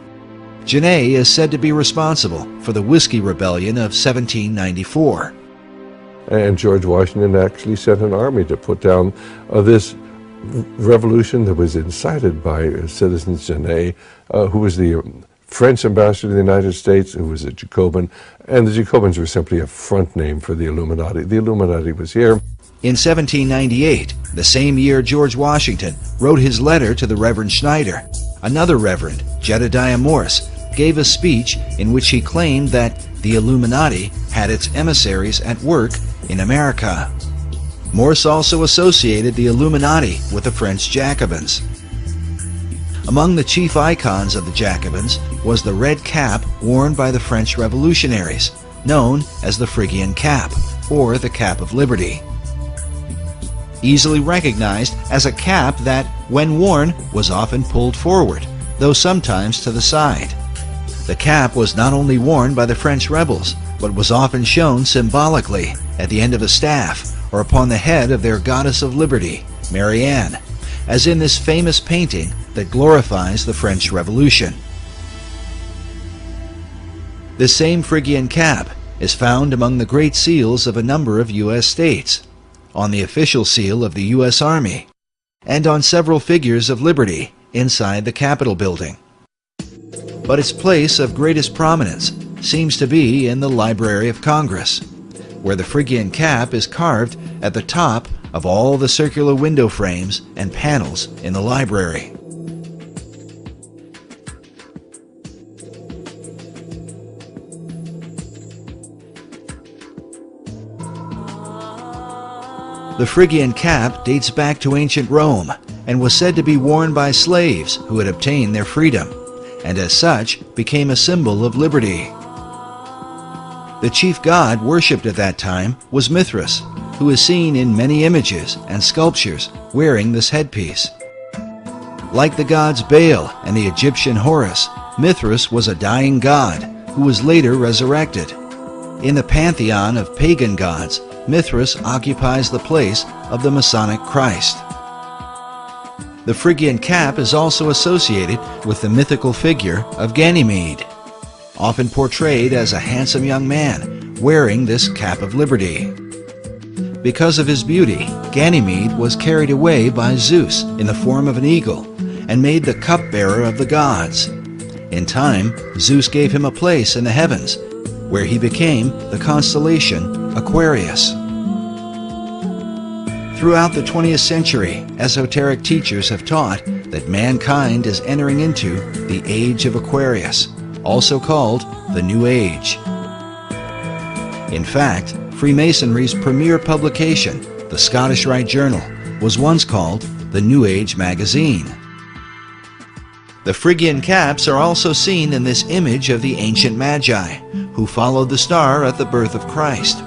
Genet is said to be responsible for the Whiskey Rebellion of 1794. And George Washington actually sent an army to put down this revolution that was incited by Citizen Genet, who was the French ambassador to the United States, who was a Jacobin, and the Jacobins were simply a front name for the Illuminati. The Illuminati was here. In 1798, the same year George Washington wrote his letter to the Reverend Schneider, another Reverend, Jedediah Morse, gave a speech in which he claimed that the Illuminati had its emissaries at work in America. Morse also associated the Illuminati with the French Jacobins. Among the chief icons of the Jacobins was the red cap worn by the French revolutionaries, known as the Phrygian cap, or the Cap of Liberty. easily recognized as a cap that, when worn, was often pulled forward, though sometimes to the side. The cap was not only worn by the French rebels, but was often shown symbolically at the end of a staff or upon the head of their goddess of liberty, Marianne, as in this famous painting that glorifies the French Revolution. This same Phrygian cap is found among the great seals of a number of U.S. states, on the official seal of the U.S. Army, and on several figures of liberty inside the Capitol building. But its place of greatest prominence seems to be in the Library of Congress, where the Phrygian cap is carved at the top of all the circular window frames and panels in the library. The Phrygian cap dates back to ancient Rome and was said to be worn by slaves who had obtained their freedom, and as such became a symbol of liberty. The chief god worshipped at that time was Mithras, who is seen in many images and sculptures wearing this headpiece. Like the gods Baal and the Egyptian Horus, Mithras was a dying god who was later resurrected. In the pantheon of pagan gods, Mithras occupies the place of the Masonic Christ. The Phrygian cap is also associated with the mythical figure of Ganymede, often portrayed as a handsome young man wearing this cap of liberty. Because of his beauty, Ganymede was carried away by Zeus in the form of an eagle and made the cupbearer of the gods. In time, Zeus gave him a place in the heavens, where he became the constellation Aquarius. Throughout the 20th century, esoteric teachers have taught that mankind is entering into the Age of Aquarius, also called the New Age. In fact, Freemasonry's premier publication, the Scottish Rite Journal, was once called the New Age magazine. The Phrygian caps are also seen in this image of the ancient Magi, who followed the star at the birth of Christ.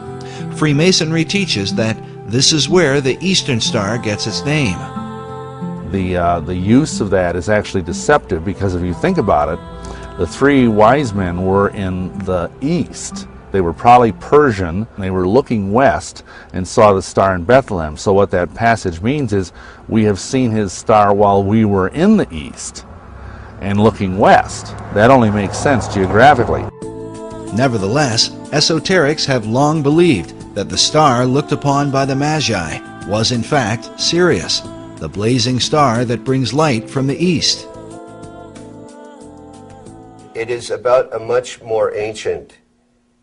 Freemasonry teaches that this is where the Eastern Star gets its name. The use of that is actually deceptive, because if you think about it, the three wise men were in the east. They were probably Persian, and they were looking west and saw the star in Bethlehem. So what that passage means is we have seen his star while we were in the east and looking west. That only makes sense geographically. Nevertheless, esoterics have long believed that the star looked upon by the Magi was in fact Sirius, the blazing star that brings light from the east. It is about a much more ancient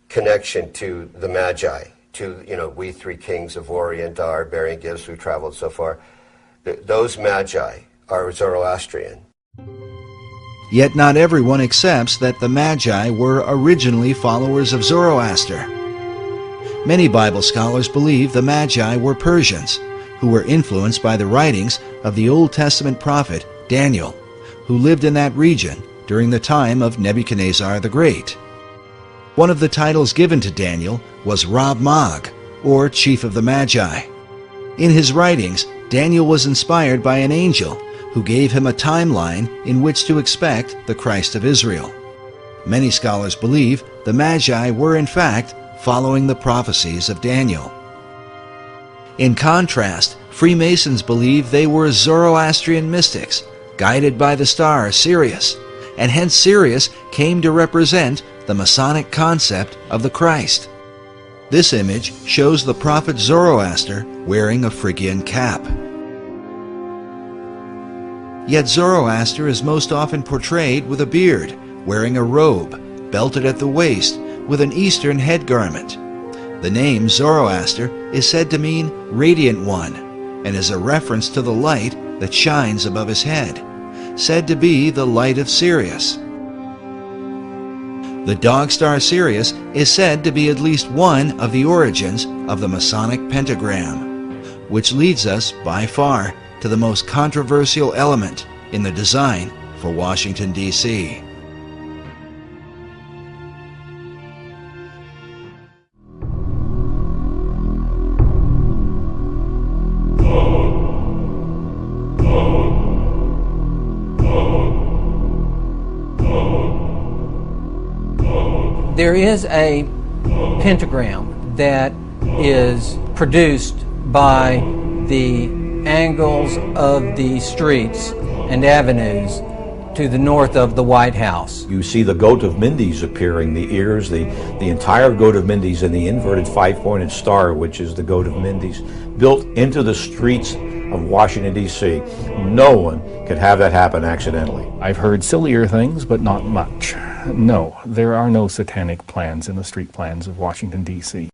connection to the Magi, to, we three kings of Orient are, bearing gifts who traveled so far. Those Magi are Zoroastrian. Yet not everyone accepts that the Magi were originally followers of Zoroaster. Many Bible scholars believe the Magi were Persians, who were influenced by the writings of the Old Testament prophet Daniel, who lived in that region during the time of Nebuchadnezzar the Great. One of the titles given to Daniel was Rab Mag, or Chief of the Magi. In his writings, Daniel was inspired by an angel who gave him a timeline in which to expect the Christ of Israel. Many scholars believe the Magi were in fact following the prophecies of Daniel. In contrast, Freemasons believe they were Zoroastrian mystics, guided by the star Sirius, and hence Sirius came to represent the Masonic concept of the Christ. This image shows the prophet Zoroaster wearing a Phrygian cap. Yet Zoroaster is most often portrayed with a beard, wearing a robe, belted at the waist, with an Eastern head garment. The name Zoroaster is said to mean Radiant One, and is a reference to the light that shines above his head, said to be the light of Sirius. The dog star Sirius is said to be at least one of the origins of the Masonic pentagram, which leads us, by far, to the most controversial element in the design for Washington, D.C. Oh. There is a pentagram that is produced by the angles of the streets and avenues to the north of the White House. You see the goat of Mindy's appearing, the ears, the entire goat of Mindy's, and the inverted five-pointed star, which is the goat of Mindy's, built into the streets of Washington, D.C. No one could have that happen accidentally. I've heard sillier things, but not much. No, there are no satanic plans in the street plans of Washington, D.C.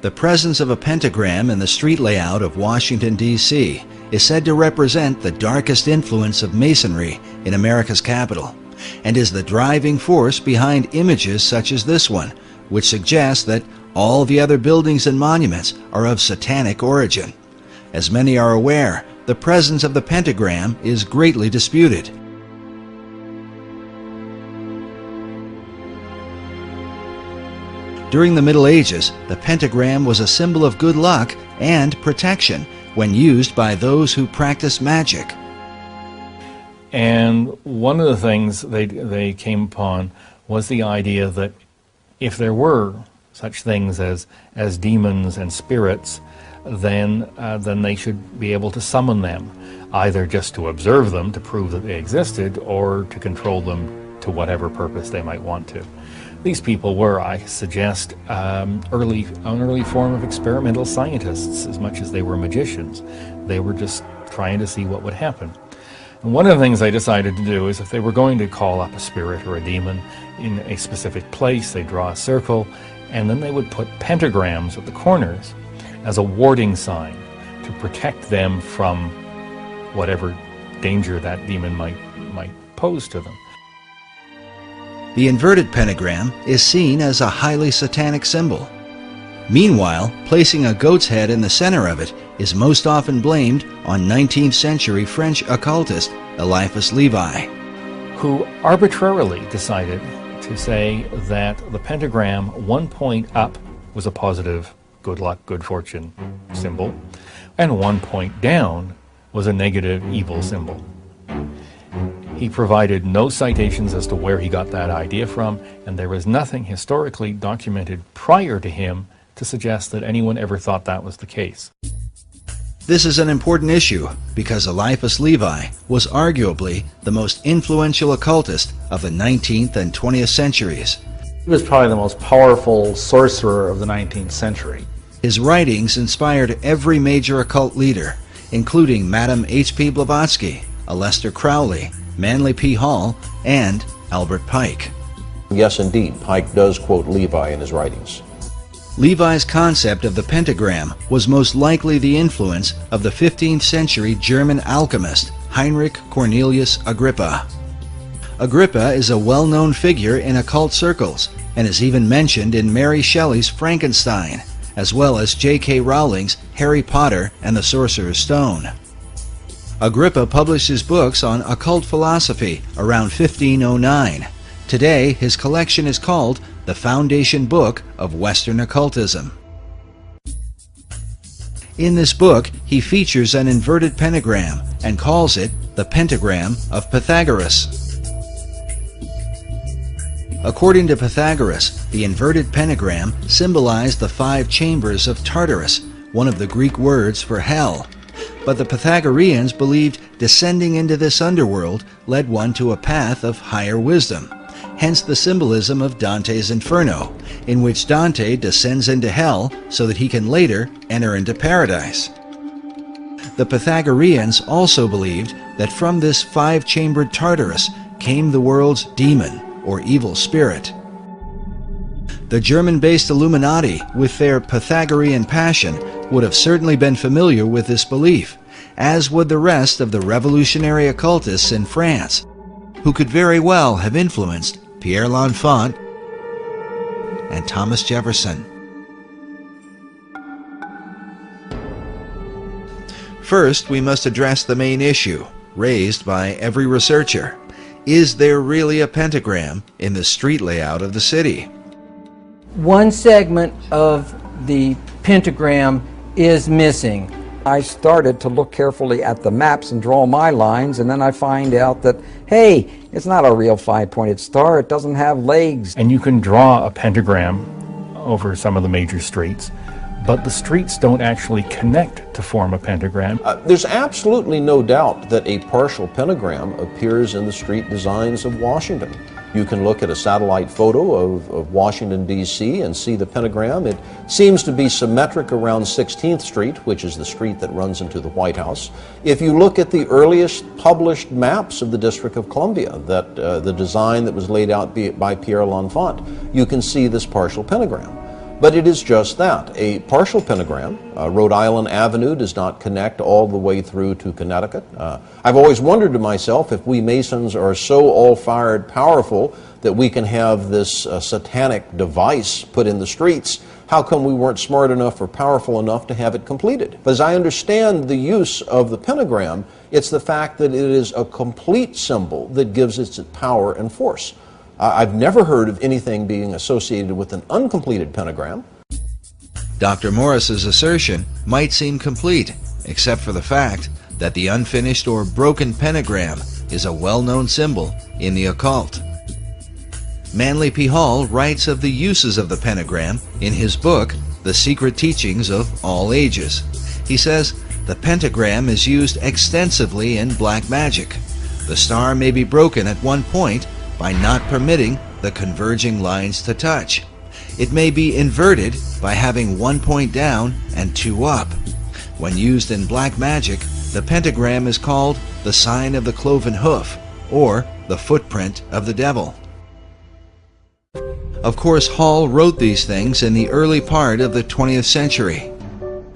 The presence of a pentagram in the street layout of Washington, D.C. is said to represent the darkest influence of Masonry in America's capital, and is the driving force behind images such as this one, which suggests that all the other buildings and monuments are of satanic origin. As many are aware, the presence of the pentagram is greatly disputed. During the Middle Ages, the pentagram was a symbol of good luck and protection when used by those who practice magic. And one of the things they came upon was the idea that if there were such things as demons and spirits, then they should be able to summon them, either just to observe them to prove that they existed, or to control them to whatever purpose they might want to. These people were, I suggest, an early form of experimental scientists as much as they were magicians. They were just trying to see what would happen. And one of the things they decided to do is if they were going to call up a spirit or a demon in a specific place, they'd draw a circle, and then they would put pentagrams at the corners as a warding sign to protect them from whatever danger that demon might pose to them. The inverted pentagram is seen as a highly satanic symbol. Meanwhile, placing a goat's head in the center of it is most often blamed on 19th century French occultist Eliphas Levi, who arbitrarily decided to say that the pentagram, one point up was a positive good luck, good fortune symbol, and one point down was a negative evil symbol. He provided no citations as to where he got that idea from, and there was nothing historically documented prior to him to suggest that anyone ever thought that was the case. This is an important issue because Eliphas Levi was arguably the most influential occultist of the 19th and 20th centuries. He was probably the most powerful sorcerer of the 19th century. His writings inspired every major occult leader, including Madame H.P. Blavatsky, Aleister Crowley, Manly P. Hall, and Albert Pike. Yes, indeed, Pike does quote Levi in his writings. Levi's concept of the pentagram was most likely the influence of the 15th century German alchemist Heinrich Cornelius Agrippa. Agrippa is a well-known figure in occult circles and is even mentioned in Mary Shelley's Frankenstein, as well as J.K. Rowling's Harry Potter and the Sorcerer's Stone. Agrippa published his books on occult philosophy around 1509. Today, his collection is called the Foundation Book of Western Occultism. In this book, he features an inverted pentagram and calls it the Pentagram of Pythagoras. According to Pythagoras, the inverted pentagram symbolized the 5 chambers of Tartarus, one of the Greek words for hell. But the Pythagoreans believed descending into this underworld led one to a path of higher wisdom, hence the symbolism of Dante's Inferno, in which Dante descends into hell so that he can later enter into paradise. The Pythagoreans also believed that from this 5-chambered Tartarus came the world's demon, or evil spirit. The German-based Illuminati, with their Pythagorean passion, would have certainly been familiar with this belief, as would the rest of the revolutionary occultists in France, who could very well have influenced Pierre L'Enfant and Thomas Jefferson. First, we must address the main issue, raised by every researcher. Is there really a pentagram in the street layout of the city? One segment of the pentagram is missing. I started to look carefully at the maps and draw my lines, and then I find out that, hey, it's not a real five-pointed star. It doesn't have legs. And you can draw a pentagram over some of the major streets, but the streets don't actually connect to form a pentagram. There's absolutely no doubt that a partial pentagram appears in the street designs of Washington. You can look at a satellite photo of Washington, D.C. and see the pentagram. It seems to be symmetric around 16th Street, which is the street that runs into the White House. If you look at the earliest published maps of the District of Columbia, that the design that was laid out by Pierre L'Enfant, you can see this partial pentagram. But it is just that, a partial pentagram. Rhode Island Avenue does not connect all the way through to Connecticut. I've always wondered to myself if we Masons are so all-fired powerful that we can have this satanic device put in the streets, how come we weren't smart enough or powerful enough to have it completed? But as I understand the use of the pentagram, it's the fact that it is a complete symbol that gives it its power and force. I've never heard of anything being associated with an uncompleted pentagram. Dr. Morris's assertion might seem complete, except for the fact that the unfinished or broken pentagram is a well-known symbol in the occult. Manly P. Hall writes of the uses of the pentagram in his book, The Secret Teachings of All Ages. He says, the pentagram is used extensively in black magic. The star may be broken at one point by not permitting the converging lines to touch. It may be inverted by having 1 point down and 2 up. When used in black magic, the pentagram is called the sign of the cloven hoof, or the footprint of the devil. Of course, Hall wrote these things in the early part of the 20th century.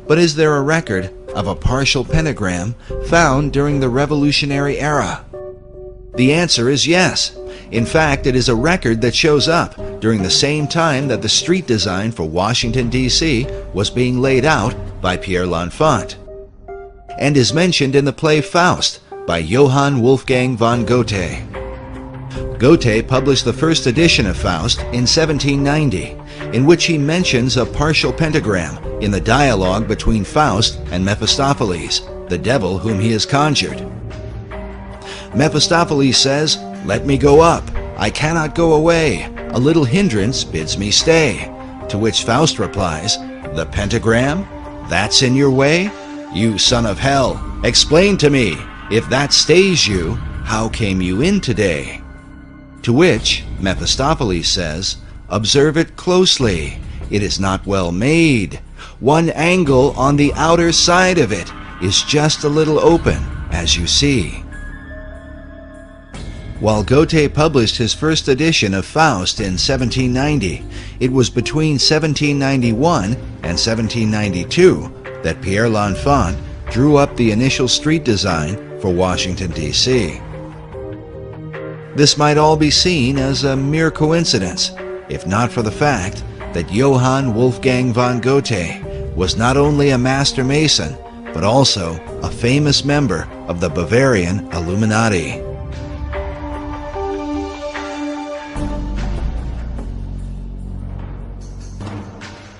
But is there a record of a partial pentagram found during the Revolutionary era? The answer is yes. In fact, it is a record that shows up during the same time that the street design for Washington, D.C. was being laid out by Pierre L'Enfant, and is mentioned in the play Faust by Johann Wolfgang von Goethe. Goethe published the first edition of Faust in 1790, in which he mentions a partial pentagram in the dialogue between Faust and Mephistopheles, the devil whom he has conjured. Mephistopheles says, "Let me go up. I cannot go away. A little hindrance bids me stay." To which Faust replies, "The pentagram? That's in your way? You son of hell, explain to me, if that stays you, how came you in today?" To which Mephistopheles says, "Observe it closely. It is not well made. One angle on the outer side of it is just a little open, as you see." While Goethe published his first edition of Faust in 1790, it was between 1791 and 1792 that Pierre L'Enfant drew up the initial street design for Washington, D.C. This might all be seen as a mere coincidence, if not for the fact that Johann Wolfgang von Goethe was not only a master Mason, but also a famous member of the Bavarian Illuminati.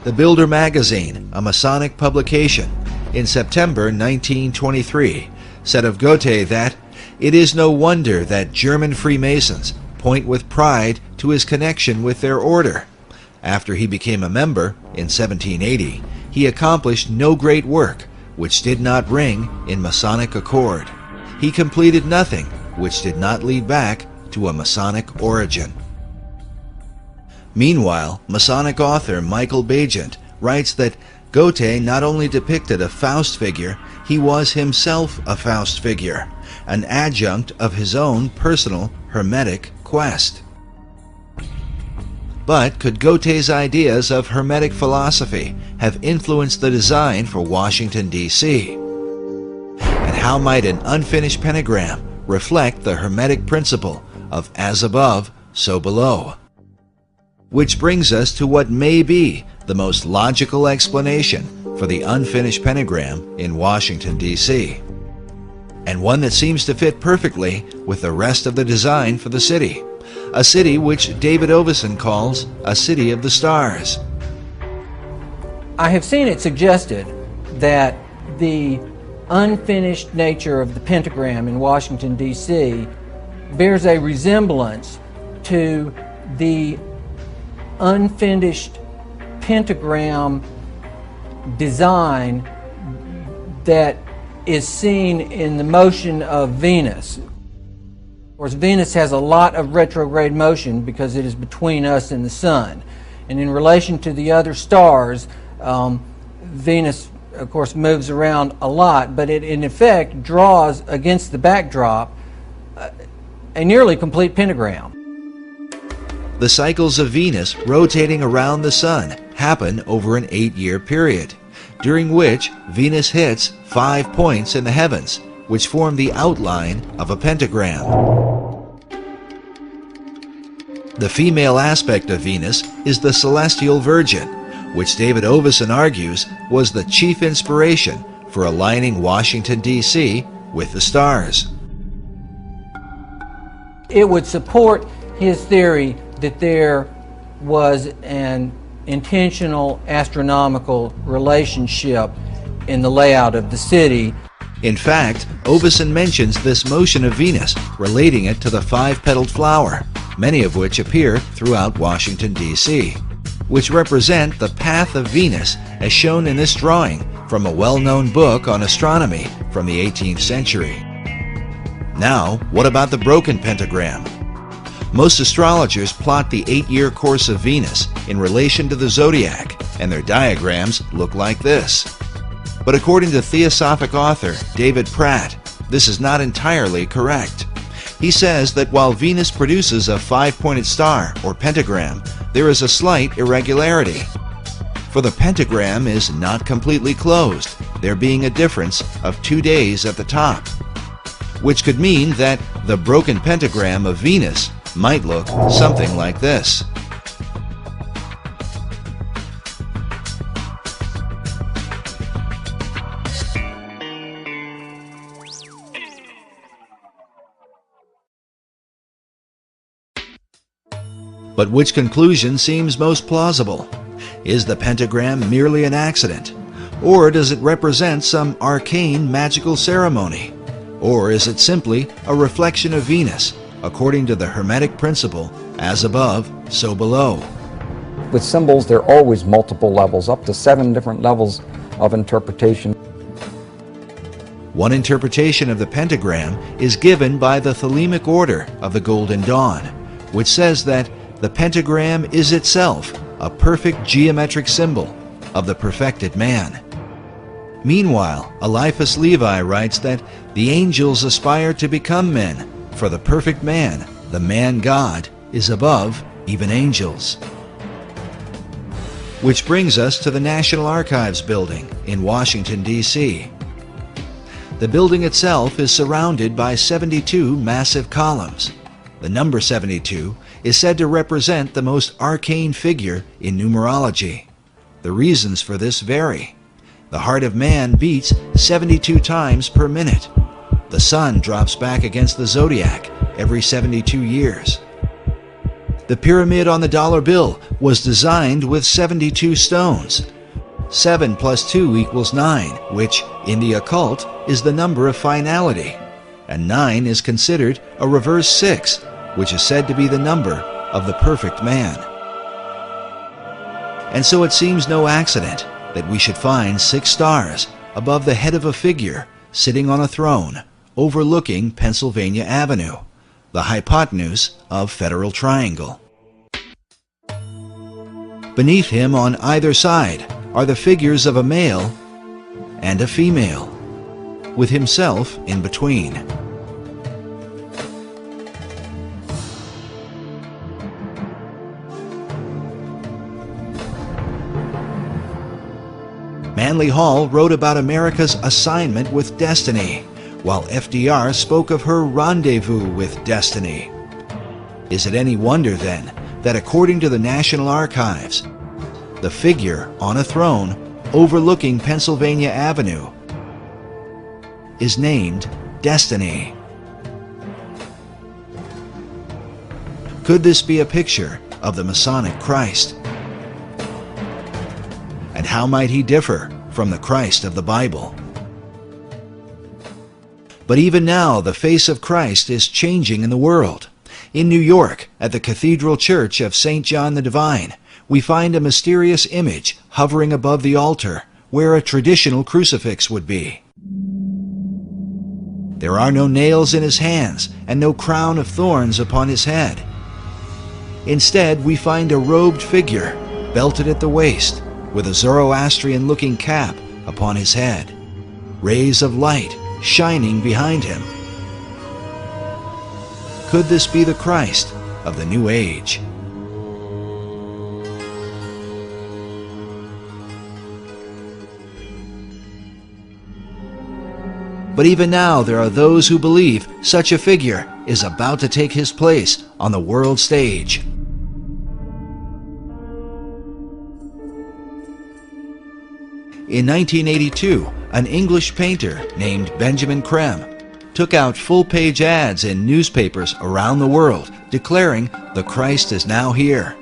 The Builder magazine, a Masonic publication, in September 1923, said of Goethe that it is no wonder that German Freemasons point with pride to his connection with their order. After he became a member in 1780, he accomplished no great work which did not ring in Masonic accord. He completed nothing which did not lead back to a Masonic origin. Meanwhile, Masonic author Michael Bagent writes that Goethe not only depicted a Faust figure, he was himself a Faust figure, an adjunct of his own personal Hermetic quest. But could Goethe's ideas of Hermetic philosophy have influenced the design for Washington, D.C.? And how might an unfinished pentagram reflect the Hermetic principle of as above, so below? Which brings us to what may be the most logical explanation for the unfinished pentagram in Washington, D.C., and one that seems to fit perfectly with the rest of the design for the city, a city which David Ovison calls a city of the stars. I have seen it suggested that the unfinished nature of the pentagram in Washington, D.C. bears a resemblance to the unfinished pentagram design that is seen in the motion of Venus. Of course, Venus has a lot of retrograde motion because it is between us and the Sun. And in relation to the other stars, Venus, of course, moves around a lot, but it in effect draws against the backdrop a nearly complete pentagram. The cycles of Venus rotating around the Sun happen over an 8-year period, during which Venus hits 5 points in the heavens, which form the outline of a pentagram. The female aspect of Venus is the celestial Virgin, which David Oveson argues was the chief inspiration for aligning Washington, D.C. with the stars. It would support his theory that there was an intentional astronomical relationship in the layout of the city. In fact, Oveson mentions this motion of Venus, relating it to the 5-petaled flower, many of which appear throughout Washington, D.C., which represent the path of Venus as shown in this drawing from a well-known book on astronomy from the 18th century. Now, what about the broken pentagram? Most astrologers plot the 8-year course of Venus in relation to the zodiac, and their diagrams look like this. But according to Theosophic author David Pratt, this is not entirely correct. He says that while Venus produces a 5-pointed star or pentagram, there is a slight irregularity. For the pentagram is not completely closed, there being a difference of 2 days at the top, which could mean that the broken pentagram of Venus might look something like this. But which conclusion seems most plausible? Is the pentagram merely an accident? Or does it represent some arcane magical ceremony? Or is it simply a reflection of Venus, according to the Hermetic principle, as above, so below? With symbols, there are always multiple levels, up to 7 different levels of interpretation. One interpretation of the pentagram is given by the Thelemic order of the Golden Dawn, which says that the pentagram is itself a perfect geometric symbol of the perfected man. Meanwhile, Eliphas Levi writes that the angels aspire to become men, for the perfect man, the man God, is above even angels. Which brings us to the National Archives building in Washington, D.C. The building itself is surrounded by 72 massive columns. The number 72 is said to represent the most arcane figure in numerology. The reasons for this vary. The heart of man beats 72 times per minute. The sun drops back against the zodiac every 72 years. The pyramid on the dollar bill was designed with 72 stones. 7 plus 2 equals 9, which, in the occult, is the number of finality. And 9 is considered a reverse 6, which is said to be the number of the perfect man. And so it seems no accident that we should find 6 stars above the head of a figure sitting on a throne overlooking Pennsylvania Avenue, the hypotenuse of Federal Triangle. Beneath him on either side are the figures of a male and a female, with himself in between. Manly Hall wrote about America's assignment with destiny, while FDR spoke of her rendezvous with destiny. Is it any wonder, then, that according to the National Archives, the figure on a throne overlooking Pennsylvania Avenue is named Destiny? Could this be a picture of the Masonic Christ? And how might he differ from the Christ of the Bible? But even now, the face of Christ is changing in the world. In New York, at the Cathedral Church of St. John the Divine, we find a mysterious image hovering above the altar where a traditional crucifix would be. There are no nails in his hands and no crown of thorns upon his head. Instead, we find a robed figure, belted at the waist, with a Zoroastrian-looking cap upon his head, rays of light shining behind him. Could this be the Christ of the New Age? But even now, there are those who believe such a figure is about to take his place on the world stage. In 1982, an English painter named Benjamin Creme took out full-page ads in newspapers around the world declaring the Christ is now here.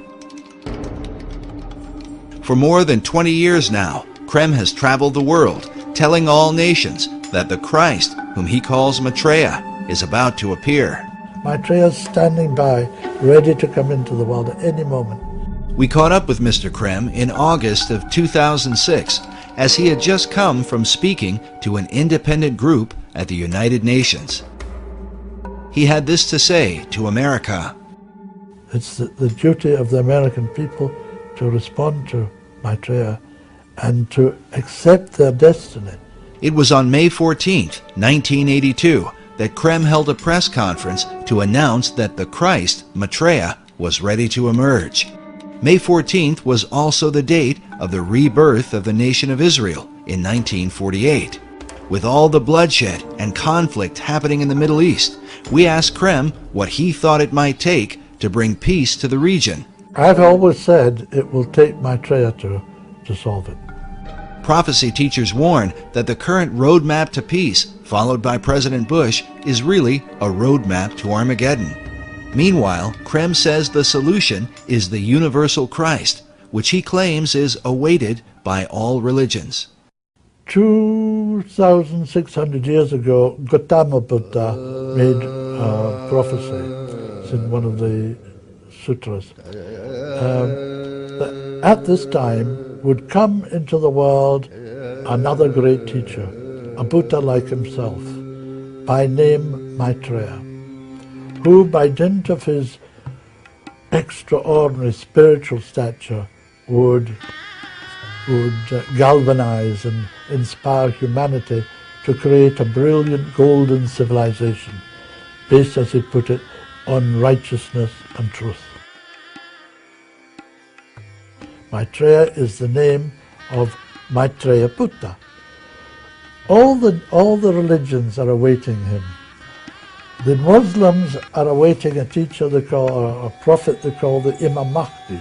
For more than 20 years now, Creme has traveled the world, telling all nations that the Christ, whom he calls Maitreya, is about to appear. Maitreya is standing by, ready to come into the world at any moment. We caught up with Mr. Creme in August of 2006, as he had just come from speaking to an independent group at the United Nations. He had this to say to America. It's the duty of the American people to respond to Maitreya and to accept their destiny. It was on May 14th, 1982, that Creme held a press conference to announce that the Christ, Maitreya, was ready to emerge. May 14th was also the date of the rebirth of the nation of Israel in 1948. With all the bloodshed and conflict happening in the Middle East, we asked Creme what he thought it might take to bring peace to the region. I've always said it will take Maitreya to solve it. Prophecy teachers warn that the current roadmap to peace, followed by President Bush, is really a roadmap to Armageddon. Meanwhile, Creme says the solution is the universal Christ, which he claims is awaited by all religions. 2,600 years ago, Gautama Buddha made a prophecy. It's in one of the sutras. That at this time would come into the world another great teacher, a Buddha like himself, by name Maitreya, who by dint of his extraordinary spiritual stature would galvanize and inspire humanity to create a brilliant golden civilization based, as he put it, on righteousness and truth. Maitreya is the name of Maitreya Buddha. All the religions are awaiting him. The Muslims are awaiting a teacher they call, or a prophet they call the Imam Mahdi.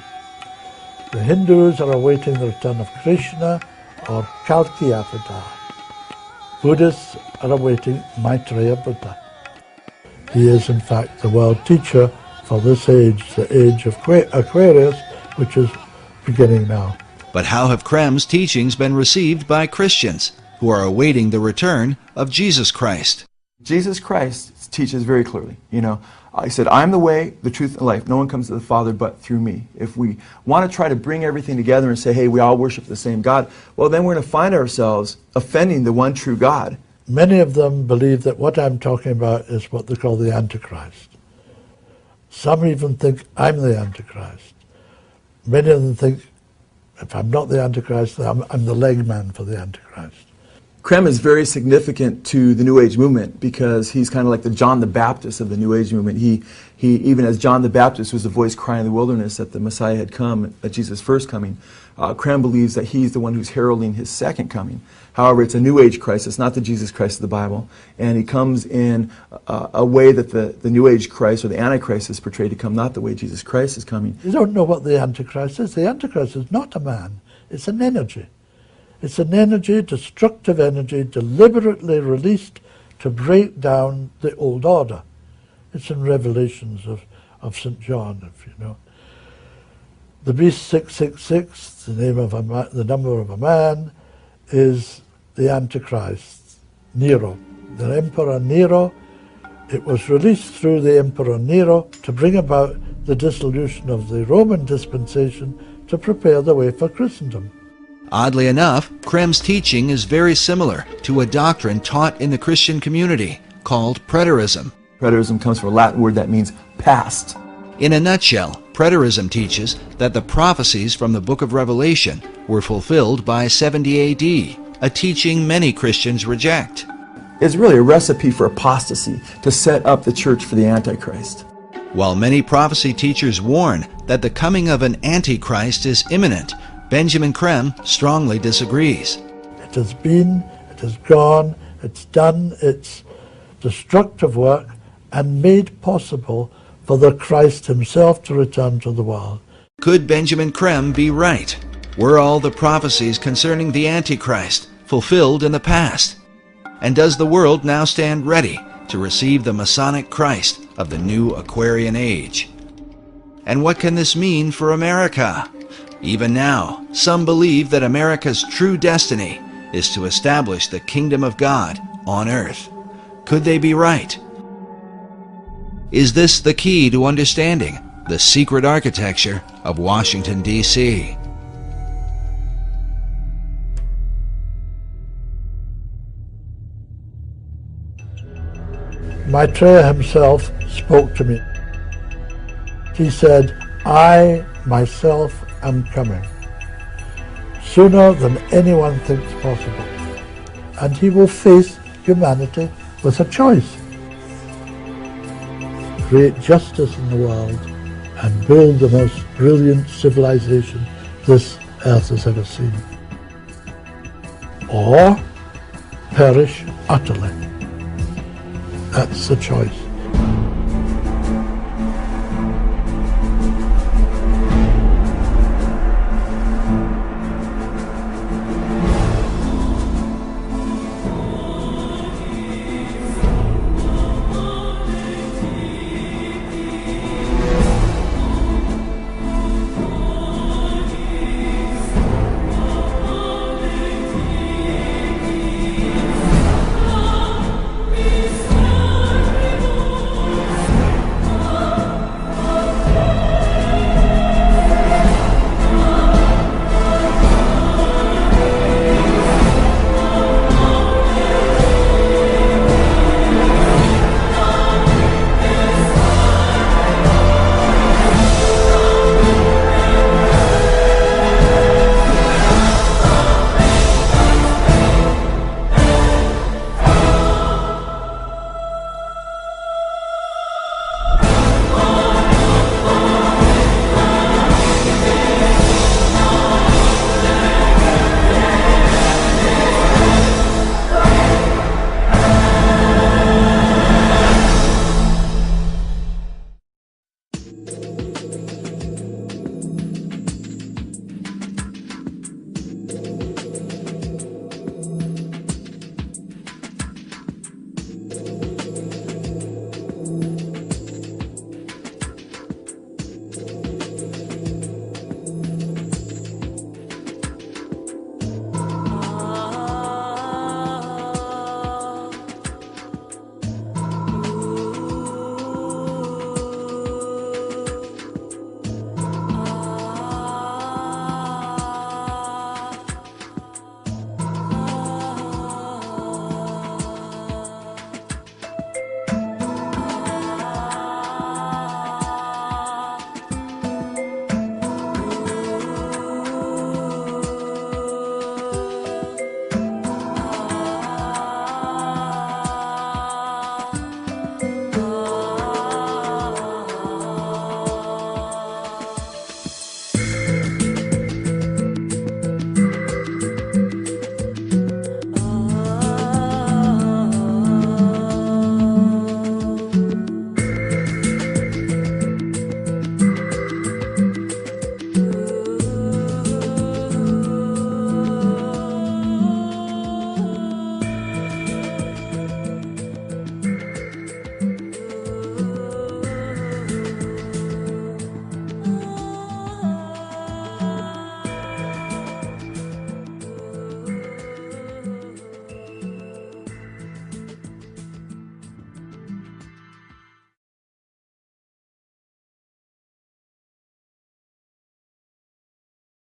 The Hindus are awaiting the return of Krishna or Kalki Avatar. Buddhists are awaiting Maitreya Buddha. He is in fact the world teacher for this age, the age of Aquarius, which is beginning now. But how have Creme's teachings been received by Christians who are awaiting the return of Jesus Christ? Jesus Christ teaches very clearly, he said, I'm the way, the truth, and life. No one comes to the Father but through me. If we want to try to bring everything together and say, hey, we all worship the same God, well, then we're going to find ourselves offending the one true God. Many of them believe that what I'm talking about is what they call the Antichrist. Some even think I'm the Antichrist. Many of them think, if I'm not the Antichrist, I'm the leg man for the Antichrist. Creme is very significant to the New Age movement because he's kind of like the John the Baptist of the New Age movement. He even as John the Baptist was the voice crying in the wilderness that the Messiah had come, at Jesus' first coming. Creme believes that he's the one who's heralding his second coming. However, it's a New Age Christ. It's not the Jesus Christ of the Bible. And he comes in a way that the New Age Christ or the Antichrist is portrayed to come, not the way Jesus Christ is coming. You don't know what the Antichrist is. The Antichrist is not a man. It's an energy. It's an energy, destructive energy, deliberately released to break down the old order. It's in Revelations of St. John, if you know. The beast 666, the number of a man, is the Antichrist, Nero, the Emperor Nero. It was released through the Emperor Nero to bring about the dissolution of the Roman dispensation to prepare the way for Christendom. Oddly enough, Krem's teaching is very similar to a doctrine taught in the Christian community called preterism. Preterism comes from a Latin word that means past. In a nutshell, preterism teaches that the prophecies from the book of Revelation were fulfilled by 70 AD, a teaching many Christians reject. It's really a recipe for apostasy to set up the church for the Antichrist. While many prophecy teachers warn that the coming of an Antichrist is imminent, Benjamin Krem strongly disagrees. It has been, it has gone, it's done its destructive work and made possible for the Christ himself to return to the world. Could Benjamin Krem be right? Were all the prophecies concerning the Antichrist fulfilled in the past? And does the world now stand ready to receive the Masonic Christ of the new Aquarian age? And what can this mean for America? Even now, some believe that America's true destiny is to establish the kingdom of God on earth. Could they be right? Is this the key to understanding the secret architecture of Washington, D.C.? Maitreya himself spoke to me. He said, I myself am coming, sooner than anyone thinks possible. And he will face humanity with a choice. Create justice in the world and build the most brilliant civilization this earth has ever seen. Or perish utterly. That's the choice.